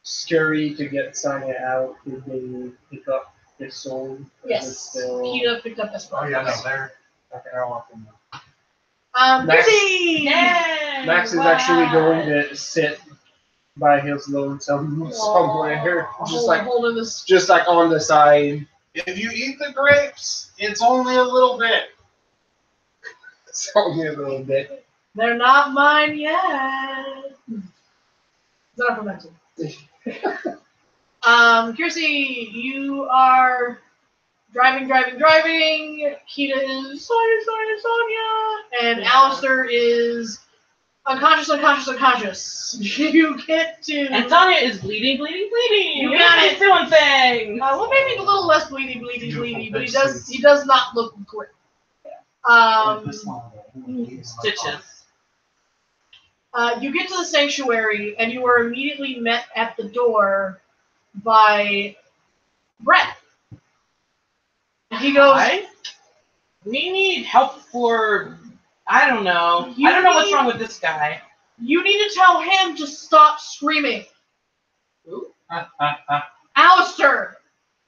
scurry to get Sonya out, did they pick up his soul? Or is it Yes. still... Kita picked up this one. Oh yeah, no, they're off in the. Max- Chrissy! Yay! Max is actually going to sit by his lonesome somewhere, Holding this. just like on the side. If you eat the grapes, it's only a little bit. It's only a little bit. They're not mine yet. Is that fermented? Kirsty, you are driving. Kita is Sonya. And Alistair is unconscious. You get to. And Tanya is bleeding. You got it. He's doing things. Well, maybe a little less bleedy, Beautiful but big he does not look great. Stitches. You get to the sanctuary, and you are immediately met at the door by Brett. He goes, Hi? We need help for, I don't know. You I don't know what's need- wrong with this guy. "You need to tell him to stop screaming. Alistair,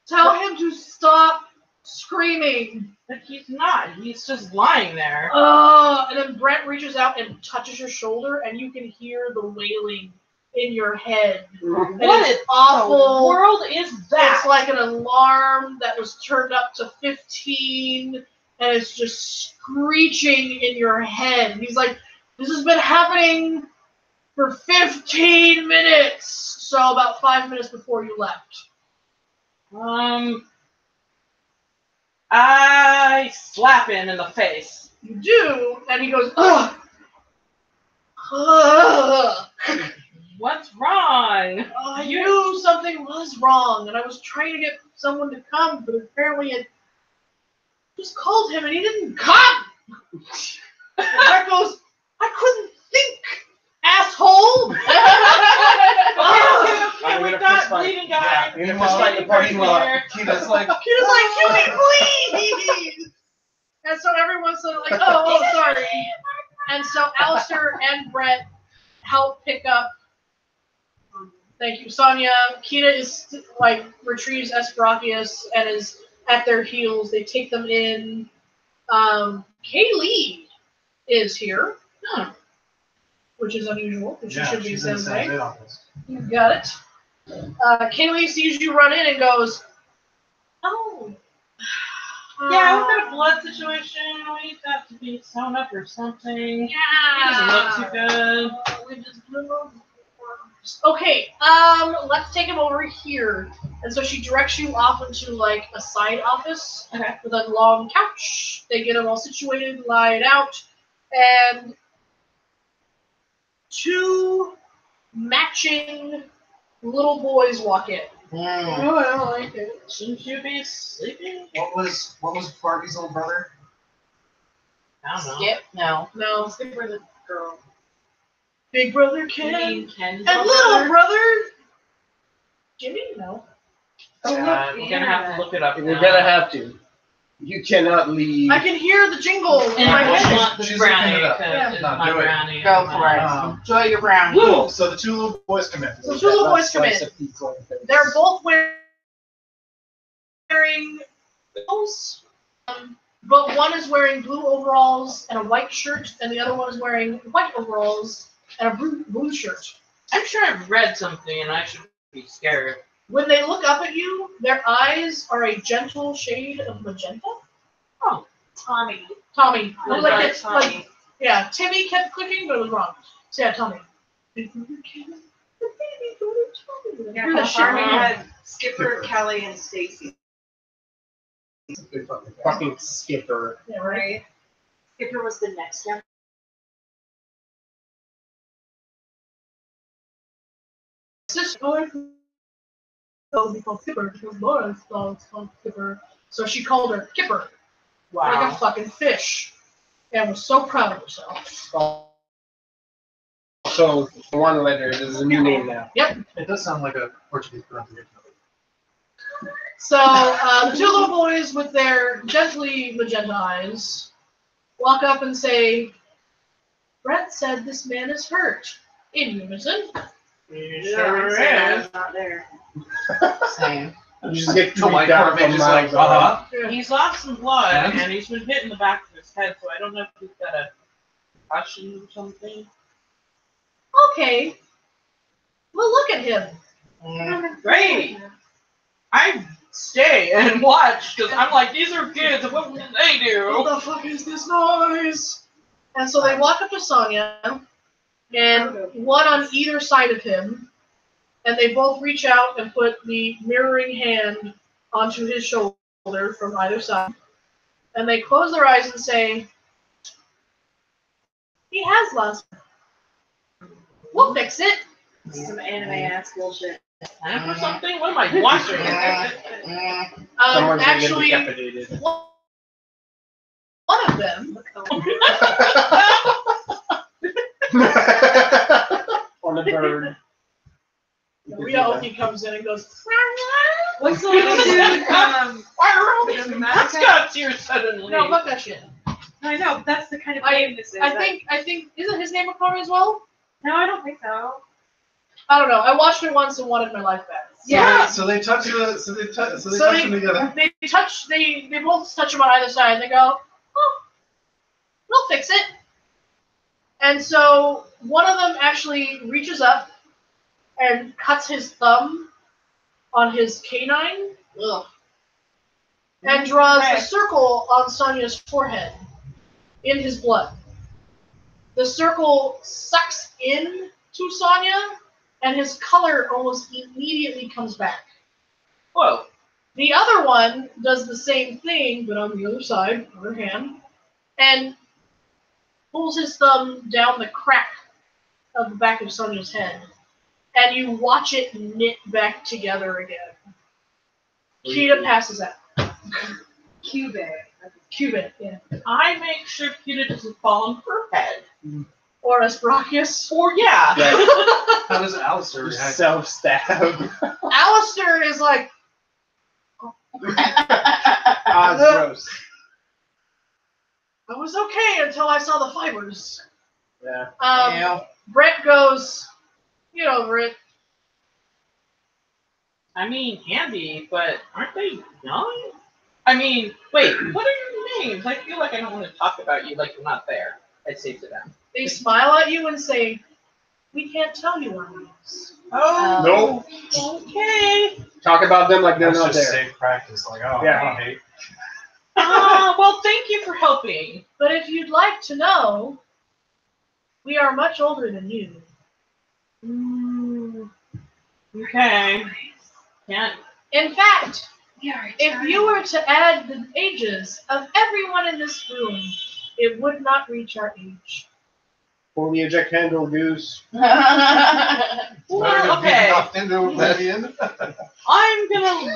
tell him to stop screaming." But he's not. He's just lying there. And then Brett reaches out and touches your shoulder, and you can hear the wailing in your head. And What it's in awful. the world is that? It's like an alarm that was turned up to 15, and it's just screeching in your head. And he's like, "This has been happening for 15 minutes. So about 5 minutes before you left. I slap him in the face. You do, and he goes, ugh. Ugh. What's wrong? I knew something was wrong, and I was trying to get someone to come, but apparently it just called him, and he didn't come. And Brett goes, "I couldn't think, asshole." Okay, we got bleeding guy. You're gonna fist fight in the parking lot. Kita's like, He was like, "You can please." And so everyone's sort of like, oh, sorry. And so Alistair and Brett help pick up. Thank you, Sonya. Kita is like retrieves Esperocius and is at their heels. They take them in. Kaylee is here, which is unusual because she should be the same way. You got it. Kaylee sees you run in and goes, "Oh, Yeah, we've got a blood situation. We got to be sewn up or something. yeah. He doesn't look too good. We just blew over. Okay, let's take him over here." And so she directs you off into like a side office with a long couch. They get him all situated, lied out, and 2 matching little boys walk in. Oh, I don't like it. Shouldn't you be sleeping? What was Barbie's little brother? I don't know. Skip? No. No. Skipper the girl. Big brother You Ken. mean Ken's And little brother Jimmy? No. Yeah, we're gonna have to look it up. We're now. gonna have to. You cannot leave. I can hear the jingle in And my I head. want this she's brownie looking it up. because it's No, my do it. brownie. Go for it. Enjoy your brownie. Cool. So the two little boys come in. So two little boys come in. They're both wearing clothes, but one is wearing blue overalls and a white shirt, and the other one is wearing white overalls and a blue shirt. I'm sure I've read something and I should be scared. When they look up at you, their eyes are a gentle shade of magenta. Tommy. Tommy. Like Like it's Tommy. like, yeah, Timmy kept clicking, but it was wrong. So yeah, Tommy. Yeah, Who the shit Barbie man? had Skipper, Kelly, and Stacy. Fucking Skipper. Yeah, right. Right? Skipper was the next young. Sister, oh, be called Skipper because Laura's dog's called Skipper. So she called her Kipper, like a fucking fish, and was so proud of herself. So one letter. This is a new name now. It does sound like a Portuguese pronunciation. So the two little boys with their gently magenta eyes walk up and say, "Brett said this man is hurt." In unison. Sure is. Not there. Same. You just get So my freaked out car from just miles like, away. He's lost some blood And? and he's been hit in the back of his head, so I don't know if he's got a concussion or something. Okay. Well, look at him. Great! I stay and watch because I'm like, these are kids, and what will they do? What the fuck is this noise? And so they walk up to Sonya, and one on either side of him, and they both reach out and put the mirroring hand onto his shoulder from either side. And they close their eyes and say, "He has lost. We'll fix it." Some anime ass bullshit. Time for something? What am I watching? Someone's gonna get Actually, decapitated. one of them On a bird. Ryoki comes in and goes, What's the little dude? Why are all these mascots here suddenly? "No, fuck that shit." I know, that's the kind of game this is. I think, isn't his name Akari as well? No, I don't think so. I don't know. I watched it once and wanted my life back. Yeah. So they touch the. So they touch them together. They both touch him on either side. And they go, "Oh, we'll fix it." And so one of them actually reaches up and cuts his thumb on his canine. Ugh. And draws a circle on Sonya's forehead in his blood. The circle sucks in to Sonya, and his color almost immediately comes back. Whoa. The other one does the same thing, but on the other side, other hand, and pulls his thumb down the crack of the back of Sonya's head, and you watch it knit back together again. Kita passes out. Cuban, yeah. I make sure Kita doesn't fall on her head. Or Asbrachius. Or yeah. How does Alistair react? Self-stab. Alistair is like, Ah, gross. I was okay until I saw the fibers. Yeah. Ew. Brett goes, "Get over it." I mean, handy, but aren't they young? I mean, wait, what are your names? I feel like I don't want to talk about you like you're not there. I'd say to them. They smile at you and say, "We can't tell you our names." Oh, Nope. okay. Talk about them like they're That's not just there. safe practice. Like, oh, Yeah. I don't hate. Well, thank you for helping. But if you'd like to know, we are much older than you. Okay. Can't. In fact, if you were to add the ages of everyone in this room, it would not reach our age. Pull the eject handle, goose. Well, okay. Into oblivion. I'm gonna,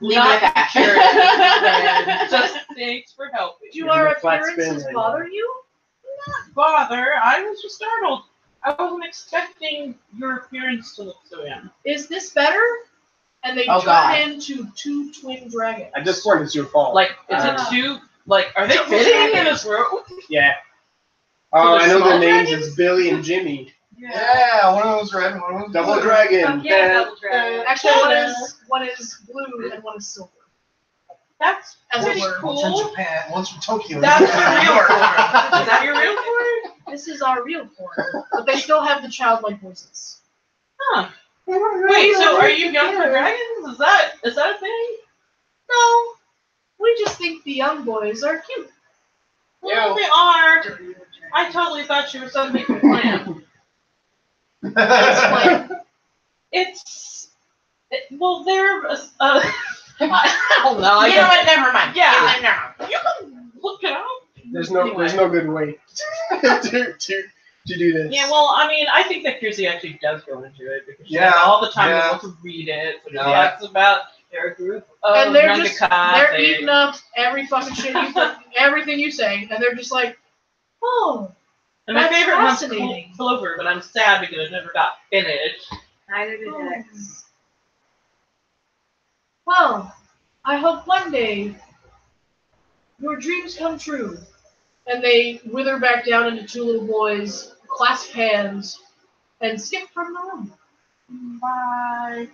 Leave not it at that. cure it. Just thanks for helping. Do our a flat appearances spin, bother you? Bother, I was just startled. I wasn't expecting your appearance to look so young. Is this better? And they Oh, turn God. into 2 twin dragons. At this point, it's your fault. Like, is it two? Like, are they fitting in this room? Yeah. Oh, the I know their small names. dragons? It's Billy and Jimmy. Yeah, one of those red and one of those Double blue. Dragon. Yeah, double dragon. Actually, one is blue and one is silver. That's As it pretty were. One's from cool. Japan, one's from Tokyo. That's one's from New real York. porn. Is that your real porn? This is our real form, but they still have the childlike voices. Huh. Wait, so are you young for dragons? Is that a thing? No, we just think the young boys are cute. Well, they are. I totally thought you were something planned. Well, they're I don't know. You know what? Never mind. Yeah. Never mind. You can look it up. There's no good way to do this. Yeah, well, I mean, I think that Kiersey actually does go into it because she Yeah, has all the time yeah. to want to read it. So she Yeah. talks about their group of And they're mangaka. eating up every fucking shit everything you say, and they're just like, oh, And my That's favorite one's fascinating. Clover, but I'm sad because it never got finished. Neither did X. well, I hope one day your dreams come true. And they wither back down into 2 little boys, clasp hands, and skip from the room. Bye.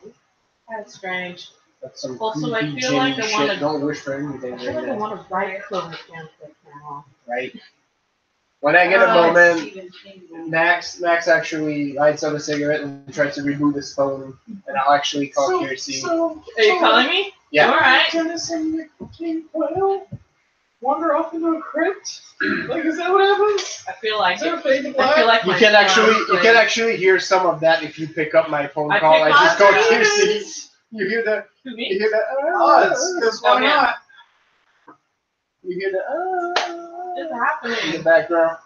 That's strange. That's some Also, I creepy feel Jimmy like I shit. wanna- Don't wish for anything I feel like I right want to write Clover fanfic now. right? When I get a Oh, moment, Stephen King. Max actually lights up a cigarette and tries to reboot his phone, and I'll actually call Kiersey. Are you calling me? Yeah. All right. Dennis and King Quail wander off into a crypt? Like, is that what happens? I feel like Is there a it. fade to I black? feel like You my can phone actually hear some of that if you pick up my phone I call. pick I just go up Kiersey. You hear that? To You me? hear that? Oh, it's why Okay. not? You hear What's that? In the happening? background.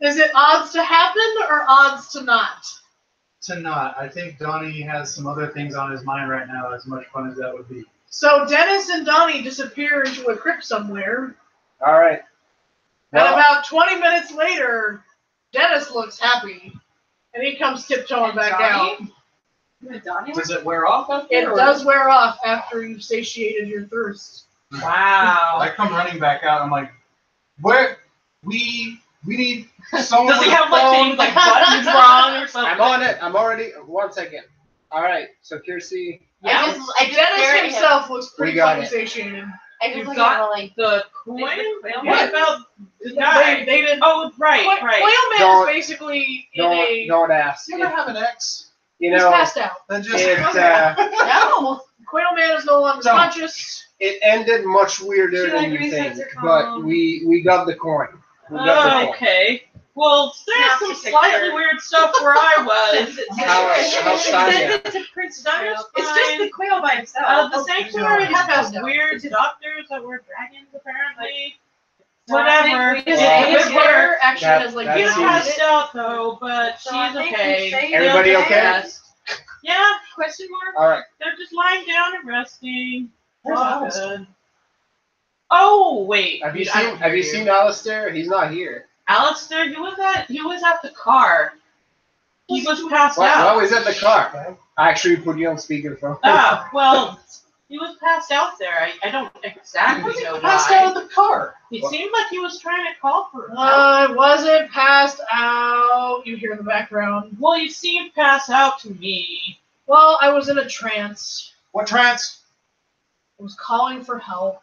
Is it odds to happen or odds to not? To not. I think Donnie has some other things on his mind right now, as much fun as that would be. So Dennis and Donnie disappear into a crypt somewhere, All right. and Well, about 20 minutes later, Dennis looks happy, and he comes tiptoeing back out. Donnie? Does it wear off after? It or- does wear off after you've satiated your thirst. Wow. I come running back out. I'm like, where? We need someone. Does he with have a like phone. things like buttons wrong or something? I'm on it. I'm already. 1 second. All right. So Kiersey. Yeah. I just stare Dennis at him. himself looks pretty We got fucking it. satiated. I just You've look got- at him like, The coin? What? What about the guy? They did. Oh, right. Quail Man Don't- is basically in a. Don't ask. You ever have an ex? You He's know, passed out. Then just it no. Quail Man is no longer Don't. conscious. it ended much weirder She, than like, you resets think, her but phone. we got the coin. We got the coin. Okay. Well, there's Snap some the picture. slightly weird stuff where I was. How's Sonya? It's a Prince Sonya's It's just fine. the quail by himself. The sanctuary He's had passed those out. weird doctors that were dragons, apparently. So I think Whatever. we His, say his it's hair actually That- has like. that He's seems- passed out though, but So I she's think we okay. say Everybody it's okay? Yes. Yeah, Question mark? All right. they're just lying down and resting. Where's All Alistair? good. Oh wait. Have you I don't seen? Have hear you seen Alistair? He's not here. Alistair? He was at the car. He was passed Why out. was at the car? I actually put you on speakerphone. Oh, well, he was passed out there. I don't exactly know Passed why. out of the car. He seemed like he was trying to call for help. I wasn't passed out. You hear in the background. Well, you seemed passed out to me. Well, I was in a trance. What trance? I was calling for help.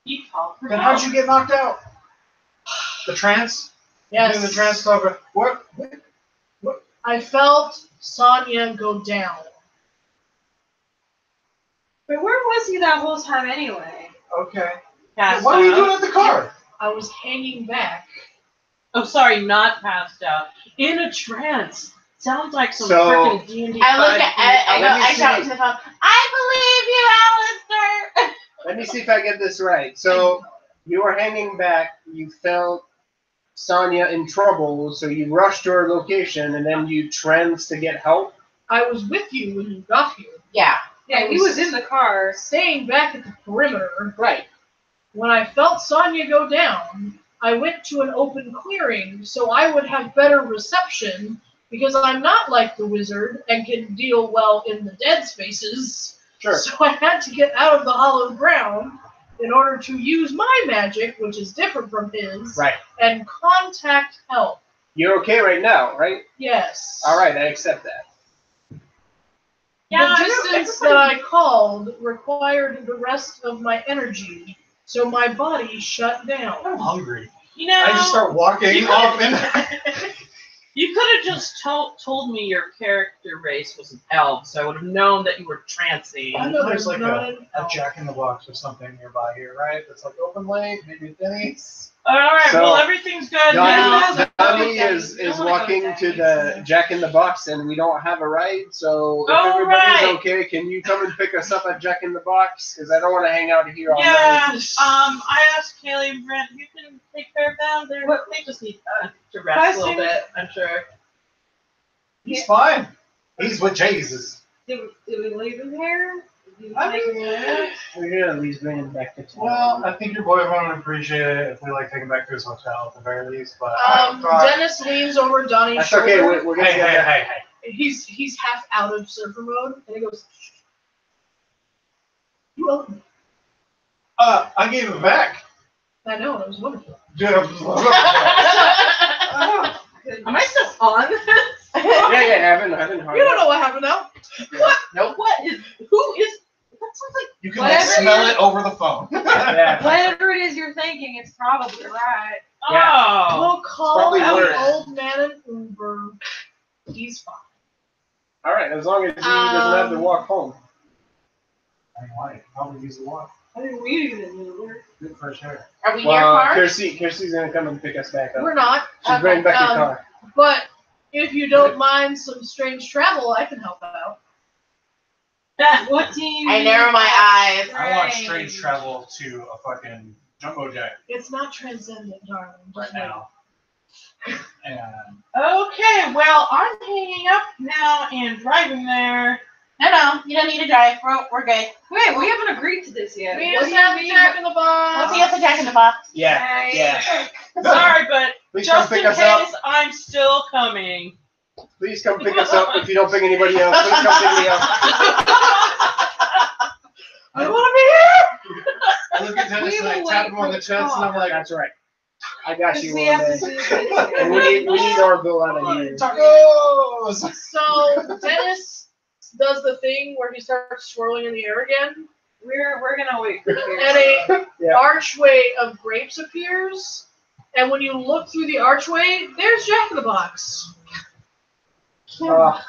He called for Then help. how'd you get knocked out? The trance? Yes. Doing the trance talk. What? I felt Sonya go down. But where was he that whole time anyway? Okay. Passed What are you out. doing at the car? I was hanging back. Oh, sorry, not passed out. In a trance. Sounds like some So- freaking D&D. I look at I Let me shout see. to the phone, I believe you, Alistair. Let me see if I get this right. So you were hanging back. You felt Sonya in trouble, so you rushed to her location, and then you tranced to get help. I was with you when you got here. Yeah. Yeah, he was in the car. Staying back at the perimeter. Right. When I felt Sonya go down, I went to an open clearing so I would have better reception because I'm not like the wizard and can deal well in the dead spaces. Sure. So I had to get out of the hallowed ground in order to use my magic, which is different from his, Right. and contact help. You're okay right now, right? Yes. All right, I accept that. The distance that I called required the rest of my energy, so my body shut down. I'm hungry. You know, I just start walking you off in. you could have just told me your character race was an elf, so I would have known that you were trancy. I know There's like not a an a elf. Jack in the Box or something nearby here, right? That's like open late, maybe Denny's. All right, So, well everything's good now. Donnie is walking to the Jack in the Box, and we don't have a ride. So if All everybody's right. okay, can you come and pick us up at Jack in the Box? Because I don't want to hang out here all Yeah, night. I asked Kaylee and Brent, you can take care of them. They just need to rest a little bit, I'm sure. He's fine. He's with Jesus. Did we leave him here? Did you I take him mean, there? We're gonna at least bring him back to town. Well, I think your boyfriend would appreciate it if we like take him back to his hotel at the very least. But Dennis leans over Donnie's That's shoulder. okay. We're gonna hey, get hey, back. hey, hey! He's half out of surfer mode, and he goes, "You owe me." I gave it back. I know, it was wonderful. Dude, Am I still on this? Yeah, Evan. You don't know what happened now. nope. What is, who is, that sounds like, You can like, Whatever smell it it over the phone. Yeah. Whatever it is you're thinking, it's probably right. Yeah. oh. We'll call probably the worse. old man an Uber. He's fine. All right, as long as he doesn't have to walk home. I might probably use the walk. I think we use it Uber. Good fresh air. Are we near Well, car? Kirsty's gonna come and pick us back up. We're not. She's bringing back your car. But if you don't mind some strange travel, I can help out. What team? I narrow my eyes. I want strange travel to a fucking jumbo jet It's not transcendent, darling. right now. And Okay, well, I'm hanging up now and driving there. No, you don't need to drive. We're good. Wait, we haven't agreed to this yet. We What just do you have the mean? Jack in the Box. Let's see if the Jack in the Box. Yeah. Sorry, but Please come just in pick us up. case, I'm still coming. Please come pick us up. If you don't pick anybody else, please come pick me up. I want to be here. I look at Dennis and I will tap wait him on for the chest and I'm like, That's right. I got you We one have day. to do this. And we need our bill out of here. tacos! So Dennis does the thing where he starts swirling in the air again, We're gonna wait for you. and a Yeah. archway of grapes appears. And when you look through the archway, there's Jack in the Box. Why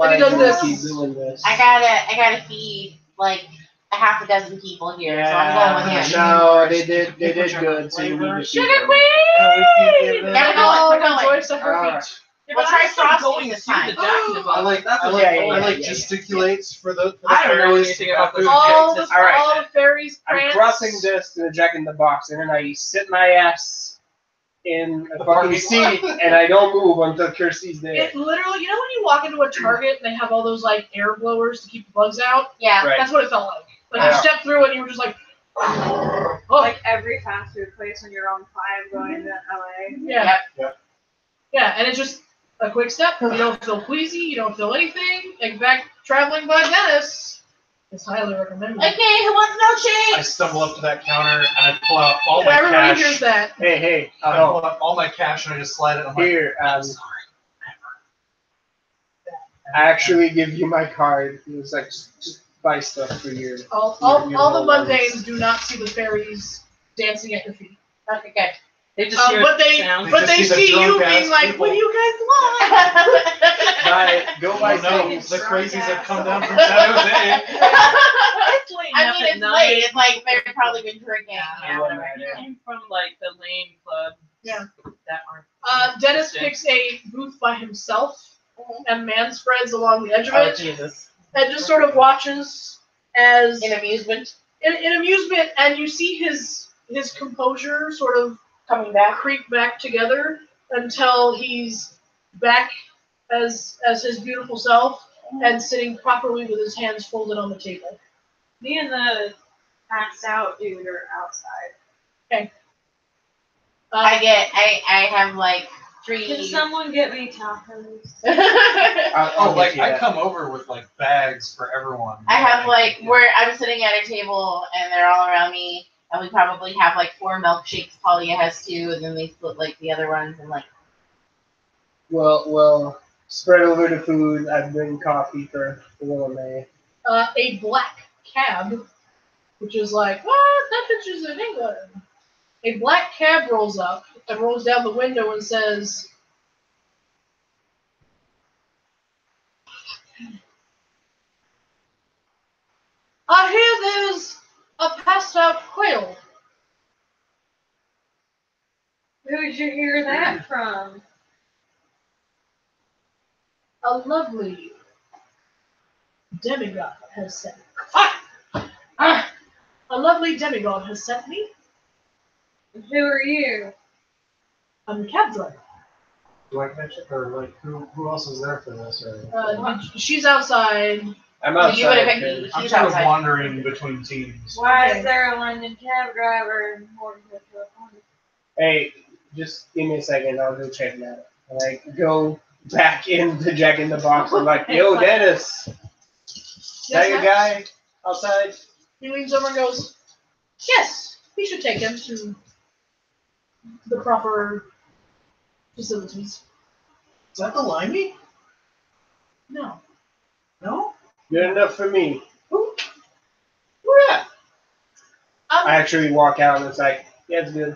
And he does do this. we keep doing this? I gotta feed like a half a dozen people here, so I'm going with him. No, they did good. So you need to Sugar feed them. Queen! Yeah, we're going. Enjoy some Alright. feet. Yeah, We'll but try I'm still frosting going this to the time. Jack in the Box. I like Yeah. gesticulates for the I don't know fairies anything to about have those food. All Jack's the, All right. all the fairies I'm prance. crossing this to the Jack in the Box, and then I sit my ass in a fucking seat, and I don't move until Kirsty's there. It literally, you know when you walk into a Target and they have all those like air blowers to keep the bugs out? Yeah. Right. That's what it felt like. Like Yeah. you stepped through it and you were just like, oh, Like every fast food place when you're on 5 going to LA. yeah. Yep. Yeah, and it's just a quick step. You don't feel queasy, you don't feel anything. In fact, traveling by Dennis is highly recommended. Okay, who wants no I shake? stumble up to that counter and I pull out all So my everybody cash. hears that. Hey, I pull out all my cash and I just slide it. I'm like, here, I'm sorry. I actually give you my card. It was like, just buy stuff for your. All the mundanes do not see the fairies dancing at your feet. Okay, good. They just hear But the they sound. but just they see the see you drunk-ass being like, people. what do you guys want? Go buy Oh no, things. the crazies have come down from San Jose. It's late I enough mean, at it's night. late. It's like they've probably been drinking. Yeah, Yeah, whatever. I came from like the lane club. Yeah. That aren't. Dennis picks a booth by himself and man spreads along the edge of Oh, it Jesus. and just sort of watches as In amusement. in amusement, and you see his composure sort of Coming back. creep back together until he's back as his beautiful self and sitting properly with his hands folded on the table. Me and the passed out dude are outside. I have like Can 3. someone get me tacos? Oh, like I that. come over with like bags for everyone. I have like where I'm sitting at a table and they're all around me, and we probably have like 4 milkshakes. Talia has 2, and then they split like the other ones and like. Well, spread over the food. I bring coffee for little May. A black cab, which is like, what? That picture's in England. A black cab rolls up and rolls down the window and says, I hear there's a passed out quail. Who'd you hear that from? A lovely demigod has sent. A lovely demigod has sent me. Who are you? I'm the cab driver. Do I catch it, or like who else is there for this? Or She's outside. I'm Well, you would have outside. been. I'm He's sort of outside. wandering between teams. Why Okay. is there a London cab driver in Morgantown, California? Hey, just give me a second. I'll go check that. And I go back into Jack in the Box. I'm like, yo, Dennis, that your Matt? guy outside? He leans over and goes, yes, we should take him to the proper facilities. is that the limey? No. No. Good enough for me. Where at? I actually walk out and it's like, yeah, it's good.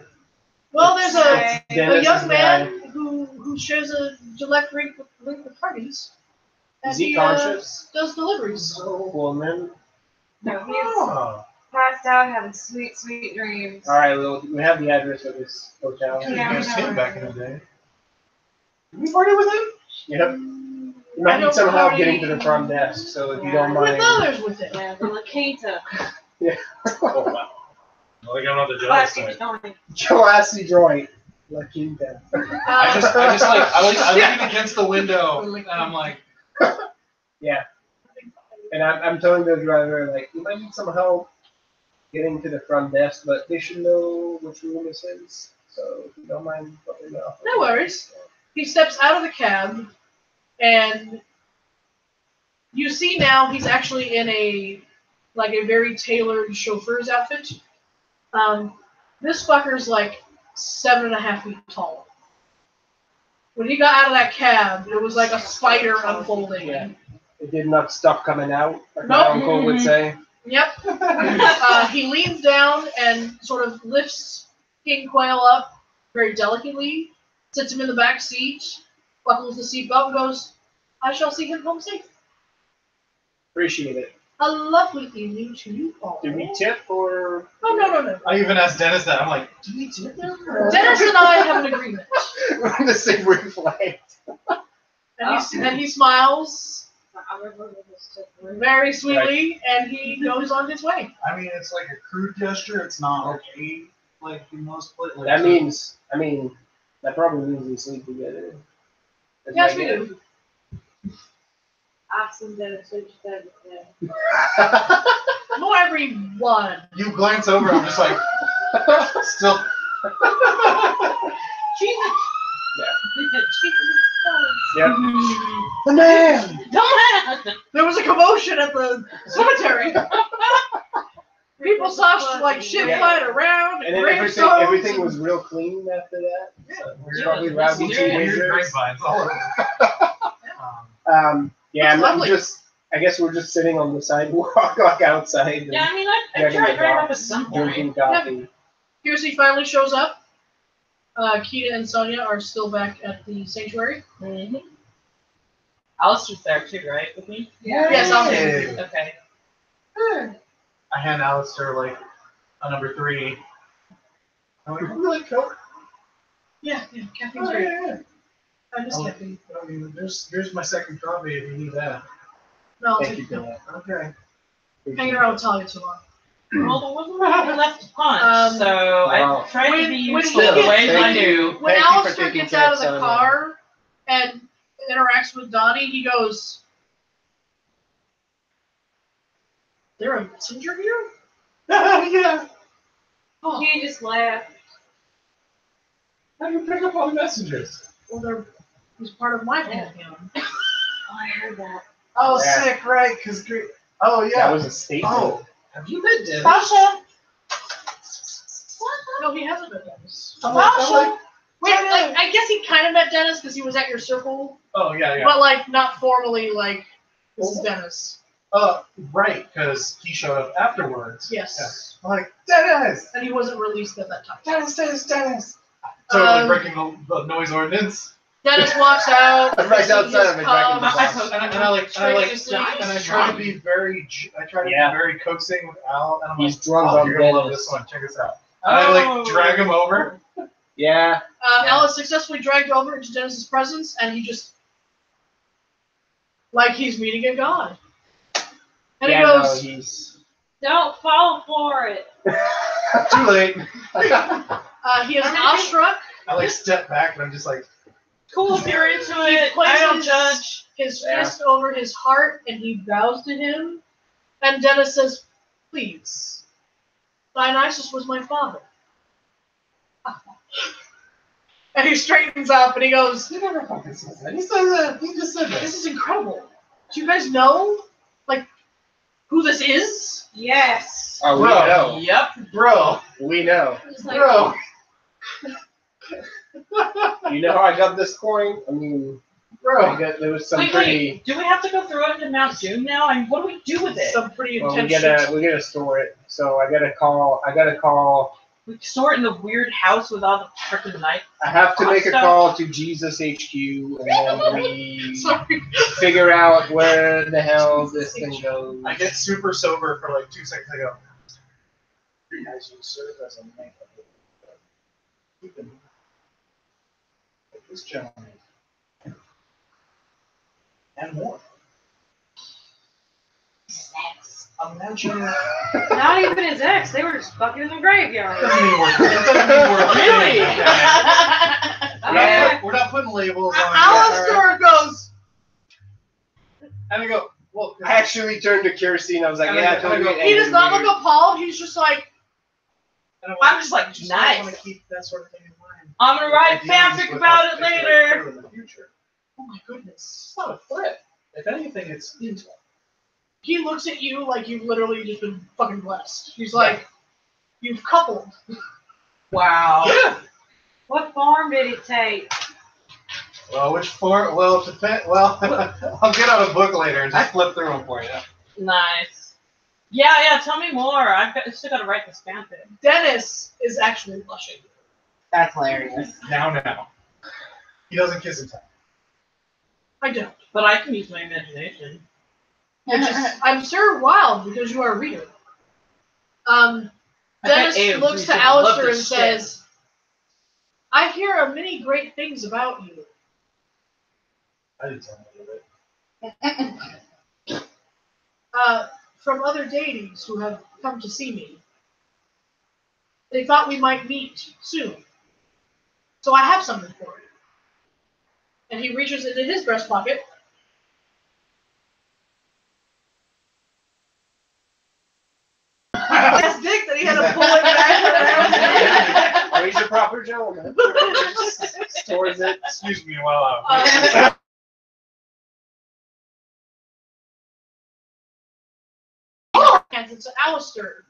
Well, there's a Dennis young is the man who shares a Gillette link with parties. And Is he conscious? Does deliveries. Cool, man. No, he's Oh. passed out having sweet, sweet dreams. All right, well, we have the address of this hotel. Could Yeah, have used we know him where back in the day. Did we party with him? Yep. You might need some help getting to the front desk, so if you don't With mind. others with it. Yeah, the La Quinta. Oh wow. Well, they got on the jealous Classic side. joint. Classy joint. Lucky them. I just like I lean against the window and I'm like, Yeah. And I'm telling the driver, like, you might need some help getting to the front desk, but they should know which room this is. So if you don't mind, let me know. No worries. He steps out of the cab, and you see now he's actually in a very tailored chauffeur's outfit. This fucker's like 7.5 feet tall. When he got out of that cab, it was like a spider unfolding. Yeah. It did not stop coming out, like my Nope. uncle would say. Yep. He leans down and sort of lifts King Quail up very delicately, sits him in the back seat, buckles the seatbelt, and goes, I shall see him home safe. Appreciate it. A lovely evening to you all. Did we tip or? Oh, no. I even asked Dennis that. I'm like, do we tip them? Dennis and I have an agreement. We're on the same wavelength. And he smiles very sweetly, and he goes on his way. I mean, it's like a crude gesture. It's not okay. Like in most places. That means, that probably means we sleep together. Yes, we do. Awesome, Dennis. What you said. No, everyone. You glance over. I'm just like, still. Jesus. Yep. The man! There was a commotion at the cemetery. People saw like shit Yeah. flying around. And then gravestones. everything was real clean after that. So we're probably rowdy Weird teenagers. grapevines all over. Yeah, It's I'm lovely. just. I guess we're just sitting on the sidewalk, like outside, and Yeah, I mean, I'm Jack in sure the I drive up at Box, some point. drinking coffee. Kiersey finally shows up. Keita and Sonia are still back at the sanctuary. Mm-hmm. Alistair's there too, right, with me? Yes, I'll Hey. Okay. I hand Alistair like a number 3. I'm like, you like Coke? Yeah, caffeine's great. Yeah. I miss Oh. caffeine. I mean, here's my second coffee if you need that. No, I'll Thank take you it. for that. Okay. Hanging around with Talia too long. Well, there wasn't really left to punch, Um, so wow. I tried to be When useful he the gets- way I Thank knew. When Thank you for Alistair taking gets care out of of the Sonia. car and interacts with Donnie, he goes, "There a messenger here?" Yeah. Oh, He just laughed. How do you pick up all the messengers? well, they're he's part of my pantheon. Oh, I heard that. Oh, Yeah. sick, right? Because oh That yeah. was a statement. Oh, have you met Dennis? Sasha. No, he hasn't met Dennis. I'm like, Wait, like, I guess he kind of met Dennis because he was at your circle, oh yeah. but like not formally. Like this is Dennis. Right, because he showed up afterwards. Yes, I'm like, Dennis! and he wasn't released at that time. Dennis! Totally breaking the noise ordinance. Dennis walks out. I'm right kissing outside his of it, back in the cub. box. I try to be very coaxing with Al, and I'm He's like, drunk oh, on you're gonna love Dennis. this one. Check this out. And I like drag him over. Yeah. Alice successfully dragged over into Dennis's presence, and he just like he's meeting a god. And Yeah, he no, goes, he's Don't fall for it. Too late. he is awestruck. I like step back, and I'm just like, Cool, if you're into He it. I don't places judge. his Yeah. fist over his heart, and he bows to him. And Dennis says, "Please, Dionysus was my father." And he straightens up, and he goes, he never fucking says that. He says that. He just said "This that. is incredible. Do you guys know, like, who this is?" Yes. Oh, we Bro. know. Yep. Bro. We know. Just like, Bro. You know how I got this coin? I mean, Bro. there was some Wait, pretty. wait. Do we have to go through it to Mount Doom now? I mean, what do we do with it? Some pretty Well, intense we gotta store it. So I gotta call. We store it in the weird house with all the freaking knife. I have to make a Stuff. call to Jesus HQ, and then we Sorry. figure out where the hell this thing goes. I get super sober for like 2 seconds. I go, "You guys will serve as a man. You can like this gentleman and more." Imagine. not even his ex. They were just fucking in the graveyard. Doesn't mean we're. It doesn't mean we're Really? Yeah. We're not putting labels on. Alistair goes, And I go, well, I actually turned to Kirsty and I was like, And I "Yeah, go- don't get he does angry, not weird." look appalled. He's just like, and I'm just like, I want nice. to keep that sort of thing in mind. I'm gonna write Ideas fanfic with about us it to, like, later. do in the future. Oh my goodness, it's not a threat. If anything, it's intel. he looks at you like you've literally just been fucking blessed. He's like, you've coupled. Wow. Yeah. What form did it take? Well, which form? Well, well, I'll get out a book later and just flip through them for you. Nice. Yeah. Tell me more. I still gotta write this fanfic. Dennis is actually blushing. That's hilarious. Now. He doesn't kiss and tell. I don't. But I can use my imagination. Which is, I'm sure, wild because you are a reader. I bet Dennis AOC looks to would love Alistair and this shit. says, "I hear many great things about you. I didn't tell him to do it. From other deities who have come to see me. They thought we might meet soon. So I have something for you." And he reaches into his breast pocket. His dick that he had a bullet back. Oh, he's a proper gentleman. Stores it. Excuse me while I'm. And it's Alistair.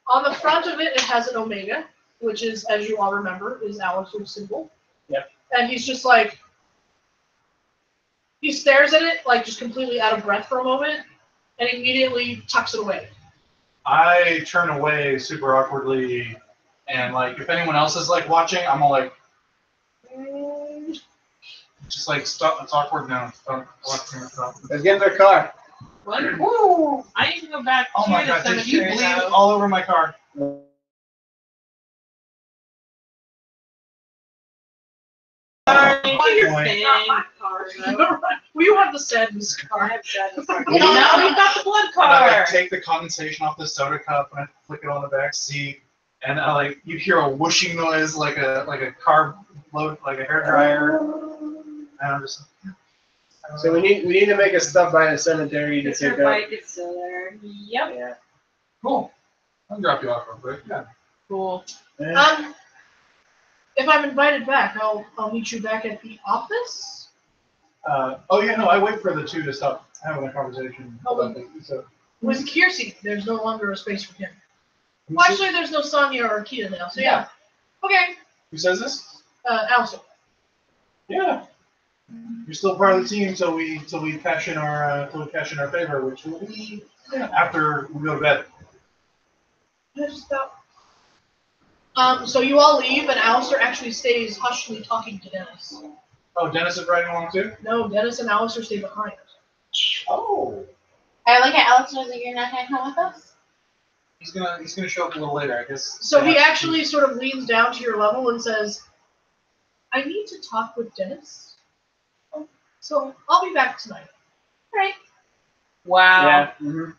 On the front of it, it has an omega, which is, as you all remember, is Alistair's symbol. Yep. And he's just like, he stares at it, like just completely out of breath for a moment, and immediately tucks it away. I turn away super awkwardly, and like if anyone else is like watching, I'm all like, just like stop. It's awkward now. Stop watching myself. Let's get in their car. What? Woo! I need to go back Oh to my the god! Did he cemetery bleed now. all over my car? Sorry, do your Point. thing. Not my car, though. Well, you have the sadness I card. have sadness car. Now we've got the blood And I car. like, take the condensation off the soda cup and I flick it on the back seat, and I like you hear a whooshing noise like a car load like a hair dryer, and I'm just So we need to make a stop by the cemetery to Is her pick up. bike is still there? Yep. Yeah. Cool. I'll drop you off real quick. Yeah. Cool. If I'm invited back, I'll meet you back at the office. Oh yeah, no, I wait for the two to stop having a conversation Oh, about things. So With Kiersey, there's no longer a space for him. Well, actually, there's no Sonya or Kita now, so yeah. Okay, who says this? Alistair. Yeah. You're still part of the team till we cash in our favor, which will be after we go to bed. So you all leave, and Alistair actually stays hushly talking to Dennis. Oh, Dennis is riding along too? No, Dennis and Alistair stay behind. Oh. I like at Alistair that you're not gonna come with us. He's gonna show up a little later, I guess. So he actually sort of leans down to your level and says, I need to talk with Dennis. So I'll be back tonight. All right. Wow. Yeah. Mm-hmm.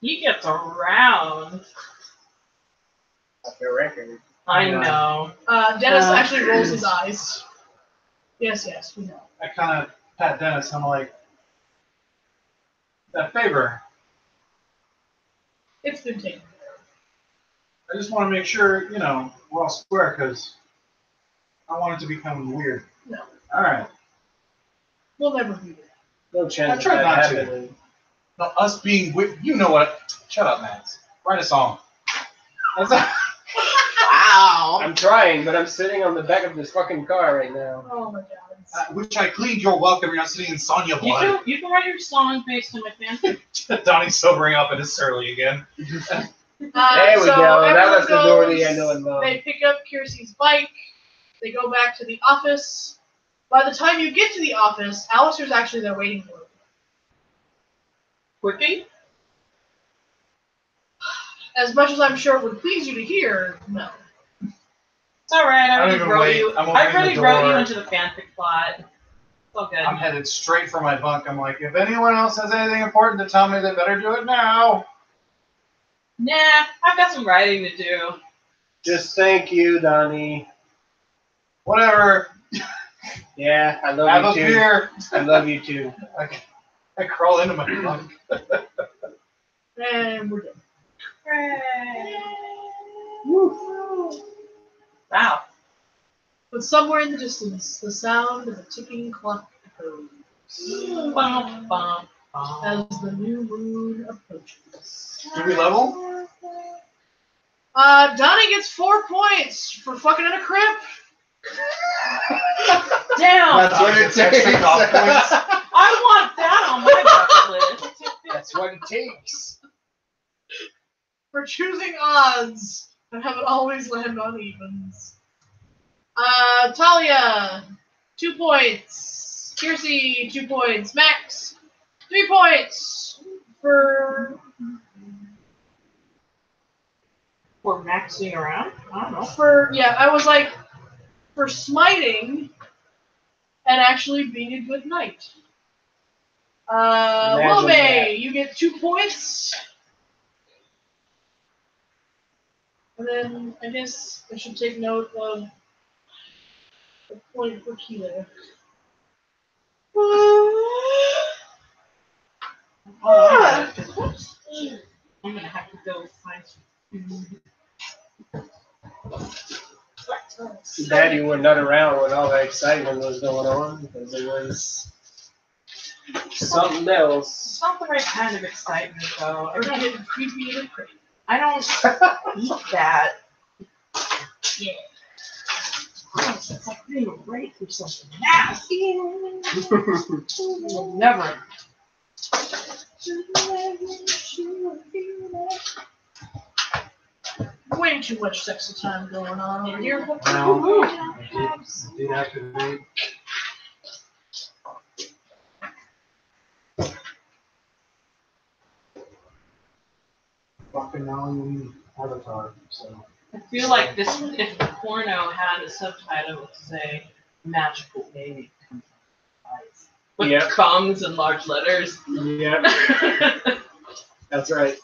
He gets around. Off your record. I know. Dennis actually rolls his eyes. Yes, we know. I kind of pat Dennis. I'm like, that favor. It's been taken. I just want to make sure, we're all square because I want it to become weird. No. All right. We'll never be there. No chance. I tried of not that to. happening. No, us being weird. You know what? Shut up, Max. Write a song. That's a- Wow. I'm trying, but I'm sitting on the back of this fucking car right now. Oh my god. which I cleaned. You're welcome. You're not sitting in Sonya blood. You can write your song based on my fanfic. Donnie's sobering up and is surly again. There we So go. That everyone was the door to goes, the end involved. They pick up Kiersey's bike. They go back to the office. By the time you get to the office, Alistair's actually there waiting for you. Quickie? As much as I'm sure it would please you to hear, no. It's alright, I already wrote you. I'm I opening already the wrote you door. into the fanfic plot. It's all good. I'm headed straight for my bunk. I'm like, if anyone else has anything important to tell me, they better do it now. Nah, I've got some writing to do. Just thank you, Donnie. Whatever. Yeah, I Have love a you too. beer. I love you too. I crawl into my bunk. And we're done. Wow. But somewhere in the distance, the sound of a ticking clock echoes Bum, bum, bum. as the new moon approaches. Do we level? Donnie gets 4 points for fucking in a crypt. Damn! That's what it Extra takes. golf points. I want that on my bucket list. That's what it takes. For choosing odds and have it always land on evens. Talia, 2 points. Kiersey, 2 points. Max, 3 points. For maxing around? I don't know. I was like, for smiting and actually being a good knight. Imagine Wilme, that. you get 2 points. And then I guess I should take note of the point for Keela. I'm gonna have to go find some. Too bad you were not around when all that excitement was going on, because it was something else. It's not the right kind of excitement, though. Or getting creepy and crazy. I don't eat that. Yeah. Gross, it's like being raped or something nasty. Never. Way too much sexy time going on over here. Did activate. Fucking now you need Avatar, so. I feel like this, if the porno had a subtitle, it would say magical baby comes out with Yep. comes in large letters. Yeah, that's right.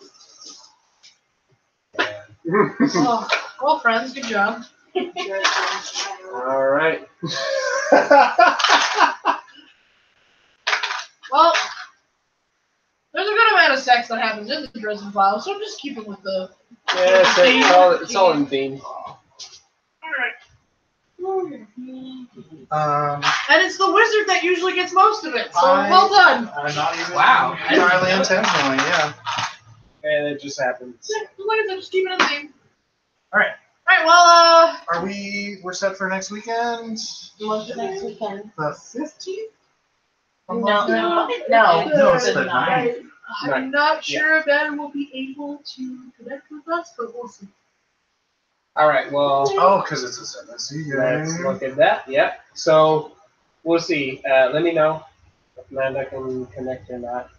Oh, well, friends, good job. All right. Well, there's a good amount of sex that happens in the Dresden Files, so I'm just keeping with the. Yeah, it's all in theme. Alright. I'm And it's the wizard that usually gets most of it, so well done. not even Wow. entirely intentionally, yeah. And it just happens. Yeah, like I said, just keep it in the theme. Alright. Alright, well, We're set for next weekend? What's next weekend? The 15th? No. No, it's the 9th. I'm not sure if Ben will be able to connect with us, but we'll see. Alright, well, Oh, because it's a 7C let's game. look at that. Yep. So, we'll see. Let me know if Amanda can connect or not.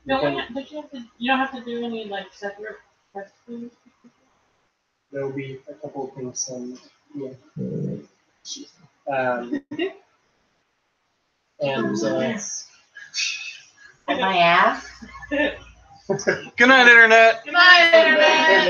No, you don't have to do any like separate questions. There'll be a couple of things yeah. And My ass. Good night, Internet. Good night, Internet.